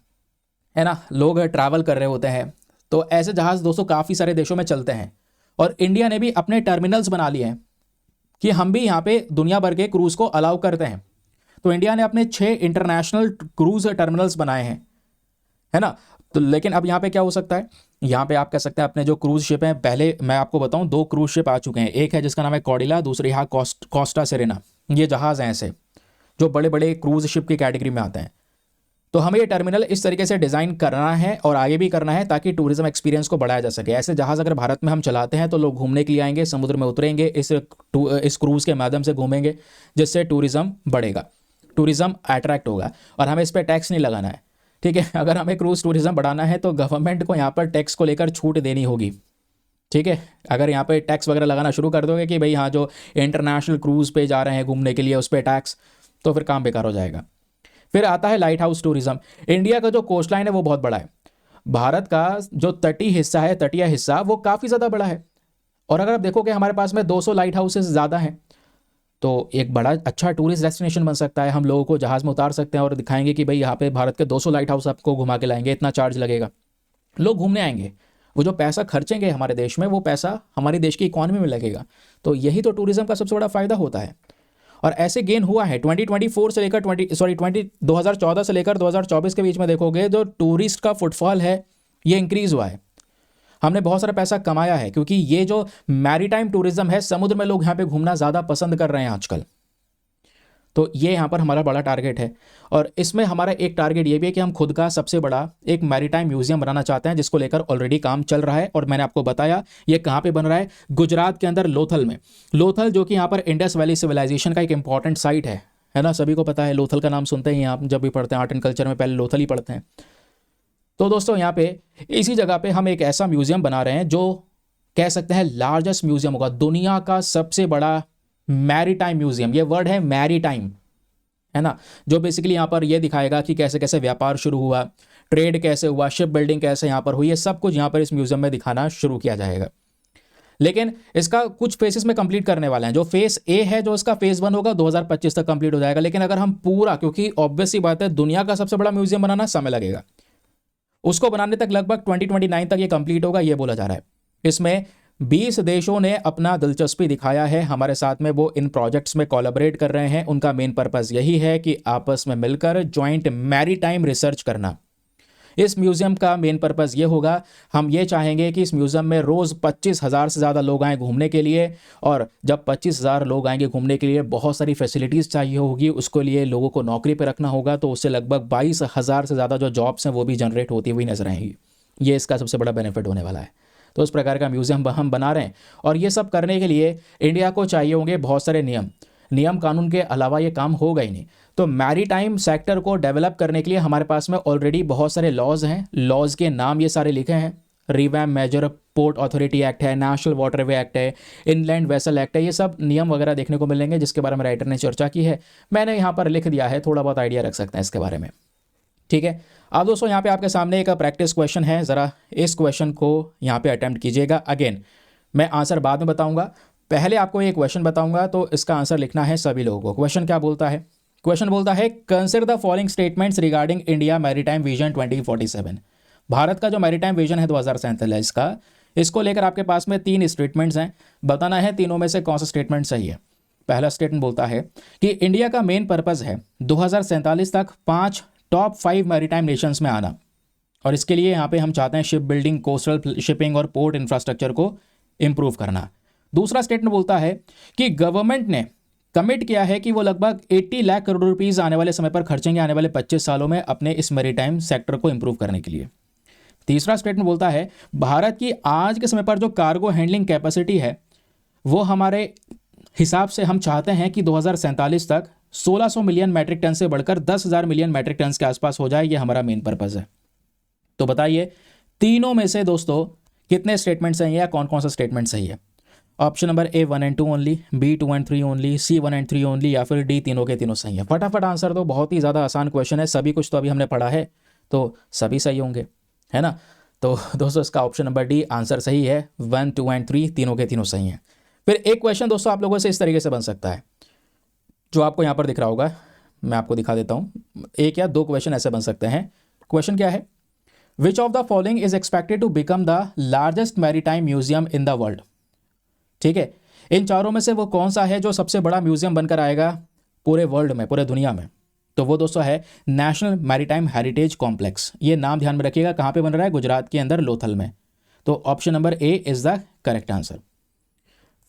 है ना, लोग ट्रैवल कर रहे होते हैं। तो ऐसे जहाज़ दोस्तों काफ़ी सारे देशों में चलते हैं, और इंडिया ने भी अपने टर्मिनल्स बना लिए हैं कि हम भी यहाँ पे दुनिया भर के क्रूज़ को अलाउ करते हैं। तो इंडिया ने अपने 6 इंटरनेशनल क्रूज़ टर्मिनल्स बनाए हैं, है ना। तो लेकिन अब यहाँ पे क्या हो सकता है, यहाँ पे आप कह सकते हैं अपने जो क्रूज़ शिप हैं, पहले मैं आपको बताऊँ 2 क्रूज़ शिप आ चुके हैं। एक है जिसका नाम है कॉर्डिला, दूसरी है कोस्टा सेरेना। ये जहाज़ हैं ऐसे जो बड़े बड़े क्रूज़ शिप की कैटेगरी में आते हैं। तो हमें ये टर्मिनल इस तरीके से डिज़ाइन करना है और आगे भी करना है, ताकि टूरिज्म एक्सपीरियंस को बढ़ाया जा सके। ऐसे जहाज़ अगर भारत में हम चलाते हैं तो लोग घूमने के लिए आएंगे, समुद्र में उतरेंगे, इस क्रूज़ के माध्यम से घूमेंगे, जिससे टूरिज्म बढ़ेगा, टूरिज्म अट्रैक्ट होगा, और हमें इस पर टैक्स नहीं लगाना है। ठीक है, अगर हमें क्रूज़ टूरिज्म बढ़ाना है तो गवर्नमेंट को यहाँ पर टैक्स को लेकर छूट देनी होगी। ठीक है, अगर यहाँ पे टैक्स वगैरह लगाना शुरू कर दोगे कि भाई हाँ जो इंटरनेशनल क्रूज़ पे जा रहे हैं घूमने के लिए उस पर टैक्स, तो फिर काम बेकार हो जाएगा। फिर आता है लाइट हाउस टूरिज्म। इंडिया का जो कोस्ट लाइन है वो बहुत बड़ा है, भारत का जो तटीय हिस्सा है, तटीय हिस्सा वो काफ़ी ज़्यादा बड़ा है, और अगर आप देखोगे हमारे पास में 200 लाइट हाउसेस ज़्यादा हैं। तो एक बड़ा अच्छा टूरिस्ट डेस्टिनेशन बन सकता है। हम लोगों को जहाज़ में उतार सकते हैं और दिखाएंगे कि भाई यहाँ पे भारत के 200 लाइट हाउस आपको घुमा के लाएंगे, इतना चार्ज लगेगा। लोग घूमने आएंगे, वो जो पैसा खर्चेंगे हमारे देश में, वो पैसा हमारे देश की इकोनॉमी में लगेगा। तो यही तो टूरिज्म का सबसे बड़ा फायदा होता है। और ऐसे गेन हुआ है 2024 से लेकर 2014 से लेकर 2024 के बीच में देखोगे जो टूरिस्ट का फुटफॉल है ये इंक्रीज हुआ है। हमने बहुत सारा पैसा कमाया है, क्योंकि ये जो मैरीटाइम टूरिज्म है, समुद्र में लोग यहाँ पे घूमना ज़्यादा पसंद कर रहे हैं आजकल। तो ये यहाँ पर हमारा बड़ा टारगेट है। और इसमें हमारा एक टारगेट ये भी है कि हम खुद का सबसे बड़ा एक मैरीटाइम म्यूजियम बनाना चाहते हैं, जिसको लेकर ऑलरेडी काम चल रहा है। और मैंने आपको बताया ये कहाँ पे बन रहा है, गुजरात के अंदर लोथल में। लोथल जो कि यहाँ पर इंडस वैली सिविलाइजेशन का एक इंपॉर्टेंट साइट है ना, सभी को पता है। लोथल का नाम सुनते ही आप जब भी पढ़ते हैं आर्ट एंड कल्चर में, पहले लोथल ही पढ़ते हैं। तो दोस्तों यहाँ पे इसी जगह पे हम एक ऐसा म्यूजियम बना रहे हैं जो कह सकते हैं लार्जेस्ट म्यूजियम होगा, दुनिया का सबसे बड़ा मैरीटाइम म्यूजियम। ये वर्ड है मैरीटाइम, है ना, जो बेसिकली यहाँ पर ये दिखाएगा कि कैसे कैसे व्यापार शुरू हुआ, ट्रेड कैसे हुआ, शिप बिल्डिंग कैसे यहाँ पर हुई, ये सब कुछ यहाँ पर इस म्यूजियम में दिखाना शुरू किया जाएगा। लेकिन इसका कुछ फेसेस में कंप्लीट करने वाले हैं। जो फेस ए है, जो इसका फेज 1 होगा, 2025 तक कंप्लीट हो जाएगा। लेकिन अगर हम पूरा, क्योंकि ऑब्वियस सी बात है दुनिया का सबसे बड़ा म्यूजियम बनाना समय लगेगा, उसको बनाने तक लगभग 2029 तक ये कंप्लीट होगा, ये बोला जा रहा है। इसमें 20 देशों ने अपना दिलचस्पी दिखाया है हमारे साथ में, वो इन प्रोजेक्ट्स में कोलैबोरेट कर रहे हैं। उनका मेन पर्पस यही है कि आपस में मिलकर जॉइंट मैरीटाइम रिसर्च करना। इस म्यूजियम का मेन पर्पस ये होगा, हम ये चाहेंगे कि इस म्यूजियम में रोज़ 25,000 से ज़्यादा लोग आएँ घूमने के लिए। और जब 25,000 लोग आएंगे घूमने के लिए, बहुत सारी फैसिलिटीज़ चाहिए होगी, उसके लिए लोगों को नौकरी पर रखना होगा। तो उससे लगभग 22,000 से ज़्यादा जो जॉब्स हैं वो भी जनरेट होती हुई नजर आएंगी। ये इसका सबसे बड़ा बेनिफिट होने वाला है। तो इस प्रकार का म्यूजियम हम बना रहे हैं। और ये सब करने के लिए इंडिया को चाहिए होंगे बहुत सारे नियम कानून के अलावा ये काम होगा ही नहीं। तो मैरीटाइम सेक्टर को डेवलप करने के लिए हमारे पास में ऑलरेडी बहुत सारे लॉज हैं। लॉज के नाम ये सारे लिखे हैं, revamp major port authority act है, नेशनल वाटरवे एक्ट है, इनलैंड वेसल एक्ट है। ये सब नियम वगैरह देखने को मिलेंगे जिसके बारे में राइटर ने चर्चा की है। मैंने यहाँ पर लिख दिया है, थोड़ा बहुत आइडिया रख सकते हैं इसके बारे में। ठीक है, अब दोस्तों यहाँ पे आपके सामने एक प्रैक्टिस क्वेश्चन है, ज़रा इस क्वेश्चन को यहाँ पे अटेम्प्ट कीजिएगा। अगेन मैं आंसर बाद में बताऊंगा, पहले आपको ये क्वेश्चन बताऊंगा, तो इसका आंसर लिखना है सभी लोगों को। क्वेश्चन क्या बोलता है? क्वेश्चन बोलता है consider the following statements regarding India maritime vision 2047। Bharat का जो मैरीटाइम विजन है 2047 का, इसको लेकर आपके पास में 3 स्टेटमेंट्स हैं। बताना है तीनों में से कौन सा स्टेटमेंट सही है। पहला स्टेटमेंट बोलता है कि इंडिया का मेन पर्पज़ है 2047 तक 5 टॉप 5 मैरीटाइम नेशंस में आना, और इसके लिए यहाँ पे हम चाहते हैं शिप बिल्डिंग, कोस्टल शिपिंग और पोर्ट इंफ्रास्ट्रक्चर को इंप्रूव करना। दूसरा स्टेटमेंट बोलता है कि गवर्नमेंट ने कमिट किया है कि वो लगभग 80 लाख करोड़ रुपीस आने वाले समय पर खर्चेंगे, आने वाले 25 सालों में अपने इस मैरीटाइम सेक्टर को इंप्रूव करने के लिए। तीसरा स्टेटमेंट बोलता है भारत की आज के समय पर जो कार्गो हैंडलिंग कैपेसिटी है, वो हमारे हिसाब से हम चाहते हैं कि 2047 तक 1600 मिलियन मैट्रिक टन से बढ़कर 10,000 मिलियन मैट्रिक टन के आसपास हो जाए। ये हमारा मेन पर्पस है। तो बताइए तीनों में से दोस्तों कितने स्टेटमेंट सही है या कौन कौन सा स्टेटमेंट सही है? Option number A 1 and 2 only, B 2 and 3 only, C 1 and 3 only, या फिर डी तीनों के तीनों सही है। फटाफट आंसर दो, बहुत ही ज़्यादा आसान क्वेश्चन है, सभी कुछ तो अभी हमने पढ़ा है, तो सभी सही होंगे, है ना। तो दोस्तों इसका ऑप्शन नंबर डी आंसर सही है। 1, 2 एंड 3 तीनों के तीनों सही हैं। फिर एक क्वेश्चन दोस्तों आप लोगों से इस तरीके से बन सकता है, जो आपको यहाँ पर दिख रहा होगा, मैं आपको दिखा देता हूँ। एक या दो क्वेश्चन ऐसे बन सकते हैं। क्वेश्चन क्या है? Which of the following is expected to become the largest maritime museum in the world? ठीक है, इन चारों में से वो कौन सा है जो सबसे बड़ा म्यूजियम बनकर आएगा पूरे वर्ल्ड में, पूरे दुनिया में? तो वो दोस्तों है नेशनल मैरीटाइम हेरिटेज कॉम्प्लेक्स। ये नाम ध्यान में रखिएगा, कहाँ पे बन रहा है? गुजरात के अंदर लोथल में। तो option number A is the correct answer.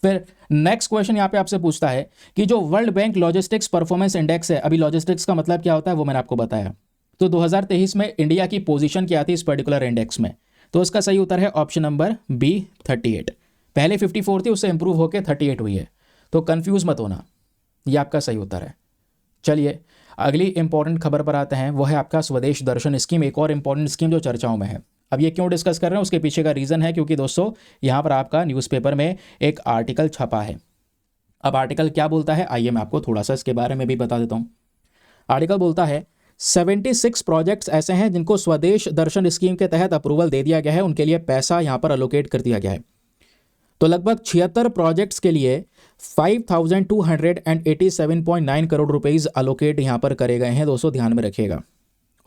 फिर नेक्स्ट क्वेश्चन यहाँ पे आपसे पूछता है कि जो world bank logistics performance index है, अभी लॉजिस्टिक्स का मतलब क्या होता है वो मैंने आपको बताया। तो 2023 में इंडिया की पोजीशन क्या थी इस पर्टिकुलर इंडेक्स में? तो इसका सही उत्तर है ऑप्शन नंबर बी 38। पहले 54 थी, उससे इंप्रूव होकर 38 हुई है। तो कंफ्यूज मत होना, ये आपका सही उत्तर है। चलिए अगली इंपॉर्टेंट खबर पर आते हैं, वो है आपका स्वदेश दर्शन स्कीम, एक और इंपॉर्टेंट स्कीम जो चर्चाओं में है। अब ये क्यों डिस्कस कर रहे हैं उसके पीछे का रीज़न है, क्योंकि दोस्तों यहाँ पर आपका न्यूज़पेपर में एक आर्टिकल छपा है। अब आर्टिकल क्या बोलता है आइए मैं आपको थोड़ा सा इसके बारे में भी बता देता हूँ। आर्टिकल बोलता है 76 प्रोजेक्ट्स ऐसे हैं जिनको स्वदेश दर्शन स्कीम के तहत अप्रूवल दे दिया गया है, उनके लिए पैसा यहाँ पर अलोकेट कर दिया गया है। तो लगभग 76 प्रोजेक्ट्स के लिए 5287.9 करोड़ रुपीस अलोकेट यहाँ पर करे गए हैं दोस्तों, ध्यान में रखिएगा।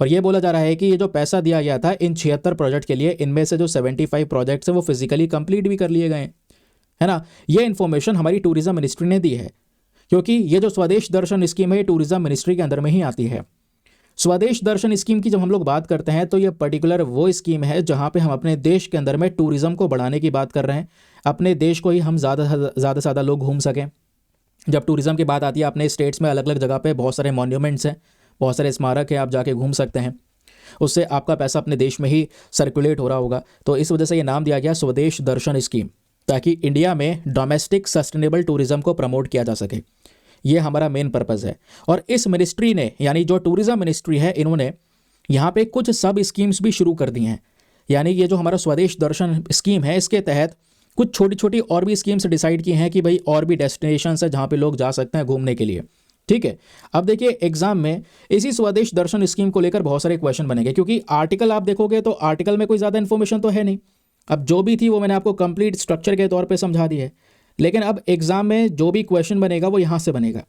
और ये बोला जा रहा है कि ये जो पैसा दिया गया था इन 76 प्रोजेक्ट के लिए, इनमें से जो 75 प्रोजेक्ट्स हैं वो फिजिकली कंप्लीट भी कर लिए गए हैं, है ना। ये इन्फॉर्मेशन हमारी टूरिज्म मिनिस्ट्री ने दी है, क्योंकि ये जो स्वदेश दर्शन स्कीम है ये टूरिज्म मिनिस्ट्री के अंदर में ही आती है। स्वदेश दर्शन स्कीम की जब हम लोग बात करते हैं तो ये पर्टिकुलर वो स्कीम है जहां पे हम अपने देश के अंदर में टूरिज्म को बढ़ाने की बात कर रहे हैं, अपने देश को ही हम ज़्यादा से ज़्यादा लोग घूम सकें। जब टूरिज्म की बात आती है, अपने स्टेट्स में अलग अलग जगह पे बहुत सारे मॉन्यूमेंट्स हैं, बहुत सारे स्मारक हैं, आप जाके घूम सकते हैं, उससे आपका पैसा अपने देश में ही सर्कुलेट हो रहा होगा। तो इस वजह से ये नाम दिया गया स्वदेश दर्शन स्कीम, ताकि इंडिया में डोमेस्टिक सस्टेनेबल टूरिज्म को प्रमोट किया जा सके। ये हमारा मेन पर्पज़ है। और इस मिनिस्ट्री ने, यानी जो टूरिज्म मिनिस्ट्री है, इन्होंने यहाँ पे कुछ सब स्कीम्स भी शुरू कर दी हैं। यानी ये जो हमारा स्वदेश दर्शन स्कीम है, इसके तहत कुछ छोटी छोटी और भी स्कीम्स डिसाइड की हैं कि भाई और भी डेस्टिनेशंस है जहाँ पे लोग जा सकते हैं घूमने के लिए। ठीक है, अब देखिए एग्जाम में इसी स्वदेश दर्शन स्कीम को लेकर बहुत सारे क्वेश्चन बनेंगे, क्योंकि आर्टिकल आप देखोगे तो आर्टिकल में कोई ज़्यादा इन्फॉर्मेशन तो है नहीं। अब जो भी थी वो मैंने आपको कंप्लीट स्ट्रक्चर के तौर पे समझा दी है, लेकिन अब एग्जाम में जो भी क्वेश्चन बनेगा वो यहाँ से बनेगा।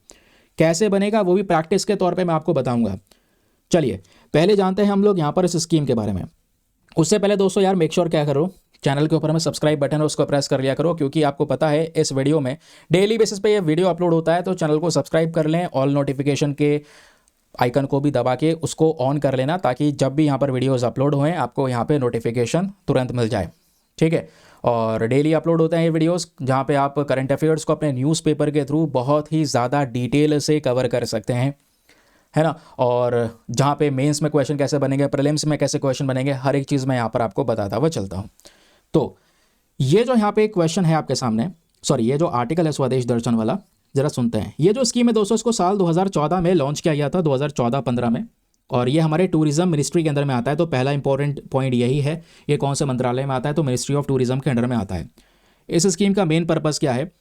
कैसे बनेगा वो भी प्रैक्टिस के तौर पे मैं आपको बताऊंगा। चलिए पहले जानते हैं हम लोग यहाँ पर इस स्कीम के बारे में। उससे पहले दोस्तों यार मेक श्योर क्या करो, चैनल के ऊपर में सब्सक्राइब बटन है उसको प्रेस कर लिया करो, क्योंकि आपको पता है इस वीडियो में डेली बेसिस पे ये वीडियो अपलोड होता है। तो चैनल को सब्सक्राइब कर लें, ऑल नोटिफिकेशन के आइकन को भी दबा के उसको ऑन कर लेना, ताकि जब भी यहाँ पर वीडियोज़ अपलोड हुए आपको यहाँ पर नोटिफिकेशन तुरंत मिल जाए। ठीक है, और डेली अपलोड होते हैं ये वीडियोस, जहाँ पे आप करंट अफेयर्स को अपने न्यूज़पेपर के थ्रू बहुत ही ज़्यादा डिटेल से कवर कर सकते हैं, है ना। और जहाँ पे मेंस में क्वेश्चन कैसे बनेंगे, प्रीलिम्स में कैसे क्वेश्चन बनेंगे, हर एक चीज़ मैं यहाँ पर आपको बताता हुआ चलता हूँ। तो ये जो यहाँ पे एक क्वेश्चन है आपके सामने, सॉरी ये जो आर्टिकल है स्वदेश दर्शन वाला, ज़रा सुनते हैं। ये जो स्कीम है दोस्तों, इसको साल 2014 में लॉन्च किया गया था, 2014-15 में, और ये हमारे टूरिज्म मिनिस्ट्री के अंदर में आता है। तो पहला इंपॉर्टेंट पॉइंट यही है, ये कौन से मंत्रालय में आता है, तो मिनिस्ट्री ऑफ टूरिज्म के अंडर में आता है। इस स्कीम का मेन पर्पस क्या है,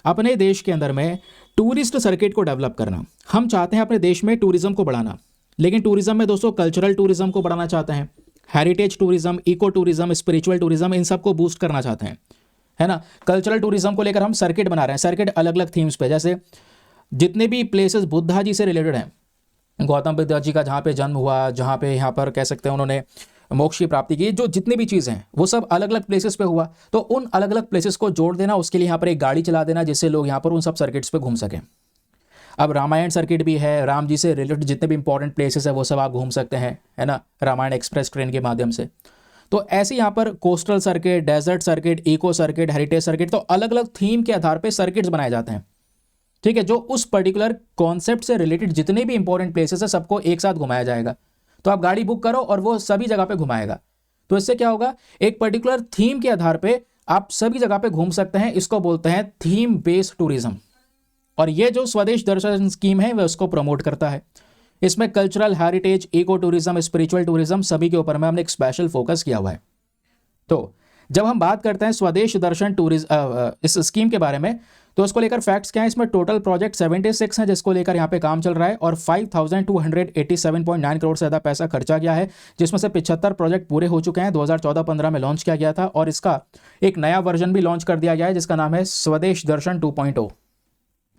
अपने देश के अंदर में टूरिस्ट सर्किट को डेवलप करना। हम चाहते हैं अपने देश में टूरिज्म को बढ़ाना, लेकिन टूरिज्म में दोस्तों कल्चरल टूरिज्म को बढ़ाना चाहते हैं, heritage tourism, eco tourism, spiritual tourism, इन सबको बूस्ट करना चाहते हैं, है ना। कल्चरल टूरिज्म को लेकर हम सर्किट बना रहे हैं, सर्किट अलग अलग थीम्स पे, जैसे जितने भी प्लेसेस बुद्धा जी से रिलेटेड हैं, गौतम बुद्ध जी का जहाँ पे जन्म हुआ, जहाँ पे यहाँ पर कह सकते हैं उन्होंने मोक्ष की प्राप्ति की, जो जितनी भी चीज़ें हैं वो सब अलग अलग प्लेसेस पे हुआ। तो उन अलग अलग प्लेसेस को जोड़ देना, उसके लिए यहाँ पर एक गाड़ी चला देना, जिससे लोग यहाँ पर उन सब सर्किट्स पे घूम सकें। अब रामायण सर्किट भी है, राम जी से रिलेटेड जितने भी इंपॉर्टेंट प्लेसेस है वो सब आप घूम सकते हैं, है ना, रामायण एक्सप्रेस ट्रेन के माध्यम से। तो ऐसे यहाँ पर coastal circuit, desert circuit, eco circuit, heritage circuit, तो अलग अलग थीम के आधार पर सर्किट्स बनाए जाते हैं। ठीक है, जो उस पर्टिकुलर कॉन्सेप्ट से रिलेटेड जितने भी इंपॉर्टेंट प्लेसेस है सबको एक साथ घुमाया जाएगा। तो आप गाड़ी बुक करो और वो सभी जगह पे घुमाएगा। तो इससे क्या होगा, एक पर्टिकुलर थीम के आधार पे आप सभी जगह पे घूम सकते हैं। इसको बोलते हैं थीम बेस्ड टूरिज्म। और ये जो स्वदेश दर्शन स्कीम है वह उसको प्रमोट करता है। इसमें cultural, heritage, eco tourism, spiritual tourism सभी के ऊपर में हमने एक स्पेशल फोकस किया हुआ है। तो जब हम बात करते हैं स्वदेश दर्शन टूरिज्म इस स्कीम के बारे में, तो उसको लेकर फैक्ट्स क्या है, इसमें टोटल प्रोजेक्ट 76 हैं जिसको लेकर यहाँ पे काम चल रहा है, और 5287.9 करोड़ से ज़्यादा पैसा खर्चा गया है, जिसमें से 75 प्रोजेक्ट पूरे हो चुके हैं। 2014-15 में लॉन्च किया गया था, और इसका एक नया वर्जन भी लॉन्च कर दिया गया है जिसका नाम है स्वदेश दर्शन 2.0,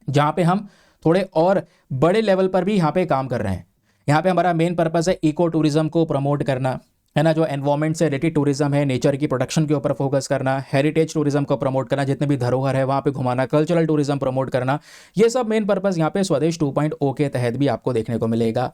जहाँ पे हम थोड़े और बड़े लेवल पर भी यहाँ पे काम कर रहे हैं। यहाँ पे हमारा मेन पर्पस है इको टूरिज्म को प्रमोट करना, है ना, जो एनवायरमेंट से रिलेटेड टूरिज्म है, नेचर की प्रोटेक्शन के ऊपर फोकस करना, हेरिटेज टूरिज्म को प्रमोट करना, जितने भी धरोहर है वहाँ पे घुमाना, कल्चरल टूरिज्म प्रमोट करना, ये सब मेन पर्पस यहाँ पे स्वदेश 2.0 के तहत भी आपको देखने को मिलेगा।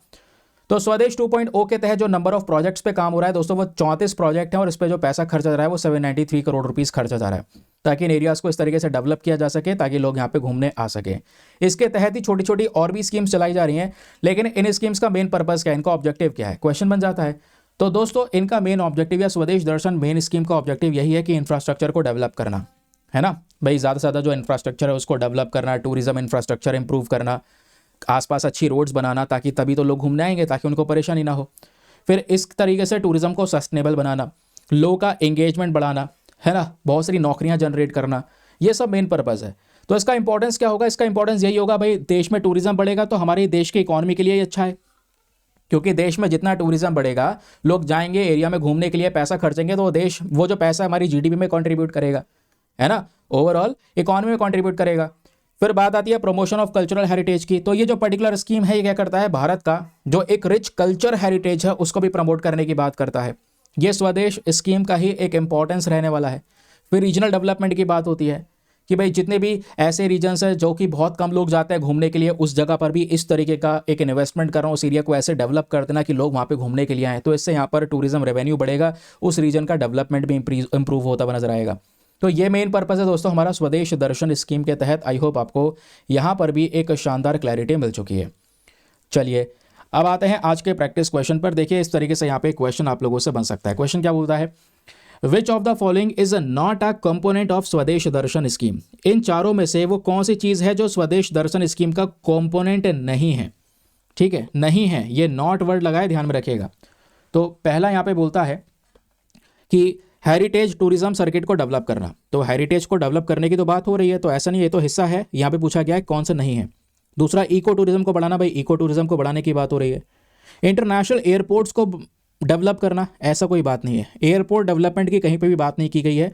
तो स्वदेश 2.0 के तहत जो नंबर ऑफ प्रोजेक्ट्स पे काम हो रहा है दोस्तों वो 34 प्रोजेक्ट है, और इस पर जो पैसा खर्चा जा रहा है वो 793 करोड़ रुपीज़ खर्चा जा रहा है, ताकि इन एरियाज़ को इस तरीके से डेवलप किया जा सके ताकि लोग यहाँ पे घूमने आ सके। इसके तहत ही छोटी छोटी और भी स्कीम्स चलाई जा रही हैं, लेकिन इन स्कीम्स का मेन पर्पस क्या है, इनका ऑब्जेक्टिव क्या है, क्वेश्चन बन जाता है। तो दोस्तों इनका मेन ऑब्जेक्टिव या स्वदेश दर्शन मेन स्कीम का ऑब्जेक्टिव यही है कि इंफ्रास्ट्रक्चर को डेवलप करना, है ना भाई, ज़्यादा से ज़्यादा जो इंफ्रास्ट्रक्चर है उसको डेवलप करना, टूरिज्म इंफ्रास्ट्रक्चर इंप्रूव करना, आसपास अच्छी रोड्स बनाना, ताकि तभी तो लोग घूमने आएंगे, ताकि उनको परेशानी ना हो। फिर इस तरीके से टूरिज्म को सस्टेनेबल बनाना, लोगों का एंगेजमेंट बढ़ाना, है ना, बहुत सारी नौकरियां जनरेट करना, ये सब मेन पर्पज़ है। तो इसका इंपॉर्टेंस क्या होगा, इसका इंपॉर्टेंस यही होगा भाई, देश में टूरिज्म बढ़ेगा तो हमारे देश की इकॉनमी के लिए ही अच्छा है, क्योंकि देश में जितना टूरिज्म बढ़ेगा, लोग जाएंगे एरिया में घूमने के लिए, पैसा खर्चेंगे, तो देश वो जो पैसा हमारी जीडीपी में कंट्रीब्यूट करेगा, है ना, ओवरऑल इकोनॉमी में कंट्रीब्यूट करेगा। फिर बात आती है प्रमोशन ऑफ कल्चरल हेरिटेज की, तो ये जो पर्टिकुलर स्कीम है ये क्या करता है, भारत का जो एक रिच कल्चर हेरिटेज है उसको भी प्रमोट करने की बात करता है। ये स्वदेश स्कीम का ही एक इंपॉर्टेंस रहने वाला है। फिर रीजनल डेवलपमेंट की बात होती है कि भाई जितने भी ऐसे रीजन्स हैं जो कि बहुत कम लोग जाते हैं घूमने के लिए, उस जगह पर भी इस तरीके का एक इन्वेस्टमेंट कर रहा हूँ, उस एरिया को ऐसे डेवलप कर देना कि लोग वहाँ पे घूमने के लिए आए, तो इससे यहाँ पर टूरिज्म रेवेन्यू बढ़ेगा, उस रीजन का डेवलपमेंट भी इंप्रूव होता हुआ नजर आएगा। तो ये मेन पर्पस है दोस्तों हमारा स्वदेश दर्शन स्कीम के तहत। आई होप आपको यहाँ पर भी एक शानदार क्लैरिटी मिल चुकी है। चलिए अब आते हैं आज के प्रैक्टिस क्वेश्चन पर। देखिए इस तरीके से यहाँ पे क्वेश्चन आप लोगों से बन सकता है। क्वेश्चन क्या बोलता है, which of the following is not a component of स्वदेश दर्शन स्कीम। इन चारों में से वो कौन सी चीज है जो स्वदेश दर्शन स्कीम का कंपोनेंट नहीं है। ठीक है, नहीं है, ये नॉट वर्ड लगाए, ध्यान में रखिएगा। तो पहला यहाँ पे बोलता है कि हेरिटेज टूरिज्म सर्किट को डेवलप करना, तो हेरिटेज को डेवलप करने की तो बात हो रही है, तो ऐसा नहीं, ये तो हिस्सा है। यहाँ पे पूछा गया है कौन सा नहीं है। दूसरा इको टूरिज्म को बढ़ाना, भाई इको टूरिज्म को बढ़ाने की बात हो रही है। इंटरनेशनल एयरपोर्ट्स को डेवलप करना, ऐसा कोई बात नहीं है, एयरपोर्ट डेवलपमेंट की कहीं पे भी बात नहीं की गई है।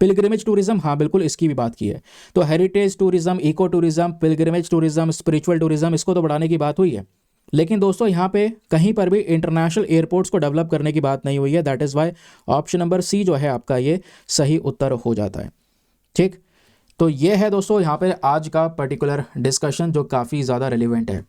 पिलग्रिमेज टूरिज्म, हाँ बिल्कुल इसकी भी बात की है। तो heritage tourism, eco tourism, pilgrimage tourism, spiritual tourism, इसको तो बढ़ाने की बात हुई है, लेकिन दोस्तों यहाँ पे कहीं पर भी इंटरनेशनल एयरपोर्ट्स को डेवलप करने की बात नहीं हुई है। That is why option number C जो है आपका ये सही उत्तर हो जाता है। ठीक, तो ये है दोस्तों यहाँ पे आज का पर्टिकुलर डिस्कशन जो काफ़ी ज़्यादा रिलेवेंट है।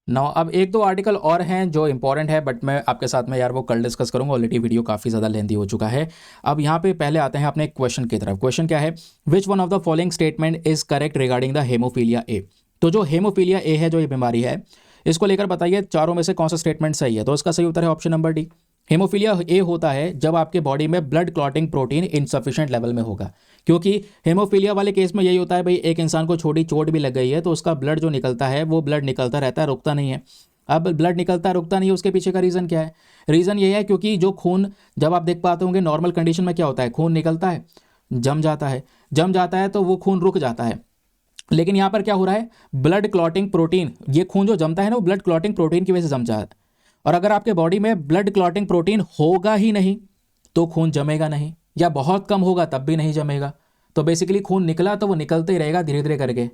नाउ अब एक दो आर्टिकल और हैं जो इंपॉर्टेंट है, बट मैं आपके साथ में यार वो कल डिस्कस करूंगा, ऑलरेडी वीडियो काफ़ी ज़्यादा लेंथी हो चुका है। अब यहाँ पे पहले आते हैं अपने क्वेश्चन की तरफ। क्वेश्चन क्या है, which one of the following statement is correct regarding the haemophilia A. तो जो हेमोफीलिया ए है, जो ये बीमारी है, इसको लेकर बताइए चारों में से कौन सा स्टेटमेंट सही है। तो इसका सही उत्तर है ऑप्शन नंबर डी। हेमोफीलिया ए होता है जब आपके बॉडी में blood clotting protein insufficient level में होगा, क्योंकि हेमोफीलिया वाले केस में यही होता है भाई, एक इंसान को छोटी चोट भी लग गई है तो उसका ब्लड जो निकलता है वो ब्लड निकलता रहता है, रुकता नहीं है। अब ब्लड निकलता है रुकता नहीं है, उसके पीछे का रीज़न क्या है, रीज़न ये है क्योंकि जो खून, जब आप देख पाते होंगे नॉर्मल कंडीशन में क्या होता है, खून निकलता है, जम जाता है, जम जाता है तो वो खून रुक जाता है। लेकिन यहाँ पर क्या हो रहा है, ब्लड क्लॉटिंग प्रोटीन, ये खून जो जमता है ना वो ब्लड क्लॉटिंग प्रोटीन की वजह से जम जाता है। और अगर आपके बॉडी में ब्लड क्लॉटिंग प्रोटीन होगा ही नहीं तो खून जमेगा नहीं, या बहुत कम होगा तब भी नहीं जमेगा। तो बेसिकली खून निकला तो वो निकलते ही रहेगा धीरे धीरे करके,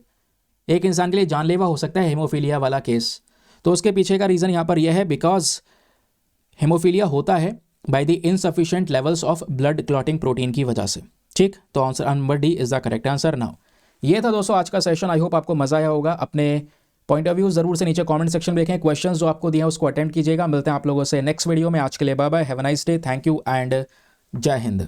एक इंसान के लिए जानलेवा हो सकता है हेमोफीलिया वाला केस। तो उसके पीछे का रीज़न यहाँ पर यह है बिकॉज हेमोफीलिया होता है by the insufficient levels of blood clotting protein की वजह से। ठीक, तो answer number D is the correct answer. Now ये था दोस्तों आज का सेशन। आई होप आपको मजा आया होगा। अपने पॉइंट ऑफ व्यू जरूर से नीचे कमेंट सेक्शन में लिखें, क्वेश्चंस जो आपको दिए हैं उसको अटेम्प्ट कीजिएगा। मिलते हैं आप लोगों से नेक्स्ट वीडियो में। आज के लिए bye bye, have a nice day, thank you and Jai Hind.